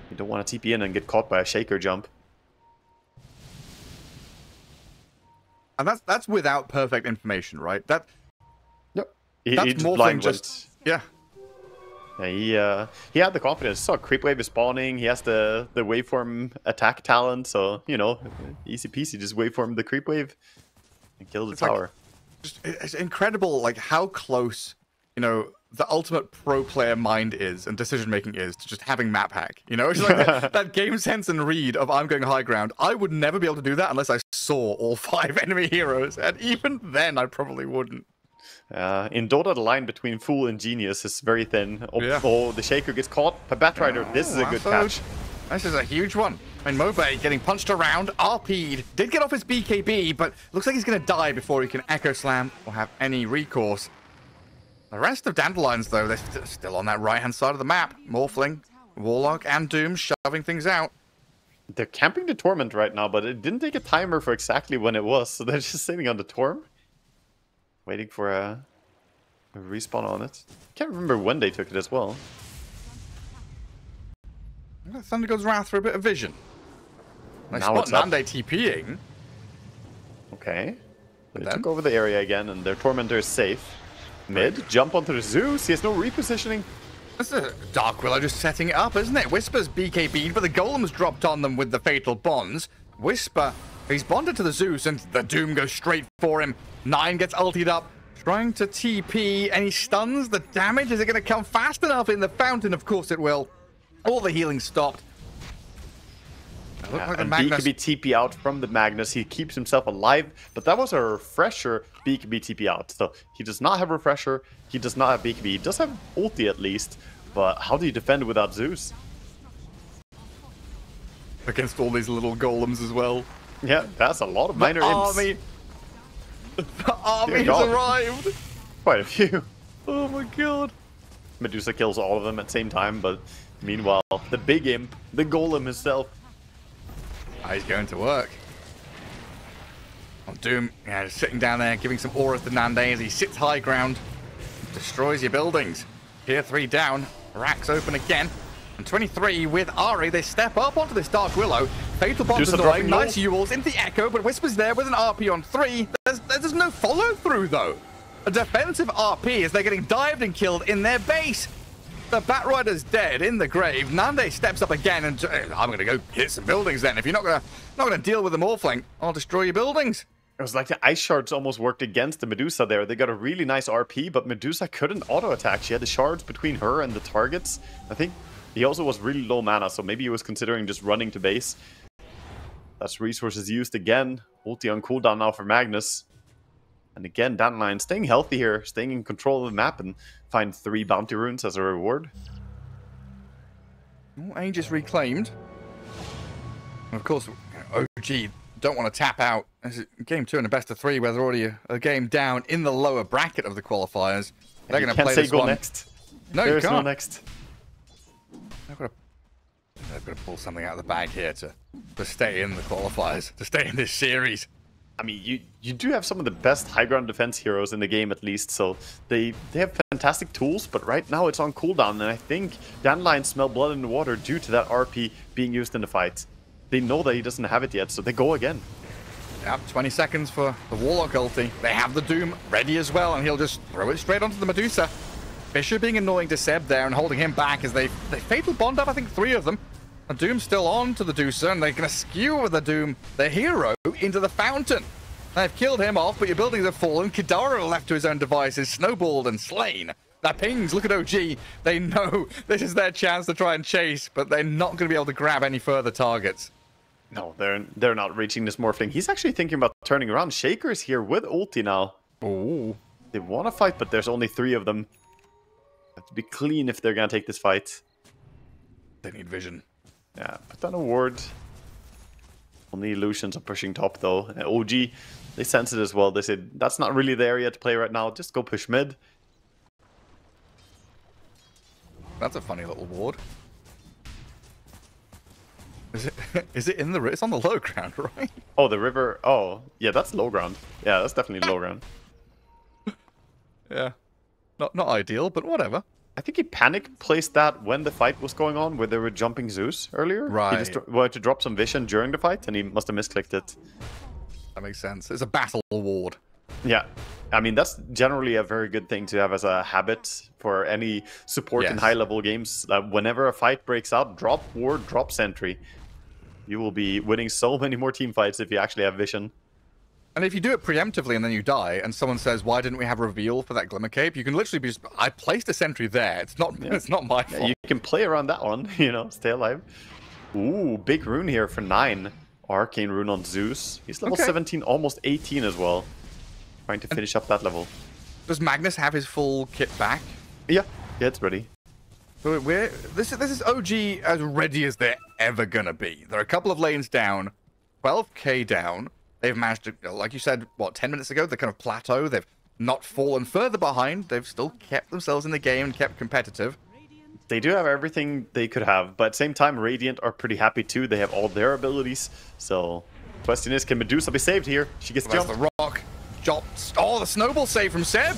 You don't want to TP in and get caught by a Shaker jump. And that's without perfect information, right? That's he Morphling blind just... Yeah. Yeah, he had the confidence. So creep wave is spawning. He has the waveform attack talent. So, you know, easy peasy. Just waveform the creep wave and kill the tower. It's incredible, like, how close, you know, the ultimate pro player mind is and decision making is to just having map hack. You know, it's like that game sense and read of I'm going high ground. I would never be able to do that unless I saw all 5 enemy heroes, and even then I probably wouldn't. In Dota, the line between fool and genius is very thin. Oh, the Shaker gets caught. But Batrider, this is a good catch. This is a huge one. I mean, Mobe getting punched around, RP'd, did get off his BKB, but looks like he's going to die before he can Echo Slam or have any recourse. The rest of Dandelions, though, they're still on that right-hand side of the map. Morphling, Warlock, and Doom shoving things out. They're camping the Torment right now, but it didn't take a timer for exactly when it was, so they're just sitting on the Torm. Waiting for a respawn on it. Can't remember when they took it as well. Thunder God's Wrath for a bit of vision. Nice spot Nande TPing. Okay. They took over the area again, and their Tormentor is safe. Mid, jump onto the Zeus. He has no repositioning. That's a Dark Willow just setting it up, isn't it? Whisper's BKB'd, but the Golem's dropped on them with the Fatal Bonds. Whisper, he's bonded to the Zeus, and the Doom goes straight for him. 9 gets ultied up, trying to TP, and he stuns the damage. Is it going to come fast enough in the fountain? Of course it will. All the healing stopped. Like and BKB TP out from the Magnus. He keeps himself alive, but that was a refresher BKB TP out. So he does not have refresher. He does not have BKB. He does have ulti at least, but how do you defend without Zeus? Against all these little golems as well. Yeah, that's a lot of minor imps. The army has arrived. Quite a few. Oh my god. Medusa kills all of them at the same time, but meanwhile, the big imp, the golem himself. He's going to work. Doom, yeah, just sitting down there, giving some aura to Nande as he sits high ground. Destroys your buildings. Tier 3 down. Racks open again. And 23 with Ari, they step up onto this Dark Willow. Fatal Bomb's annoying. Nice Ewells into the Echo, but Whisper's there with an RP on 3. There's no follow-through, though. A defensive RP as they're getting dived and killed in their base. The Batrider's dead in the grave. Nande steps up again and I'm going to go hit some buildings then. If you're not gonna deal with the Morphling, I'll destroy your buildings. It was like the Ice Shards almost worked against the Medusa there. They got a really nice RP, but Medusa couldn't auto-attack. She had the shards between her and the targets. I think he also was really low mana, so maybe he was considering just running to base. That's resources used again. Ulti on cooldown now for Magnus. And again, Dandelions staying healthy here, staying in control of the map, and find 3 bounty runes as a reward. Aegis reclaimed. And of course, OG don't want to tap out. This is game 2 in a best of 3, where they're already a game down in the lower bracket of the qualifiers. They're going to play this one. Next. No, There's you can't. No next. They've got to pull something out of the bag here to stay in the qualifiers, to stay in this series. I mean, you do have some of the best high ground defense heroes in the game, at least, so they have fantastic tools, but right now it's on cooldown, and I think Dandelions smell blood in the water due to that RP being used in the fight. They know that he doesn't have it yet, so they go again. Yep, 20 seconds for the Warlock ulti. They have the Doom ready as well, and he'll just throw it straight onto the Medusa. Fisher being annoying to Seb there and holding him back as they fatal bond up, I think 3 of them. The Doom's still on to the Medusa, and they're going to skewer the Doom, the hero, into the fountain. They've killed him off, but your buildings have fallen. Kidara left to his own devices, snowballed and slain. That pings, look at OG. They know this is their chance to try and chase, but they're not going to be able to grab any further targets. No, they're not reaching this Morphling. He's actually thinking about turning around. Shaker's here with ulti now. Oh. They want to fight, but there's only 3 of them. Have to be clean if they're going to take this fight. They need vision. Yeah, put down a ward. Only illusions are pushing top, though. And OG, they sense it as well. They said, that's not really the area to play right now. Just go push mid. That's a funny little ward. Is it in the... It's on the low ground, right? Oh, the river. Oh, yeah, that's low ground. Yeah, that's definitely low ground. Yeah. Not ideal, but whatever. I think he panic placed that when the fight was going on, where they were jumping Zeus earlier. Right. He just wanted to drop some vision during the fight, and he must have misclicked it. That makes sense. It's a battle ward. Yeah. I mean, that's generally a very good thing to have as a habit for any support in high-level games. Whenever a fight breaks out, drop ward, drop sentry. You will be winning so many more team fights if you actually have vision. And if you do it preemptively and then you die, and someone says, "Why didn't we have a reveal for that Glimmer Cape?" You can literally be just, "I placed a sentry there. It's not my fault." You can play around that one, you know, stay alive. Ooh, big rune here for 9. Arcane rune on Zeus. He's level 17, almost 18 as well. Trying to finish up that level. Does Magnus have his full kit back? Yeah, it's ready. So this is OG as ready as they're ever gonna be. They're a couple of lanes down, 12k down. They've managed to, like you said, what, 10 minutes ago, they kind of plateau. They've not fallen further behind. They've still kept themselves in the game and kept competitive. They do have everything they could have, but at the same time, Radiant are pretty happy too. They have all their abilities. So, question is, can Medusa be saved here? She gets jumped. The rock. Oh, the snowball save from Seb.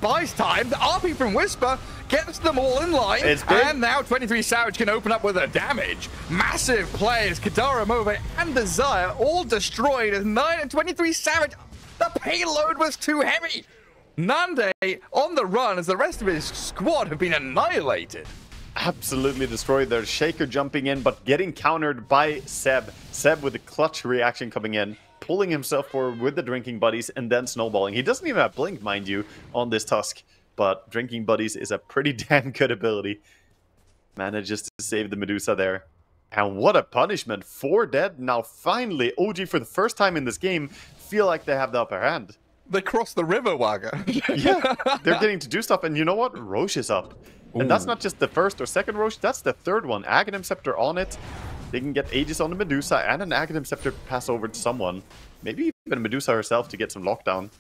Buys time. The RP from Whisper gets them all in line. And now 23 Savage can open up with a damage. Massive plays. Kidara, Move, and Desire all destroyed as 9 and 23 Savage. The payload was too heavy. Nande on the run as the rest of his squad have been annihilated. Absolutely destroyed. There's Shaker jumping in, but getting countered by Seb. Seb with a clutch reaction coming in, pulling himself forward with the Drinking Buddies, and then snowballing. He doesn't even have Blink, mind you, on this Tusk, but Drinking Buddies is a pretty damn good ability. Manages to save the Medusa there. And what a punishment. 4 dead. Now finally, OG for the first time in this game feel like they have the upper hand. They crossed the river, Wagga. Yeah, they're getting to do stuff, and you know what? Roche is up. Ooh. And that's not just the first or second Roche, that's the third one. Aghanim Scepter on it. They can get Aegis on the Medusa and an Aghanim Scepter pass over to someone. Maybe even Medusa herself to get some lockdown.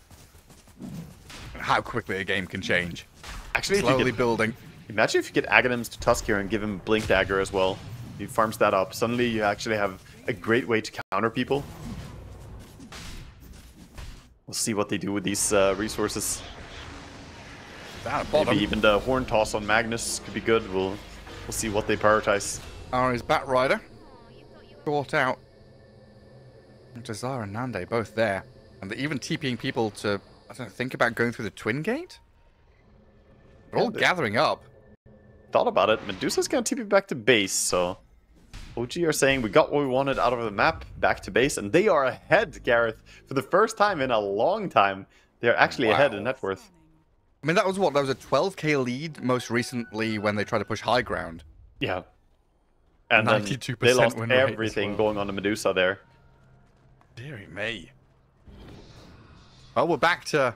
How quickly a game can change. Actually, slowly building. Imagine if you get Aghanims to Tusk here and give him Blink Dagger as well. He farms that up. Suddenly you actually have a great way to counter people. We'll see what they do with these resources. Maybe even the Horn Toss on Magnus could be good. We'll see what they prioritize. His Batrider. Caught out Desire and Nande both there. And they're even TPing people to, I don't know, think about going through the Twin Gate? They're all gathering up. Thought about it. Medusa's gonna TP back to base, so... OG are saying we got what we wanted out of the map, back to base, and they are ahead, Gareth. For the first time in a long time, they're actually ahead in net worth. I mean, that was what? That was a 12k lead most recently when they tried to push high ground. Yeah. And then they lost everything going on to Medusa there. Deary me. Well, we're back to...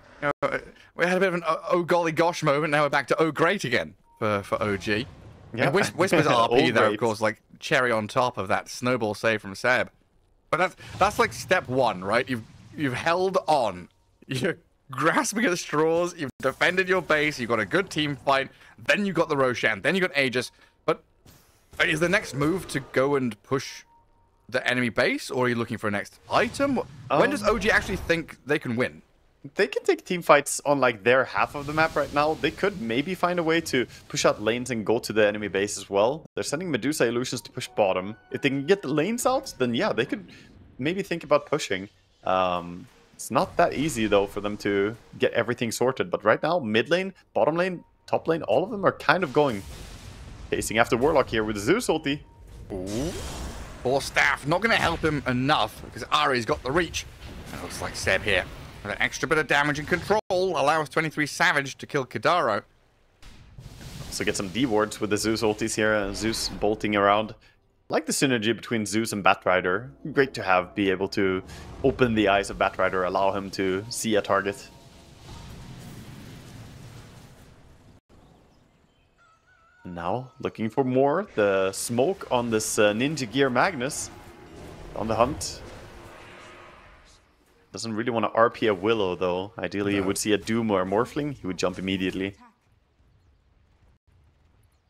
we had a bit of an oh golly gosh moment, now we're back to oh great again for OG. Yeah. Whisper's RP there, of course, like cherry on top of that snowball save from Seb. But that's like step one, right? You've held on. You're grasping at the straws. You've defended your base. You've got a good team fight. Then you got the Roshan. Then you got Aegis. But is the next move to go and push the enemy base, or are you looking for a next item? When does OG actually think they can win? They can take team fights on like their half of the map right now. They could maybe find a way to push out lanes and go to the enemy base as well. They're sending Medusa Illusions to push bottom. If they can get the lanes out, then yeah, they could maybe think about pushing. It's not that easy though for them to get everything sorted. But right now, mid lane, bottom lane, top lane, all of them are kind of going. Chasing after Warlock here with the Zeus ulti. Ooh. Poor Staff, not going to help him enough because Ari's got the reach. It looks like Seb here. With an extra bit of damage and control allows 23 Savage to kill Kadaro. So get some D-wards with the Zeus ultis here. Zeus bolting around. Like the synergy between Zeus and Batrider. Great to have, be able to open the eyes of Batrider, allow him to see a target. Now, looking for more. The smoke on this Ninja Gear Magnus. On the hunt. Doesn't really want to RP a Willow, though. Ideally, you would see a Doom or a Morphling. He would jump immediately.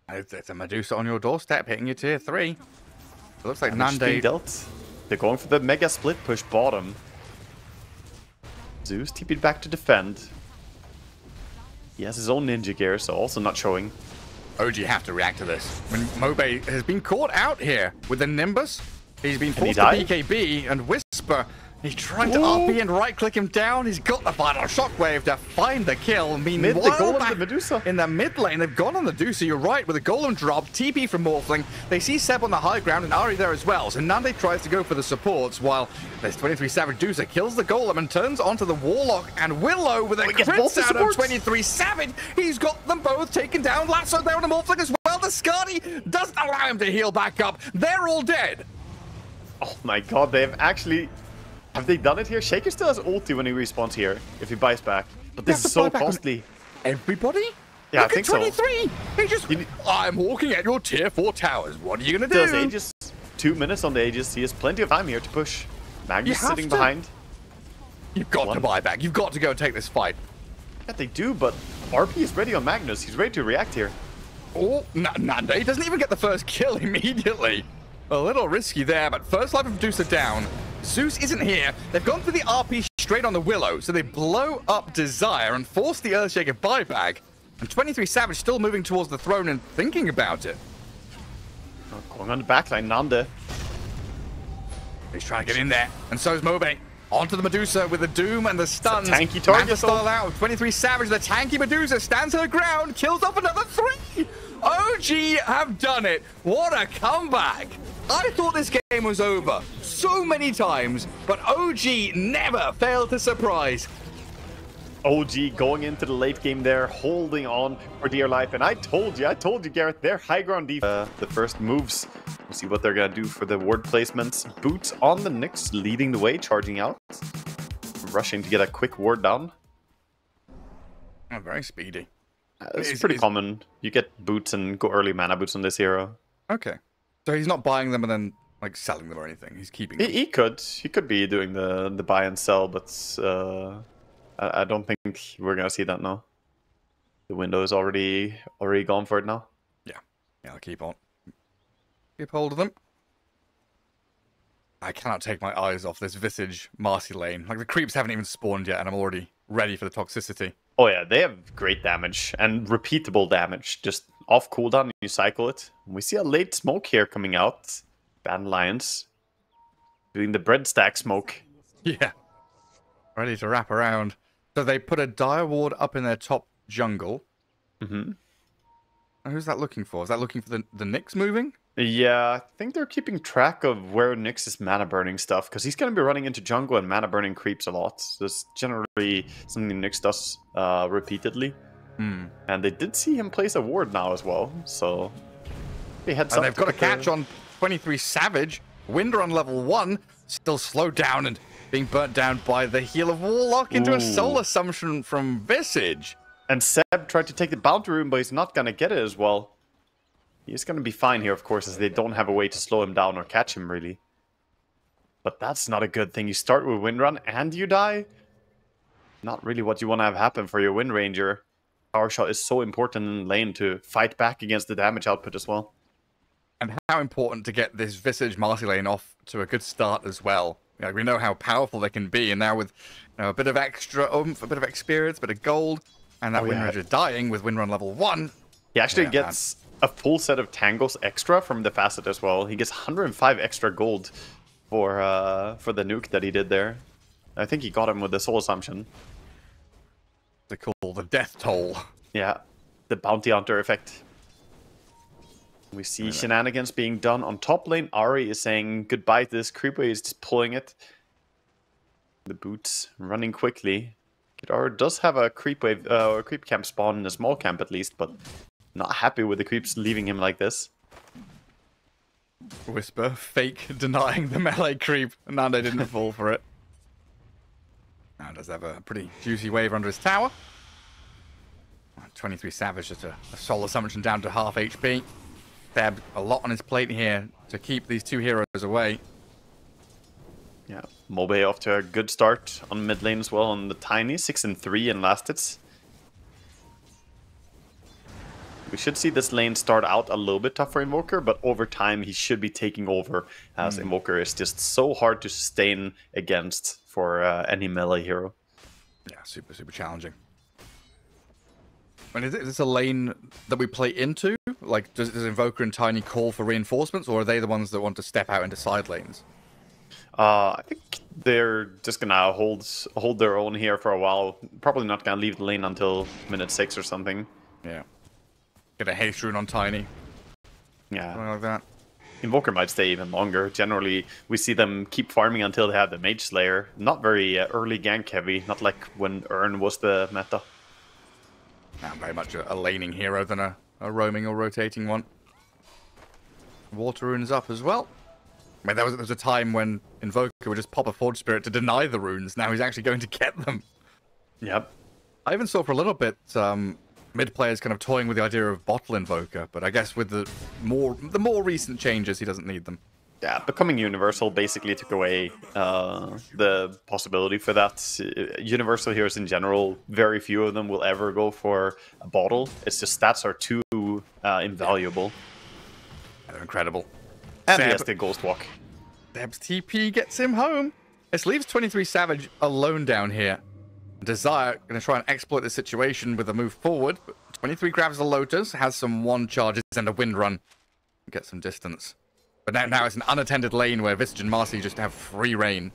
It's a Medusa on your doorstep, hitting you tier 3. It looks like Nande dealt. They're going for the Mega Split push bottom. Zeus TP'd back to defend. He has his own Ninja Gear, so also not showing. OG have to react to this. When Mobe has been caught out here with the Nimbus, he's been forced to BKB, and Whisper... He's trying to RP and right-click him down. He's got the final shockwave to find the kill. Meanwhile, back Medusa. In the mid lane, they've gone on the Medusa. You're right, with a golem drop, TP from Morphling. They see Seb on the high ground and Ari there as well. So Nande tries to go for the supports while this 23 Savage Medusa kills the golem and turns onto the Warlock and Willow with a crit out of 23 Savage. He's got them both taken down. Lasso there on the Morphling as well. The Skadi doesn't allow him to heal back up. They're all dead. Oh my god, they've actually... Have they done it here? Shaker still has ulti when he respawns here, if he buys back. But this is so costly. Everybody? Yeah, Look I think at 23. So. He just... I'm walking at your tier 4 towers. What are you going to do? Does Aegis 2 minutes on the Aegis. He has plenty of time here to push. Magnus sitting behind. You've got to buy back. You've got to go and take this fight. Yeah, they do, but RP is ready on Magnus. He's ready to react here. Oh, Nande doesn't even get the first kill immediately. A little risky there, but first life of Medusa down. Zeus isn't here. They've gone for the RP straight on the Willow, so they blow up Desire and force the Earthshaker buyback. And 23 Savage still moving towards the throne and thinking about it. Going on the backline, Nande. He's trying to get in there, and so is Mobe. Onto the Medusa with the Doom and the stuns. Tanky target. Style out. 23 Savage, the tanky Medusa stands her ground, kills off another 3. OG have done it. What a comeback. I thought this game was over so many times, but OG never failed to surprise. OG going into the late game there, holding on for dear life. And I told you, Gareth, their high ground defense. The first moves. We'll see what they're going to do for the ward placements. Boots on the Nyx, leading the way, charging out. Rushing to get a quick ward down. Oh, very speedy. It's pretty common. You get boots and go early mana boots on this hero. Okay. So he's not buying them and then like selling them or anything. He's keeping them. He could be doing the buy and sell, but I don't think we're gonna see that now. The window is already gone for it now. Yeah, I'll keep on. Keep hold of them. I cannot take my eyes off this Visage Marcy lane. Like the creeps haven't even spawned yet, and I'm already ready for the toxicity. Oh yeah, they have great damage and repeatable damage. Just off cooldown, you cycle it. We see a late smoke here coming out. Dandelions. Doing the bread stack smoke. Yeah. Ready to wrap around. So they put a dire ward up in their top jungle. Mm-hmm. Who's that looking for? Is that looking for the Nyx moving? Yeah, I think they're keeping track of where Nyx is mana burning stuff, because he's going to be running into jungle and mana burning creeps a lot. That's generally something Nyx does repeatedly. And they did see him place a ward now as well, so they had and they've got a catch on 23 Savage. Windrun level 1, still slowed down and being burnt down by the heal of Warlock into a soul assumption from Visage. And Seb tried to take the bounty rune, but he's not going to get it as well. He's going to be fine here, of course, as they don't have a way to slow him down or catch him, really. But that's not a good thing. You start with Windrun and you die. Not really what you want to have happen for your Wind Ranger. Power Shot is so important in lane to fight back against the damage output as well. And how important to get this Visage Marcy lane off to a good start as well. You know, we know how powerful they can be, and now with a bit of extra oomph, a bit of experience, a bit of gold, and that Wind Ranger dying with Windrun level 1. He actually gets a full set of tangles extra from the facet as well. He gets 105 extra gold for the nuke that he did there. I think he got him with the soul assumption. They call the death toll. Yeah, the bounty hunter effect. We see shenanigans being done on top lane. Ari is saying goodbye to this creep wave. He's just pulling it. The boots running quickly. Kidara does have a creep wave, or creep camp spawn in a small camp at least, but not happy with the creeps leaving him like this. Whisper, fake denying the melee creep. Nando didn't fall for it. Now does have a pretty juicy wave under his tower. 23 Savage, just a soul assumption down to half HP. Theb, a lot on his plate here to keep these two heroes away. Yeah, Mobe off to a good start on mid lane as well on the Tiny, 6-3 in last hits. We should see this lane start out a little bit tough for Invoker, but over time he should be taking over, as Invoker is just so hard to sustain against for any melee hero. Yeah, super, super challenging. And is this a lane that we play into? Like, does Invoker and Tiny call for reinforcements, or are they the ones that want to step out into side lanes? I think they're just gonna hold their own here for a while. Probably not gonna leave the lane until minute 6 or something. Yeah. Get a haste rune on Tiny. Yeah. Something like that. Invoker might stay even longer. Generally, we see them keep farming until they have the Mage Slayer. Not very early gank heavy, not like when Urn was the meta. Now, very much a laning hero than a roaming or rotating one. Water runes up as well. I mean, there was a time when Invoker would just pop a Forge Spirit to deny the runes. Now he's actually going to get them. Yep. I even saw for a little bit mid players kind of toying with the idea of bottle Invoker, but I guess with the more recent changes, he doesn't need them. Yeah, becoming universal basically took away the possibility for that. Universal heroes in general, very few of them will ever go for a bottle. It's just stats are too invaluable. They're incredible. And he has the Ghost Walk. Theb's TP gets him home. This leaves 23 Savage alone down here. Desire going to try and exploit the situation with a move forward. But 23 grabs the Lotus, has some 1 charges and a wind run. Get some distance. But now it's an unattended lane where Visage and Marcy just have free reign.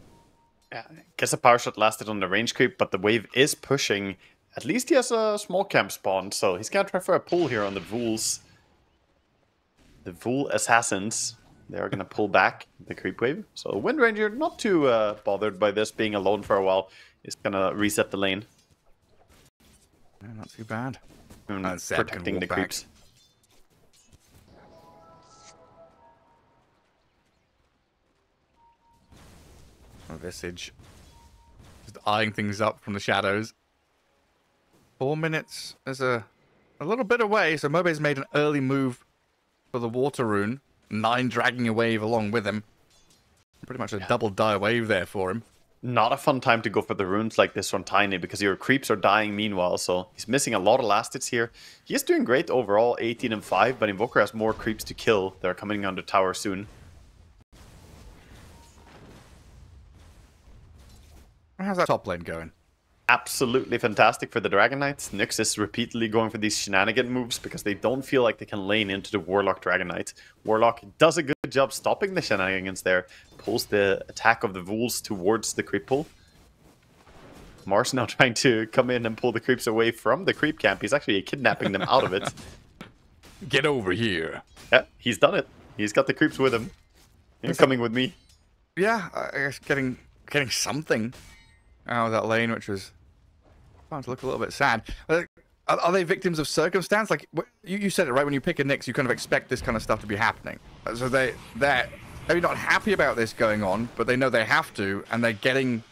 Yeah, I guess a power shot lasted on the range creep, but the wave is pushing. At least he has a small camp spawn, so he's gonna try for a pull here on the Vools. The Vool Assassins. They are gonna pull back the creep wave. So Wind Ranger, not too bothered by this being alone for a while. He's gonna reset the lane. Yeah, not too bad. Protecting the creeps. Visage just eyeing things up from the shadows. 4 minutes is a little bit away, so Mobe's made an early move for the water rune. 9 dragging a wave along with him. Pretty much a double die wave there for him. Not a fun time to go for the runes like this on Tiny, because your creeps are dying meanwhile, so he's missing a lot of last hits here. He is doing great overall, 18-5, but Invoker has more creeps to kill. They're coming on the tower soon. How's that top lane going? Absolutely fantastic for the Dragon Knights. Nyx is repeatedly going for these shenanigan moves because they don't feel like they can lane into the Warlock Dragon Knight. Warlock does a good job stopping the shenanigans there. Pulls the attack of the Wolves towards the creep pool. Mars now trying to come in and pull the creeps away from the creep camp. He's actually kidnapping them out of it. Get over here. Yeah, he's done it. He's got the creeps with him. He's coming with me. Yeah, I guess getting something out of that lane, which was starting to look a little bit sad. Are they victims of circumstance? Like you said it right, when you pick a Nyx, you kind of expect this kind of stuff to be happening. So they're maybe not happy about this going on, but they know they have to, and they're getting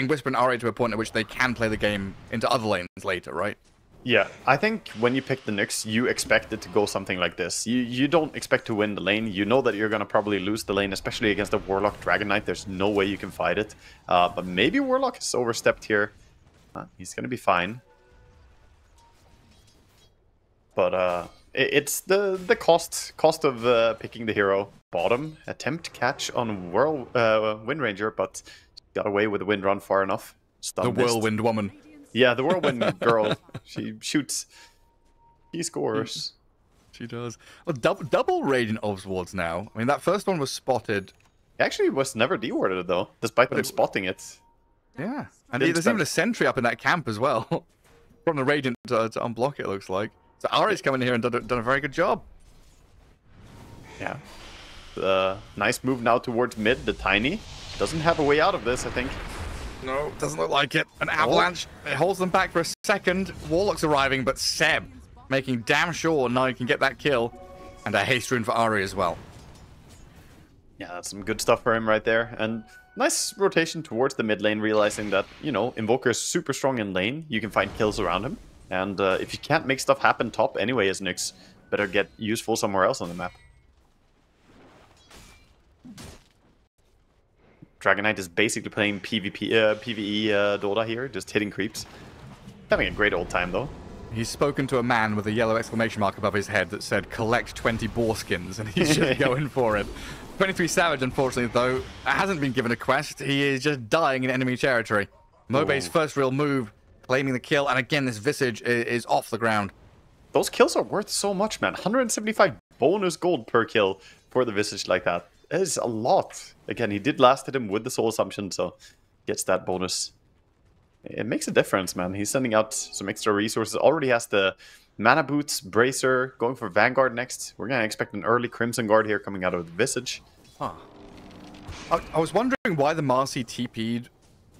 Whisper and Ari to a point at which they can play the game into other lanes later, right? Yeah, I think when you pick the Nyx, you expect it to go something like this. You don't expect to win the lane. You know that you're going to probably lose the lane, especially against a Warlock Dragon Knight. There's no way you can fight it. But maybe Warlock has overstepped here. He's going to be fine. But it's the cost of picking the hero. Bottom, attempt catch on Wind Ranger, but got away with the Wind Run far enough. The Whirlwind Woman. Yeah, the Whirlwind girl. She shoots. He scores. She does. Well, double Radiant Obs wards now. I mean, that first one was spotted. Actually, was never dewarded though, despite them spotting it. Yeah, and there's even a sentry up in that camp as well. From the Radiant to unblock it, looks like. So Ari's come in here and done a very good job. Yeah. Nice move now towards mid. The Tiny doesn't have a way out of this, I think. No, doesn't look like it. An avalanche. It holds them back for a second. Warlock's arriving, but Seb making damn sure now he can get that kill. And a haste rune for Ari as well. Yeah, that's some good stuff for him right there. And nice rotation towards the mid lane, realizing that, you know, Invoker is super strong in lane. You can find kills around him. And if you can't make stuff happen top anyway as Nyx, better get useful somewhere else on the map. Dragon Knight is basically playing PvE Dota here, just hitting creeps. Having a great old time though. He's spoken to a man with a yellow exclamation mark above his head that said, collect 20 boar skins, and he's just going for it. 23 Savage, unfortunately, though, hasn't been given a quest. He is just dying in enemy territory. Mobe's first real move, claiming the kill, and again, this Visage is off the ground. Those kills are worth so much, man. 175 bonus gold per kill for the Visage like that. That is a lot. Again, he did last hit him with the Soul Assumption, so gets that bonus. It makes a difference, man. He's sending out some extra resources. Already has the Mana Boots, Bracer, going for Vanguard next. We're going to expect an early Crimson Guard here coming out of the Visage. Huh. I was wondering why the Marcy TP'd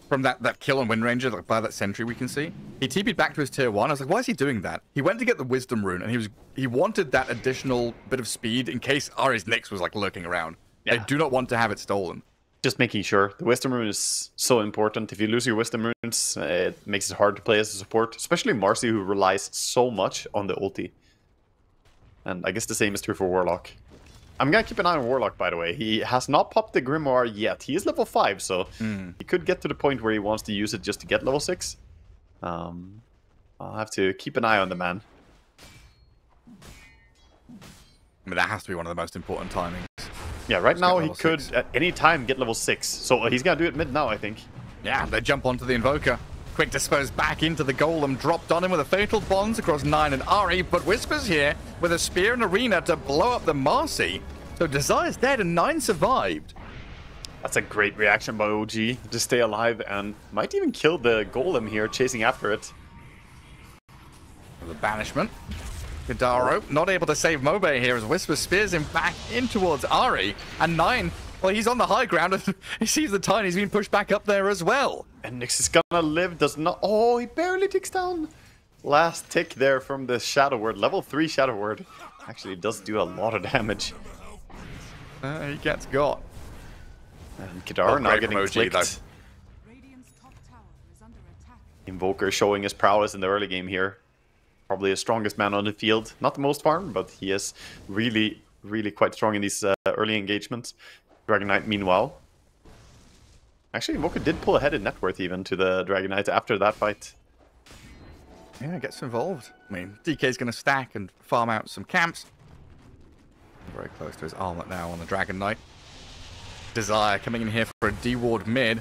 from that kill on Wind Ranger, like by that sentry we can see. He TP'd back to his tier 1. I was like, why is he doing that? He went to get the Wisdom Rune, and he wanted that additional bit of speed in case Ari's Nyx was like lurking around. Yeah. They do not want to have it stolen. Just making sure. The Wisdom Rune is so important. If you lose your Wisdom Runes, it makes it hard to play as a support. Especially Marcy, who relies so much on the ulti. And I guess the same is true for Warlock. I'm going to keep an eye on Warlock, by the way. He has not popped the Grimoire yet. He is level 5, so he could get to the point where he wants to use it just to get level 6. I'll have to keep an eye on the man. I mean, that has to be one of the most important timings. Yeah, right now he could at any time get level 6. So he's going to do it mid now, I think. Yeah, they jump onto the Invoker. Quick dispose back into the Golem, dropped on him with a Fatal Bonds across 9 and Ari, but Whisper's here with a Spear and Arena to blow up the Marcy. So Desire's dead and 9 survived. That's a great reaction by OG to stay alive and might even kill the Golem here, chasing after it. The Banishment. Gadaro not able to save Mobe here as Whisper spears him back in towards Ari. And 9, well, he's on the high ground and he sees the Tiny. He's been pushed back up there as well. And Nyx is gonna live, does not... Oh, he barely ticks down. Last tick there from the Shadow Word. Level 3 Shadow Word. Actually does do a lot of damage. He gets got. And Kadar now getting flicked. Invoker showing his prowess in the early game here. Probably the strongest man on the field. Not the most farm, but he is really, really quite strong in these early engagements. Dragon Knight, meanwhile. Actually, Invoker did pull ahead in net worth even to the Dragon Knight after that fight. Yeah, gets involved. I mean, DK's going to stack and farm out some camps. Very close to his armlet now on the Dragon Knight. Desire coming in here for a D-ward mid.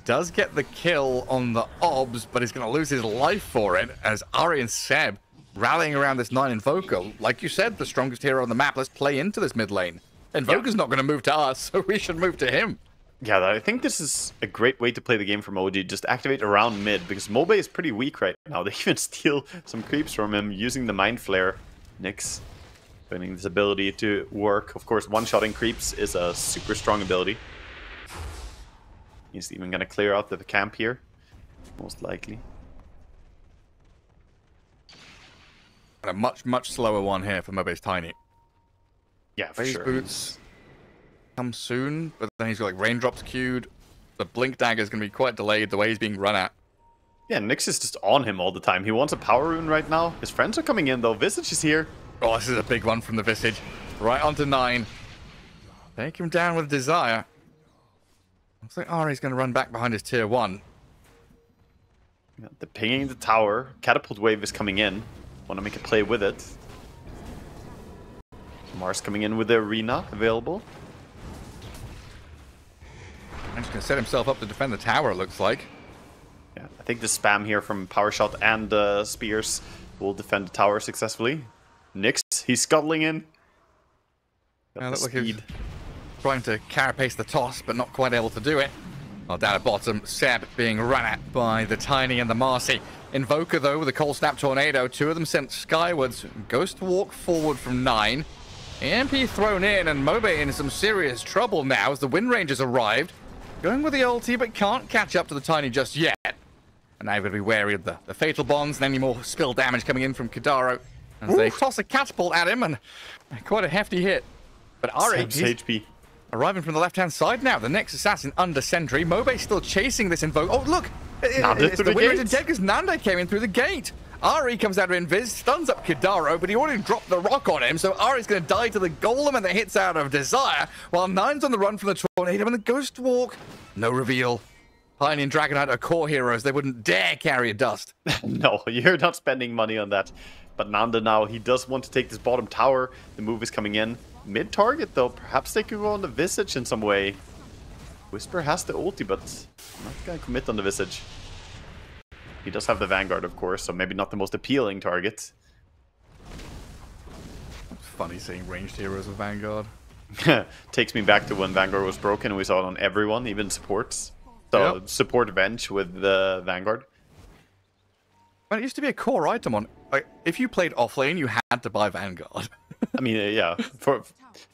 Does get the kill on the Obs, but he's going to lose his life for it as Ari and Seb rallying around this 9 Invoker. Like you said, the strongest hero on the map. Let's play into this mid lane. Invoker's not going to move to us, so we should move to him. Yeah, I think this is a great way to play the game from OG. Just activate around mid, because Mobe is pretty weak right now. They even steal some creeps from him using the Mind Flare. Nyx finding this ability to work. Of course, one-shotting creeps is a super strong ability. He's even going to clear out the camp here, most likely. And a much slower one here for Mobe's Tiny. Yeah, for Phase sure. boots come soon, but then he's got like raindrops queued. The blink dagger is going to be quite delayed the way he's being run at. Yeah, Nyx is just on him all the time. He wants a power rune right now. His friends are coming in though. Visage is here. Oh, this is a big one from the Visage. Right onto 9. Take him down with Desire. Looks like Ari's going to run back behind his tier 1. Yeah, they're pinging the tower. Catapult wave is coming in. Want to make a play with it. Mars coming in with the arena available. And he's going to set himself up to defend the tower, it looks like. Yeah, I think the spam here from Power Shot and Spears will defend the tower successfully. Nyx, he's scuttling in. Yeah, looks like he's trying to carapace the toss, but not quite able to do it. Well, down at bottom, Seb being run at by the Tiny and the Marcy. Invoker, though, with a Cold Snap Tornado. 2 of them sent skywards. Ghost Walk forward from 9. EMP thrown in, and Mobe in some serious trouble now as the Wind Rangers arrived. Going with the ulti, but can't catch up to the Tiny just yet. And now you've got to be wary of the Fatal Bonds and any more spill damage coming in from Kadaro. As they toss a catapult at him, and quite a hefty hit. But Ari, HP. Arriving from the left-hand side now. The next assassin under sentry. Mobe still chasing this Invoker. Oh, look! It's the Wind Ranger dead because Nande came in through the gate. Ari comes out of Invis, stuns up Kadaro, but he already dropped the rock on him, so Ari's going to die to the Golem and the hits out of Desire, while 9's on the run from the Tornado and the Ghost Walk. No reveal. Tiny and Dragonite are core heroes. They wouldn't dare carry a dust. No, you're not spending money on that. But Nanda now, he does want to take this bottom tower. The move is coming in. Mid-target, though. Perhaps they could go on the Visage in some way. Whisper has the ulti, but not going to commit on the Visage. He does have the Vanguard, of course, so maybe not the most appealing target. It's funny seeing ranged heroes with Vanguard. Takes me back to when Vanguard was broken and we saw it on everyone, even supports. So yep. Support Venge with the Vanguard. But it used to be a core item on... Like, if you played offlane, you had to buy Vanguard. I mean, yeah.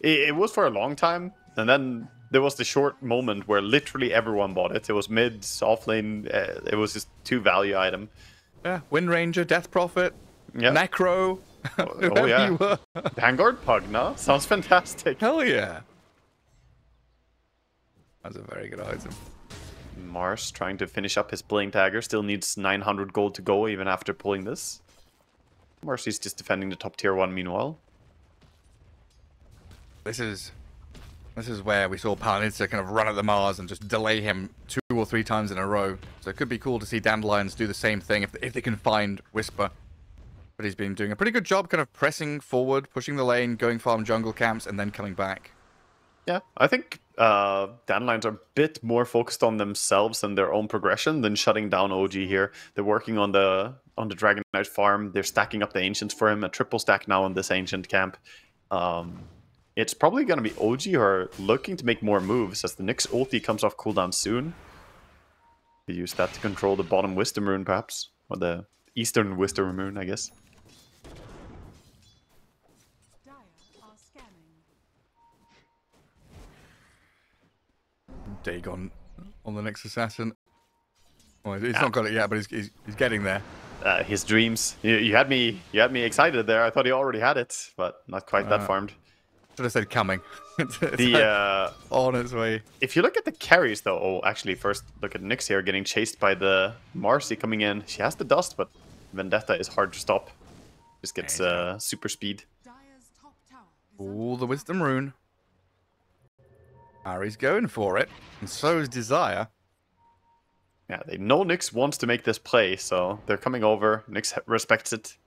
It was for a long time, and then there was the short moment where literally everyone bought it. It was mid, offlane, it was just 2 value item. Yeah, Wind Ranger, Death Prophet, yep. Necro. Oh yeah. Vanguard Pug, no? Sounds fantastic. Hell yeah. That's a very good item. Mars trying to finish up his Blink Dagger. Still needs 900 gold to go even after pulling this. Marcy's just defending the top tier 1 meanwhile. This is where we saw Palanitza kind of run at the Mars and just delay him 2 or 3 times in a row. So it could be cool to see Dandelions do the same thing if they can find Whisper. But he's been doing a pretty good job kind of pressing forward, pushing the lane, going farm jungle camps, and then coming back. Yeah, I think Dandelions are a bit more focused on themselves and their own progression than shutting down OG here. They're working on the Dragonite farm. They're stacking up the Ancients for him. A triple stack now on this Ancient camp. It's probably going to be OG who are looking to make more moves as the Nyx ulti comes off cooldown soon. They use that to control the bottom Wisdom Rune, perhaps. Or the Eastern Wisdom Rune, I guess. Dagon on the next assassin. Well, he's not got it yet, but he's getting there. His dreams. You had me excited there. I thought he already had it, but not quite that farmed. Should have said coming. It's on its way. If you look at the carries, though, actually, first look at Nyx here getting chased by the Marcy coming in. She has the dust, but Vendetta is hard to stop. Just gets super speed. Ooh, the Wisdom Rune. Ari's going for it, and so is Desire. Yeah, they know Nyx wants to make this play, so they're coming over. Nyx respects it.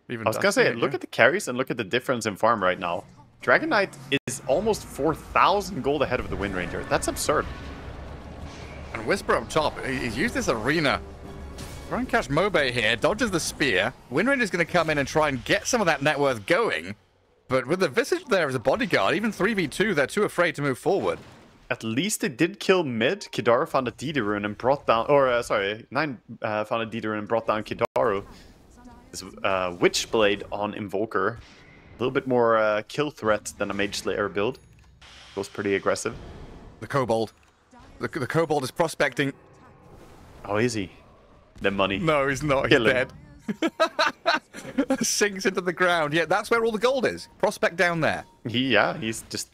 I was gonna say, look at the carries and look at the difference in farm right now. Dragonite is almost 4,000 gold ahead of the Wind Ranger. That's absurd. And Whisper up top, he's used this arena. Try and catch Mobe here, dodges the spear. Wind Ranger's going to come in and try and get some of that net worth going. But with the Visage there as a bodyguard, even 3v2, they're too afraid to move forward. At least they did kill mid. Kidaru found a DD rune and brought down... Or, sorry, 9 found a DD rune and brought down Kidaru. This Witchblade on Invoker. A little bit more kill threat than a Mage Slayer build. Goes pretty aggressive. The Kobold. The Kobold is prospecting. Oh, is he? The money. No, he's not. He's dead. Sinks into the ground. Yeah, that's where all the gold is. Prospect down there. He's just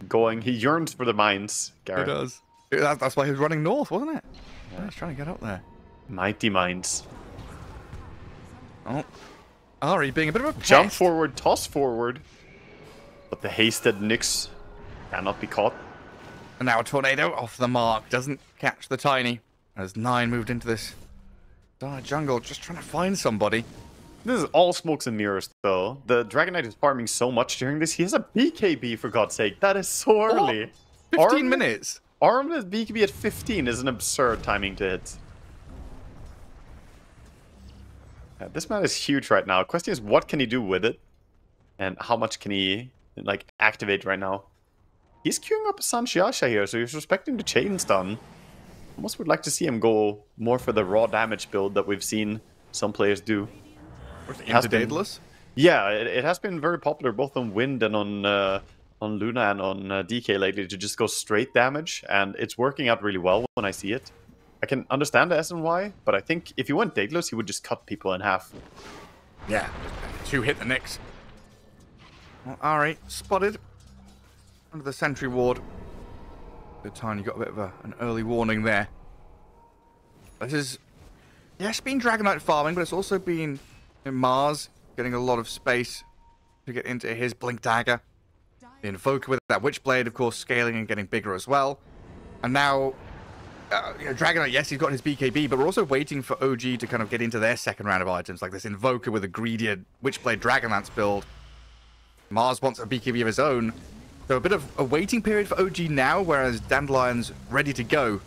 going. He yearns for the mines, Garrett. He does. That's why he was running north, wasn't it? Yeah, he's trying to get up there. Mighty mines. Oh. Ari being a bit of a pest. Jump forward, toss forward. But the hasted Nyx cannot be caught. And now a tornado off the mark. Doesn't catch the tiny. As 9 moved into this dark jungle, just trying to find somebody. This is all smokes and mirrors, though. The Dragon Knight is farming so much during this. He has a BKB, for God's sake. That is so early. 15 minutes. Armed BKB at 15 is an absurd timing to hit. Yeah, this man is huge right now. Question is, what can he do with it? And how much can he, like, activate right now? He's queuing up a Sanchiasha here, so he's respecting the chain stun. Almost would like to see him go more for the raw damage build that we've seen some players do. Into Daedalus? Yeah, it has been very popular both on Wind and on Luna and on DK lately to just go straight damage, and it's working out really well when I see it. I can understand the S and Y, but I think if he went Daedalus, he would just cut people in half. Yeah, 2 hit the Nyx. Well, Ari spotted under the sentry ward. Good time, you got a bit of an early warning there. This is, yes, been Dragon Knight farming, but it's also been Mars getting a lot of space to get into his Blink Dagger. The Invoker with that Witchblade, of course, scaling and getting bigger as well. And now, Dragon Knight, yes, he's got his BKB, but we're also waiting for OG to kind of get into their second round of items, like this Invoker with a greedier Witchblade Dragonlance build. Mars wants a BKB of his own. So a bit of a waiting period for OG now, whereas Dandelions ready to go.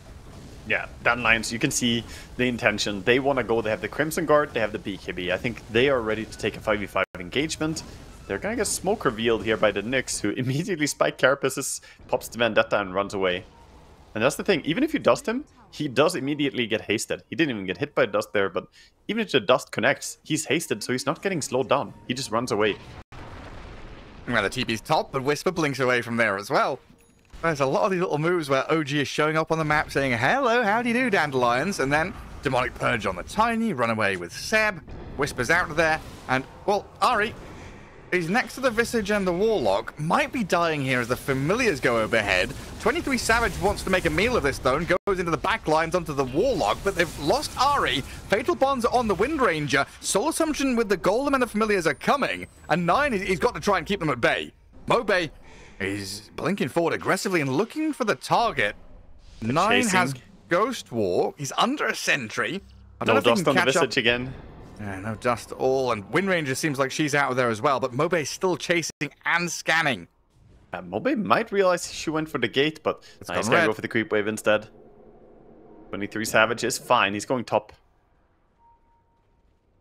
Yeah, Dandelions, you can see the intention. They want to go, they have the Crimson Guard, they have the BKB. I think they are ready to take a 5v5 engagement. They're going to get smoke revealed here by the Nyx, who immediately spike Carapaces, pops the Vendetta and runs away. And that's the thing, even if you dust him, he does immediately get hasted. He didn't even get hit by dust there, but even if the dust connects, he's hasted, so he's not getting slowed down. He just runs away. Well, the TP's top, but Whisper blinks away from there as well. There's a lot of these little moves where OG is showing up on the map saying, hello, how do you do, Dandelions? And then Demonic Purge on the Tiny, run away with Seb, Whisper's out there, and, well, Ari, he's next to the Visage and the Warlock, might be dying here as the Familiars go overhead. 23 Savage wants to make a meal of this, though, and goes into the back lines onto the Warlock, but they've lost Ari. Fatal Bonds are on the Wind Ranger. Soul Assumption with the Golem and the Familiars are coming, and 9, he's got to try and keep them at bay. Mobe is blinking forward aggressively and looking for the target. 9 has Ghost War. He's under a sentry. No dust on the Visage again. Yeah, no dust at all, and Wind Ranger seems like she's out of there as well, but Mobe's still chasing and scanning. Mobe might realize she went for the gate, but he's going to go for the creep wave instead. 23 Savage is fine, he's going top.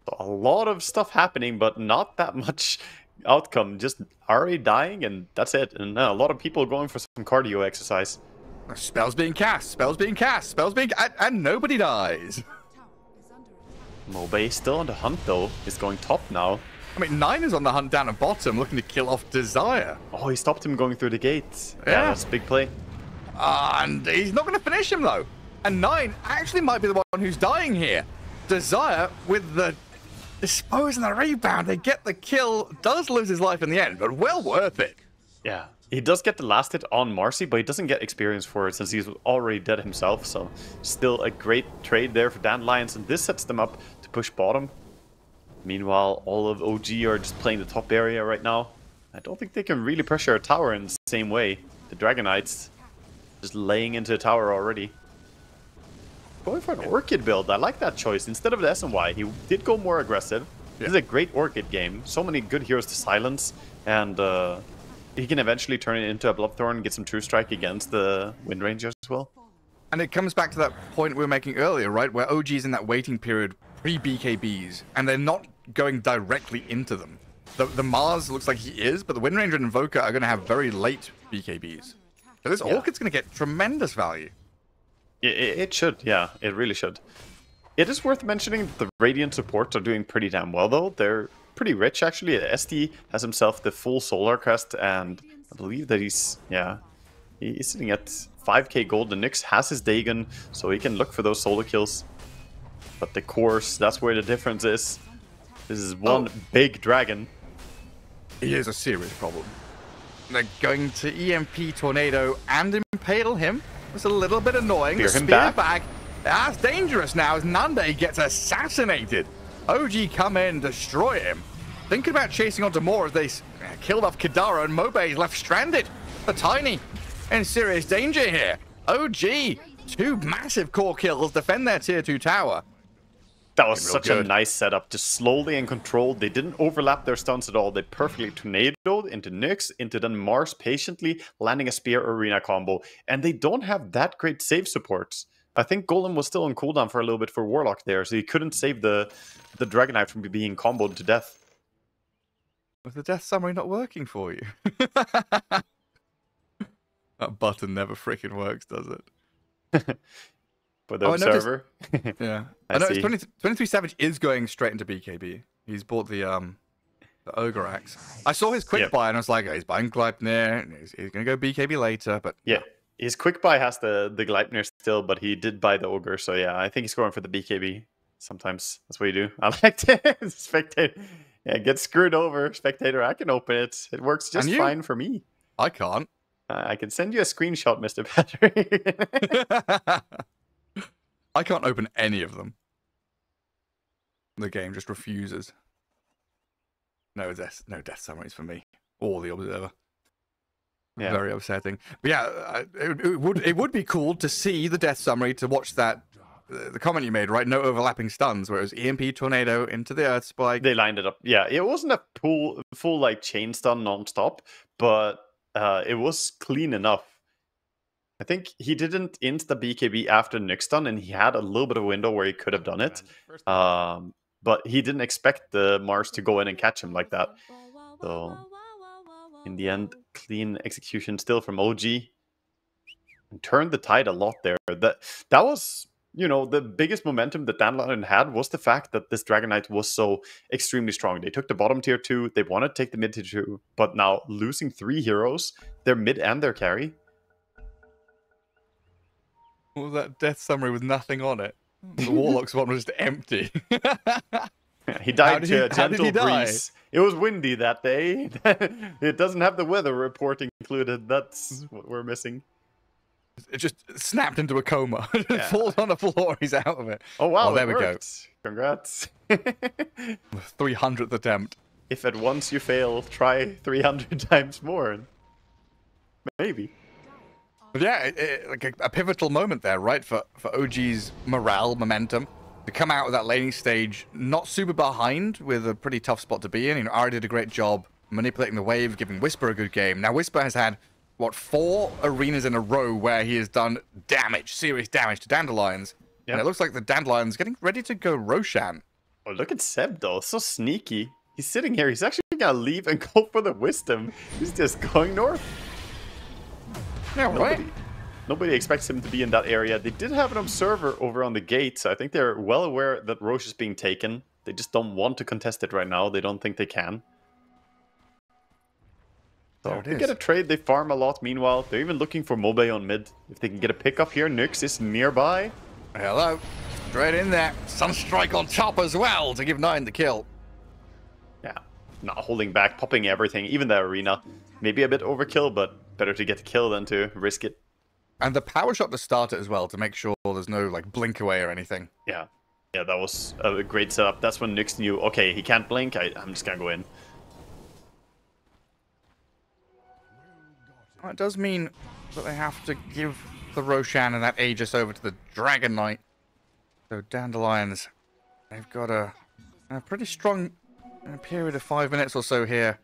So a lot of stuff happening, but not that much outcome. Just Ari dying, and that's it. And a lot of people going for some cardio exercise. Spells being cast, spells being cast, spells being and nobody dies. Mobe still on the hunt, though. He's going top now. I mean, 9 is on the hunt down at bottom, looking to kill off Desire. Oh, he stopped him going through the gate. Yeah, that's a big play. And he's not going to finish him, though. And 9 actually might be the one who's dying here. Desire, with the dispose and the rebound, they get the kill. Does lose his life in the end, but well worth it. Yeah, he does get the last hit on Marcy, but he doesn't get experience for it since he's already dead himself. So still a great trade there for Dandelions, and this sets them up to push bottom. Meanwhile, all of OG are just playing the top area right now. I don't think they can really pressure a tower in the same way. The Dragon Knights just laying into a tower already. Going for an Orchid build, I like that choice. Instead of the SNY, he did go more aggressive. This is a great Orchid game. So many good heroes to silence, and he can eventually turn it into a Bloodthorn and get some True Strike against the Wind Rangers as well. And it comes back to that point we were making earlier, right? Where OG's in that waiting period pre-BKBs, and they're not going directly into them. The Mars looks like he is, but the Wind Ranger and Invoker are going to have very late BKBs. So this Orchid's going to get tremendous value. It should, yeah. It really should. It is worth mentioning that the Radiant supports are doing pretty damn well, though. They're pretty rich, actually. SD has himself the full Solar Crest, and I believe that he's sitting at 5k gold. And Nyx has his Dagon, so he can look for those solo kills. But the course, that's where the difference is. This is one big dragon. He is a serious problem. They're going to EMP Tornado and impale him. It's a little bit annoying. Spear him back. That's dangerous now as Nande gets assassinated. OG come in, destroy him. Thinking about chasing onto more as they killed off Kidara, and Mobe is left stranded. The Tiny in serious danger here. OG, 2 massive core kills, defend their tier 2 tower. That was such a nice setup, just slowly and controlled. They didn't overlap their stunts at all. They perfectly tornadoed into Nyx, into then Mars patiently, landing a Spear Arena combo. And they don't have that great save supports. I think Golem was still on cooldown for a little bit for Warlock there, so he couldn't save the Dragon Knight from being comboed to death. Was the death summary not working for you? That button never freaking works, does it? For the observer. Yeah. I know 23 Savage is going straight into BKB. He's bought the Ogre Axe. I saw his quick buy and I was like, oh, he's buying Gleipnir. He's going to go BKB later, but yeah. His quick buy has the Gleipnir still, but he did buy the Ogre, so yeah, I think he's going for the BKB. Sometimes that's what you do. I like it. Spectator. Yeah, get screwed over, Spectator. I can open it. It works just fine for me. I can't. I can send you a screenshot, Mr. Patrick. I can't open any of them. The game just refuses. No death summaries for me. Or the Observer. Yeah. Very upsetting. But yeah, it would be cool to see the death summary, to watch that. The comment you made, right? No overlapping stuns, where it was EMP Tornado into the Earth Spike. They lined it up. Yeah, it wasn't a full like chain stun non-stop, but it was clean enough. I think he didn't insta BKB after Nyx stun, and he had a little bit of a window where he could have done it. But he didn't expect the Mars to go in and catch him like that. So in the end, clean execution still from OG. And turned the tide a lot there. That was, you know, the biggest momentum that Dandelion had was the fact that this Dragon Knight was so extremely strong. They took the bottom tier 2, they wanted to take the mid tier 2, but now losing 3 heroes, their mid and their carry. What was that death summary with nothing on it? The Warlock's one was just empty. He died to a gentle breeze. It was windy that day. It doesn't have the weather report included. That's what we're missing. It just snapped into a coma. It falls on the floor. He's out of it. Oh, wow. Oh, there we go. Congrats. 300th attempt. If at once you fail, try 300 times more. Maybe. But yeah, like a pivotal moment there, right? For OG's morale, momentum. To come out of that laning stage, not super behind, with a pretty tough spot to be in. You know, Ari did a great job manipulating the wave, giving Whisper a good game. Now, Whisper has had, what, 4 arenas in a row where he has done damage, serious damage to Dandelions. Yep. And it looks like the Dandelions getting ready to go Roshan. Oh, look at Seb, though. So sneaky. He's sitting here. He's actually going to leave and go for the Wisdom. He's just going north. Yeah, right. Nobody expects him to be in that area. They did have an observer over on the gate, so I think they're well aware that Roche is being taken. They just don't want to contest it right now. They don't think they can. So they get a trade. They farm a lot. Meanwhile, they're even looking for Mobe on mid. If they can get a pickup here, Nyx is nearby. Hello. Straight in there. Sunstrike on top as well to give 9 the kill. Yeah. Not holding back, popping everything, even the arena. Maybe a bit overkill, but better to get the kill than to risk it. And the power shot to start it as well, to make sure there's no like blink away or anything. Yeah. Yeah, that was a great setup. That's when Nyx knew, okay, he can't blink, I'm just gonna go in. Well, it does mean that they have to give the Roshan and that Aegis over to the Dragon Knight. So Dandelions, they've got a pretty strong period of 5 minutes or so here.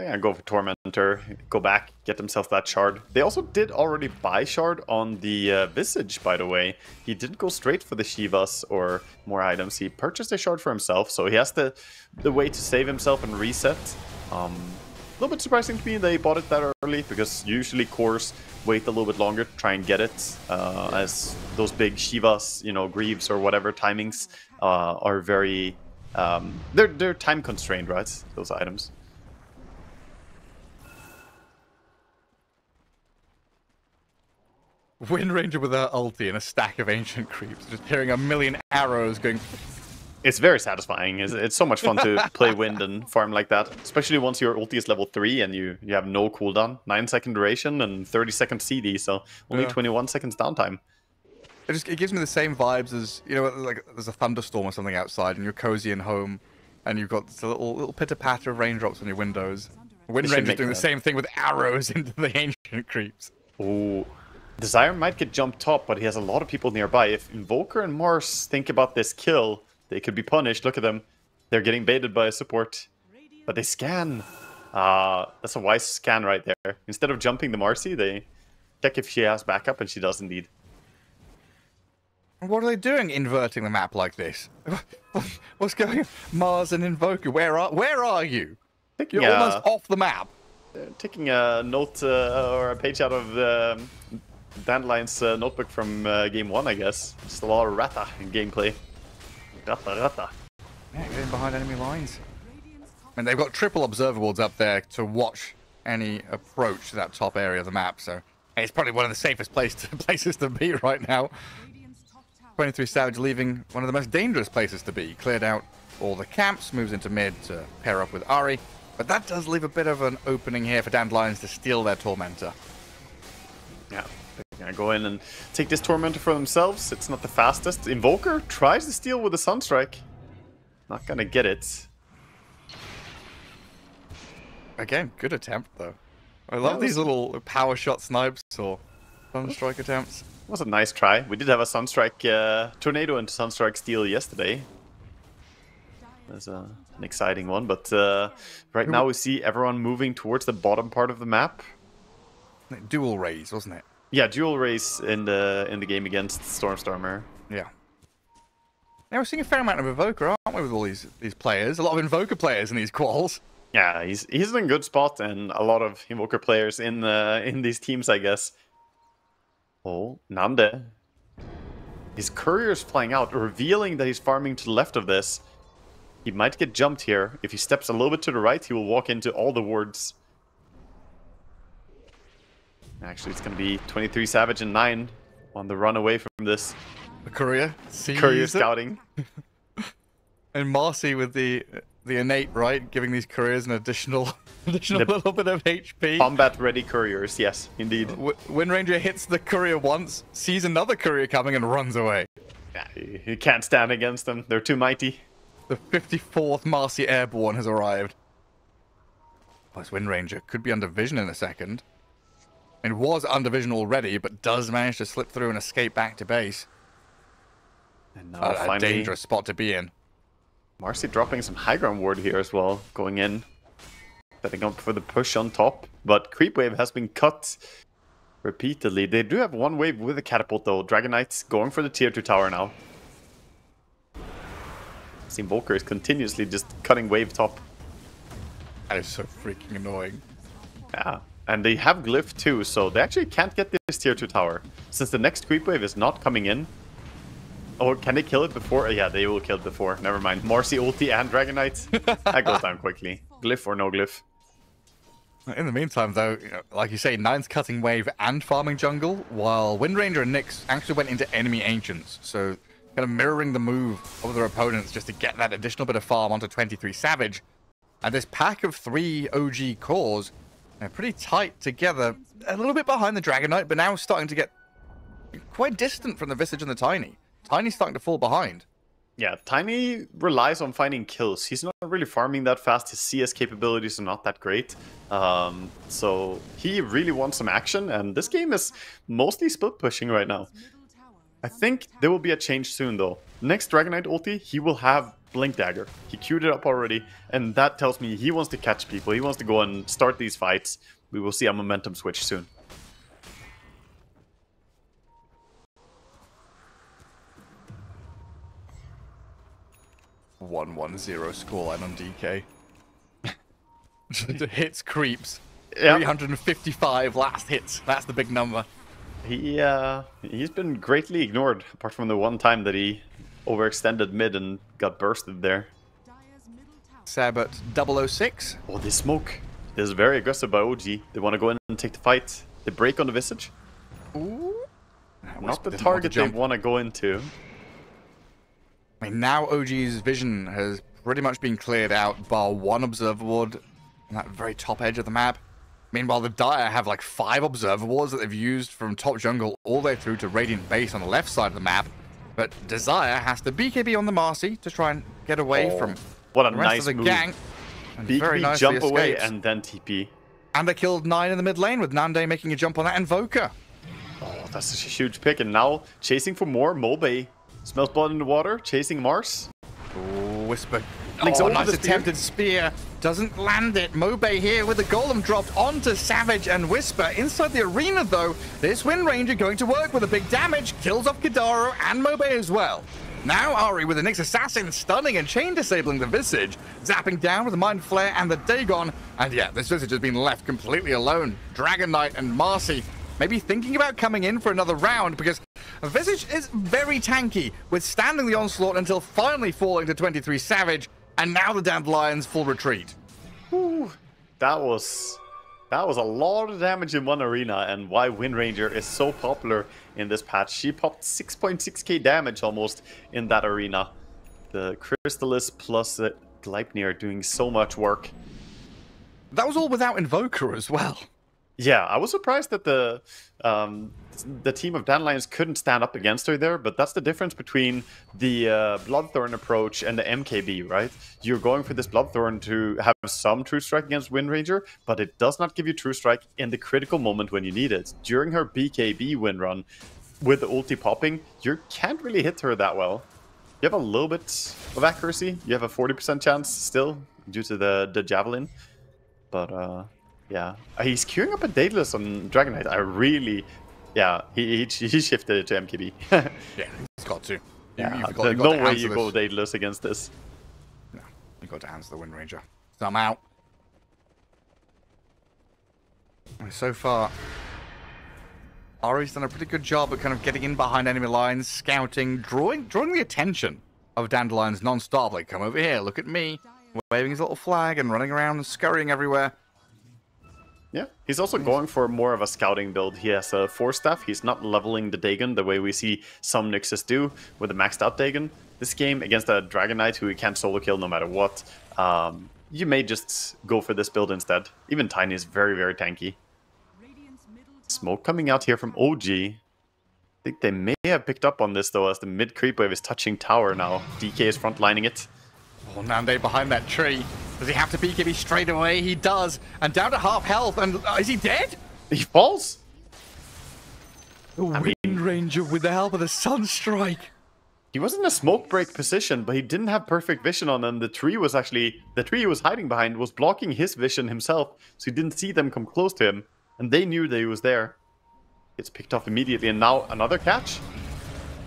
Yeah, go for Tormentor, go back, get themselves that shard. They also did already buy shard on the Visage, by the way. He didn't go straight for the Shivas or more items. He purchased a shard for himself, so he has the way to save himself and reset. A little bit surprising to me they bought it that early, because usually cores wait a little bit longer to try and get it, as those big Shivas, you know, Greaves or whatever timings are very... they're time constrained, right? Those items. Wind Ranger with her ulti and a stack of ancient creeps, just hearing a million arrows going. It's very satisfying. It's so much fun to play Wind and farm like that, especially once your ulti is level 3 and you have no cooldown, 9-second duration and 30-second CD, so only 21 seconds downtime. It gives me the same vibes as, you know, like there's a thunderstorm or something outside and you're cozy and home, and you've got this little pitter patter of raindrops on your windows. Wind Ranger's doing the same thing with arrows into the ancient creeps. Ooh. Desire might get jumped top, but he has a lot of people nearby. If Invoker and Mars think about this kill, they could be punished. Look at them. They're getting baited by a support. But they scan. That's a wise scan right there. Instead of jumping the Marcy, they check if she has backup, and she does indeed. What are they doing, inverting the map like this? What's going on? Mars and Invoker, where are you? You're almost off the map. Taking a note or a page out of Dandelions' notebook from game 1, I guess. Just a lot of Rata in gameplay. Rata. Yeah, getting behind enemy lines. And they've got triple observer boards up there to watch any approach to that top area of the map, so it's probably one of the safest places to be right now. 23 Savage leaving one of the most dangerous places to be. Cleared out all the camps, moves into mid to pair up with Ari. But that does leave a bit of an opening here for Dandelions to steal their Tormentor. Yeah, they're gonna go in and take this Tormentor for themselves. It's not the fastest. Invoker tries to steal with the Sunstrike. Not gonna get it. Again, good attempt though. I love these little power shot snipes or Sunstrike attempts. It was a nice try. We did have a Sunstrike tornado and Sunstrike steal yesterday. That's an exciting one, but right now we see everyone moving towards the bottom part of the map. Dual raise, wasn't it? Yeah, dual raise in the game against Stormstormer. Yeah. Now we're seeing a fair amount of Invoker, aren't we, with all these players? A lot of Invoker players in these quals. Yeah, he's in a good spot, and a lot of Invoker players in these teams, I guess. Oh, Nande. His courier's flying out, revealing that he's farming to the left of this. He might get jumped here. If he steps a little bit to the right, he will walk into all the wards. Actually, it's going to be 23 Savage and 9 on the run away from this. The courier. Courier scouting. And Marcy with the innate, right? Giving these couriers an additional little bit of HP. Combat-ready couriers, yes, indeed. Wind Ranger hits the courier once, sees another courier coming and runs away. Yeah, you can't stand against them. They're too mighty. The 54th Marcy Airborne has arrived. Plus, Wind Ranger could be under vision in a second. And was under vision already, but does manage to slip through and escape back to base. And now finally, a dangerous spot to be in. Marcy dropping some high ground ward here as well, going in. Setting up for the push on top. But Creep Wave has been cut repeatedly. They do have one wave with a catapult though. Dragon Knight's going for the tier 2 tower now. Invoker is continuously just cutting wave top. That is so freaking annoying. Yeah, and they have Glyph too, so they actually can't get this tier 2 tower. Since the next creep wave is not coming in. Or can they kill it before? Yeah, they will kill it before. Never mind. Marcy ulti and Dragon Knight. That goes down quickly. Glyph or no Glyph. In the meantime, though, like you say, Nine's cutting wave and farming jungle, while Wind Ranger and Nyx actually went into enemy ancients. So kind of mirroring the move of their opponents just to get that additional bit of farm onto 23 Savage. And this pack of 3 OG cores, they're pretty tight together, a little bit behind the Dragon Knight, but now starting to get quite distant from the Visage and the Tiny. Tiny's starting to fall behind. Yeah, Tiny relies on finding kills. He's not really farming that fast. His CS capabilities are not that great. So he really wants some action, and this game is mostly split pushing right now. I think there will be a change soon, though. Next Dragon Knight ulti, he will have Blink Dagger. He queued it up already, and that tells me he wants to catch people. He wants to go and start these fights. We will see a momentum switch soon. One 1-0 scoreline on DK. The hits creeps. Yep. 355 last hits. That's the big number. He's been greatly ignored, apart from the one time that he overextended mid and got bursted there. Seb at 006. Oh, this smoke. This is very aggressive by OG. They want to go in and take the fight. They break on the Visage. Ooh. Not the target they want to go into. I mean, now OG's vision has pretty much been cleared out, bar one observer ward on that very top edge of the map. Meanwhile, the Dire have like 5 observer wards that they've used from top jungle all the way through to Radiant base on the left side of the map. But Desire has to BKB on the Marcy to try and get away from what a the rest nice of the move. gang. And very nicely jump escapes. away and then TP. And they killed 9 in the mid lane with Nande making a jump on that Invoker. Oh, that's a huge pick. And now chasing for more. Mobe smells blood in the water, chasing Mars. Oh, Whisper. Links nice attempted spear. Doesn't land it. Mobe here with the golem dropped onto Savage and Whisper. Inside the arena, though, this Wind Ranger going to work with a big damage. Kills off Kidaro and Mobe as well. Now Ari with the Nyx Assassin stunning and chain disabling the Visage. Zapping down with the Mind Flare and the Dagon. And yeah, this Visage has been left completely alone. Dragon Knight and Marcy maybe thinking about coming in for another round because Visage is very tanky, withstanding the onslaught until finally falling to 23 Savage. And now the Dandelions full retreat. Whew. That was a lot of damage in one arena, and why Wind Ranger is so popular in this patch. She popped 6.6k damage almost in that arena. The Crystallis plus the Gleipnir doing so much work. That was all without Invoker as well. Yeah, I was surprised that the team of Dandelions couldn't stand up against her there, but that's the difference between the Bloodthorn approach and the MKB, right? You're going for this Bloodthorn to have some True Strike against Wind Ranger, but it does not give you True Strike in the critical moment when you need it. During her BKB win run, with the ulti popping, you can't really hit her that well. You have a little bit of accuracy. You have a 40% chance still, due to the Javelin. But, yeah. He's queuing up a Daedalus on Dragon Knight. I really... Yeah, he shifted it to MKB. Yeah, he's got to. Yeah, there's no way you go Daedalus against this. No, you got to answer the Wind Ranger. Somehow. So far, Ari's done a pretty good job at kind of getting in behind enemy lines, scouting, drawing the attention of Dandelions non-stop. Like, come over here, look at me, waving his little flag and running around and scurrying everywhere. Yeah, he's also going for more of a scouting build. He has a 4-staff. He's not leveling the Dagon the way we see some Nyxes do with a maxed out Dagon. This game against a Dragon Knight who he can't solo kill no matter what, you may just go for this build instead. Even Tiny is very, very tanky. Smoke coming out here from OG. I think they may have picked up on this though, as the mid creep wave is touching tower now. DK is frontlining it. Oh, Nande behind that tree. Does he have to BKB straight away? He does. And down to half health. And is he dead? He falls. The Wind Ranger with the help of the Sunstrike. He was in a smoke break position, but he didn't have perfect vision on them. The tree he was hiding behind was blocking his vision himself, so he didn't see them come close to him. And they knew that he was there. Gets picked off immediately, and now another catch.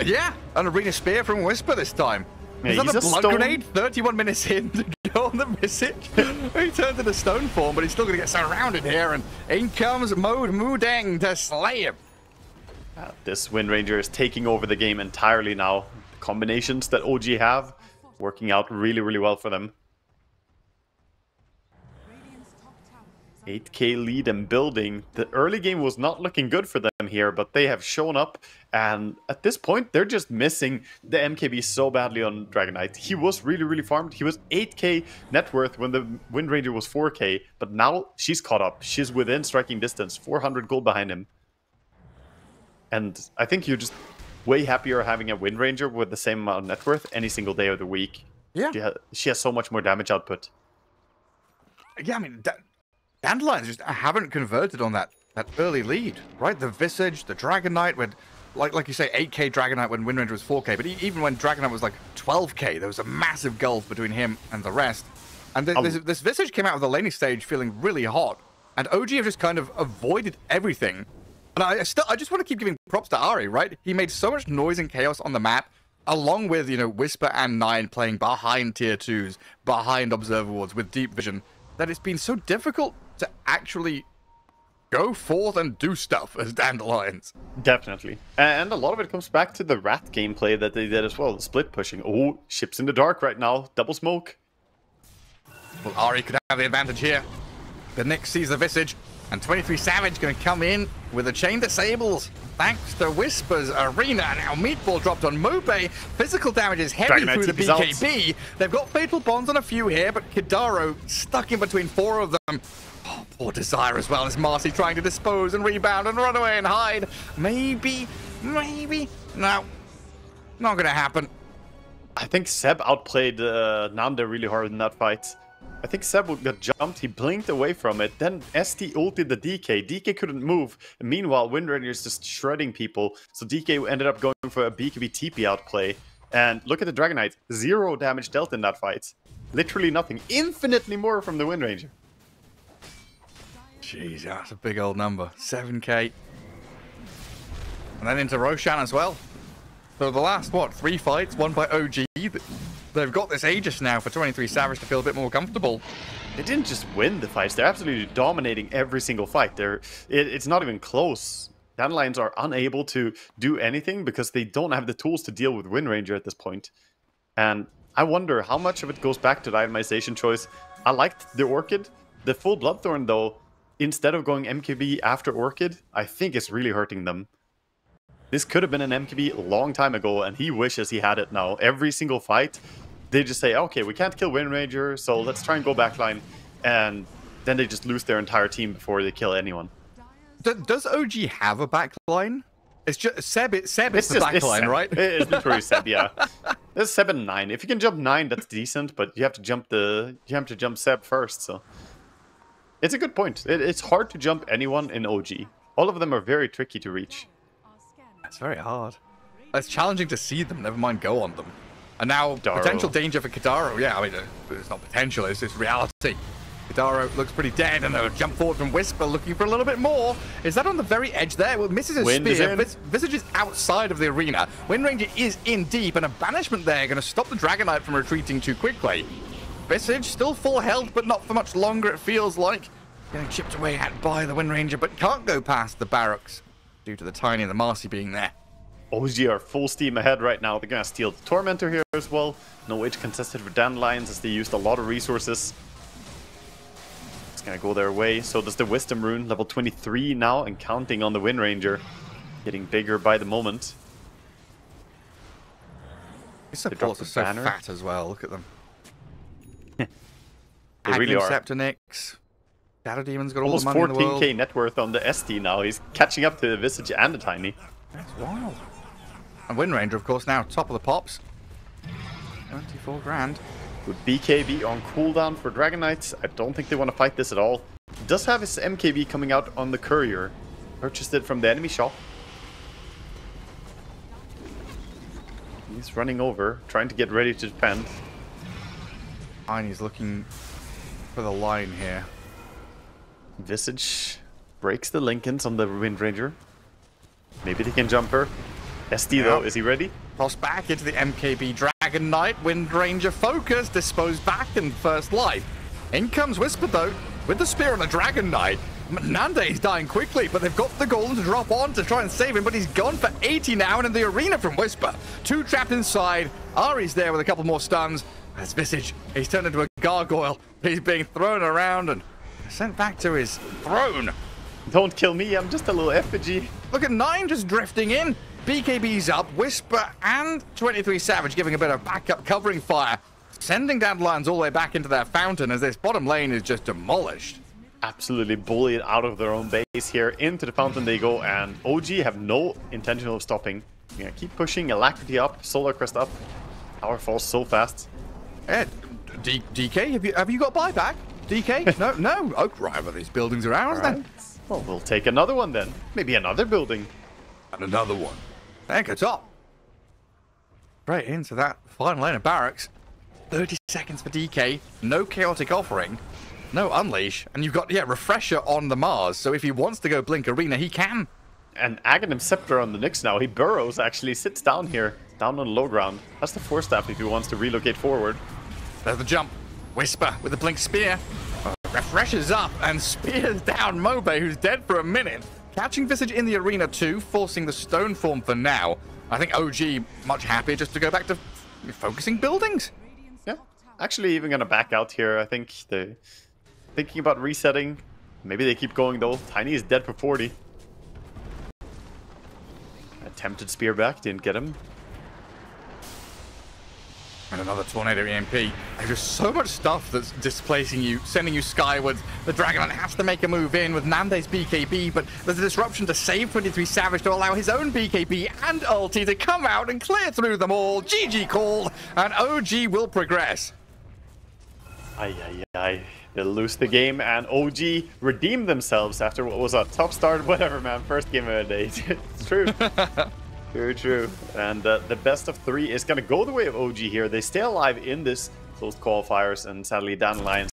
Yeah, an arena spear from Whisper this time. Yeah, is that a blood grenade? 31 minutes in to go on the Visage. He turned into stone form, but he's still going to get surrounded here. And in comes Mode Mudeng to slay him. This Wind Ranger is taking over the game entirely now. The combinations that OG have working out really, really well for them. 8k lead and building. The early game was not looking good for them here, but they have shown up, and at this point they're just missing the MKB so badly on Dragon Knight. He was really, really farmed. He was 8k net worth when the Wind Ranger was 4k, but now she's caught up. She's within striking distance, 400 gold behind him. And I think you're just way happier having a Wind Ranger with the same amount of net worth any single day of the week. Yeah. She has so much more damage output. Yeah, I mean... Dandelions just haven't converted on that early lead, right? The Visage, the Dragon Knight with like you say, 8K Dragonite when Wind Ranger was 4K, but even when Dragonite was like 12K, there was a massive gulf between him and the rest. And this Visage came out of the laning stage feeling really hot, and OG have just kind of avoided everything. And I just want to keep giving props to Ari, right? He made so much noise and chaos on the map, along with, you know, Whisper and Nine playing behind tier 2s, behind Observer Wards with deep vision, that it's been so difficult to actually go forth and do stuff as Dandelions. Definitely. And a lot of it comes back to the rat gameplay that they did as well. The split pushing. Oh, ships in the dark right now. Double smoke. Well, Ari could have the advantage here. The Nyx sees the Visage, and 23 Savage going to come in with a chain disables. Thanks to Whisper's Arena. Now Meatball dropped on Mobe. Physical damage is heavy through the BKB. They've got Fatal Bonds on a few here, but Kidaro stuck in between 4 of them. Oh, poor Desire as well as Marcy trying to dispose and rebound and run away and hide. Maybe. No. Not going to happen. I think Seb outplayed Nanda really hard in that fight. I think Seb got jumped, he blinked away from it, then ST ulted the DK. DK couldn't move, and meanwhile Wind Ranger is just shredding people, so DK ended up going for a BKB TP outplay. And look at the Dragonite, 0 damage dealt in that fight. Literally nothing, infinitely more from the Wind Ranger. Jeez, that's a big old number, 7K. And then into Roshan as well. So the last, 3 fights, one by OG. They've got this Aegis now for 23 Savage to feel a bit more comfortable. They didn't just win the fights, they're absolutely dominating every single fight. It's not even close. Dandelions are unable to do anything because they don't have the tools to deal with Wind Ranger at this point. And I wonder how much of it goes back to the itemization choice. I liked the Orchid. The full Bloodthorn, though, instead of going MKB after Orchid, I think it's really hurting them. This could have been an MKB a long time ago, and he wishes he had it now. Every single fight, they just say, okay, we can't kill Wind Ranger, so let's try and go backline. And then they just lose their entire team before they kill anyone. Does OG have a backline? It's just Seb is the backline, right? It's literally Seb, yeah. There's 7 and 9. If you can jump 9, that's decent, but you have to jump Seb first, so. It's a good point. It's hard to jump anyone in OG. All of them are very tricky to reach. It's very hard. It's challenging to see them, never mind go on them. And now, potential danger for Kidaro. Yeah, I mean, it's not potential, it's just reality. Kidaro looks pretty dead, and a jump forward from Whisper looking for a little bit more. Is that on the very edge there? Well, misses his spear. Visage is outside of the arena. Wind Ranger is in deep, and a banishment there going to stop the Dragonite from retreating too quickly. Visage still full health, but not for much longer, it feels like. Getting chipped away at by the Wind Ranger, but can't go past the barracks due to the Tiny and the Marcy being there. OG are full steam ahead right now. They're going to steal the Tormentor here as well. No edge contested for Dandelions as they used a lot of resources. It's going to go their way. So does the Wisdom Rune, level 23 now, and counting on the Wind Ranger. Getting bigger by the moment. These supports are so fat as well. Look at them. They really are. Nyx. Shadow Demon's got all the money in the world. Almost 14k net worth on the ST now. He's catching up to the Visage and the Tiny. That's wild. And Wind Ranger, of course, now top of the pops. 24 grand. With BKB on cooldown for Dragonites, I don't think they want to fight this at all. He does have his MKB coming out on the Courier. Purchased it from the enemy shop. He's running over, trying to get ready to defend. Tiny's looking for the line here. Visage breaks the Lincolns on the Wind Ranger. Maybe they can jump her. SD though, is he ready? Toss back into the MKB Dragon Knight. Wind Ranger focus, dispose back in first life. In comes Whisper though, with the spear on the Dragon Knight. Nande is dying quickly, but they've got the golem to drop on to try and save him, but he's gone for 80 now and in the arena from Whisper. 2 trapped inside. Ari's there with a couple more stuns. There's Visage. He's turned into a gargoyle. He's being thrown around and sent back to his throne. Don't kill me, I'm just a little effigy. Look at 9 just drifting in. BKB's up, Whisper and 23 Savage giving a bit of backup covering fire. Sending Dandelions all the way back into their fountain as this bottom lane is just demolished. Absolutely bullied out of their own base here. Into the fountain they go, and OG have no intention of stopping. You're gonna keep pushing, Alacrity up, Solar Crest up. Power falls so fast. DK, have you got buyback? DK? No. Oh, right, well, these buildings are ours then. Well, we'll take another one then. Maybe another building. And another one. There goes top. Right into that final lane of barracks. 30 seconds for DK. No chaotic offering. No unleash. And you've got, yeah, refresher on the Mars. So if he wants to go Blink Arena, he can. And Aghanim Scepter on the Nyx now. He burrows, actually, sits down here, down on the low ground. That's the Force Staff if he wants to relocate forward. There's the jump. Whisper with the Blink Spear. Refreshes up and spears down Mobe, who's dead for a minute. Catching Visage in the arena too, forcing the stone form for now. I think OG much happier just to go back to focusing buildings. Yeah, actually even gonna back out here. I think they're thinking about resetting. Maybe they keep going though. Tiny is dead for 40. Attempted spear back, didn't get him. And another Tornado EMP. There's just so much stuff that's displacing you, sending you skyward. The Dragon has to make a move in with Nande's BKB, but there's a disruption to save 23 Savage to allow his own BKB and ulti to come out and clear through them all. GG called, and OG will progress. Ay. They'll lose the game, and OG redeemed themselves after what was a tough start. Whatever, man. First game of the day. It's true. Very true. And the best of 3 is going to go the way of OG here. They stay alive in this closed qualifiers, and sadly Dandelions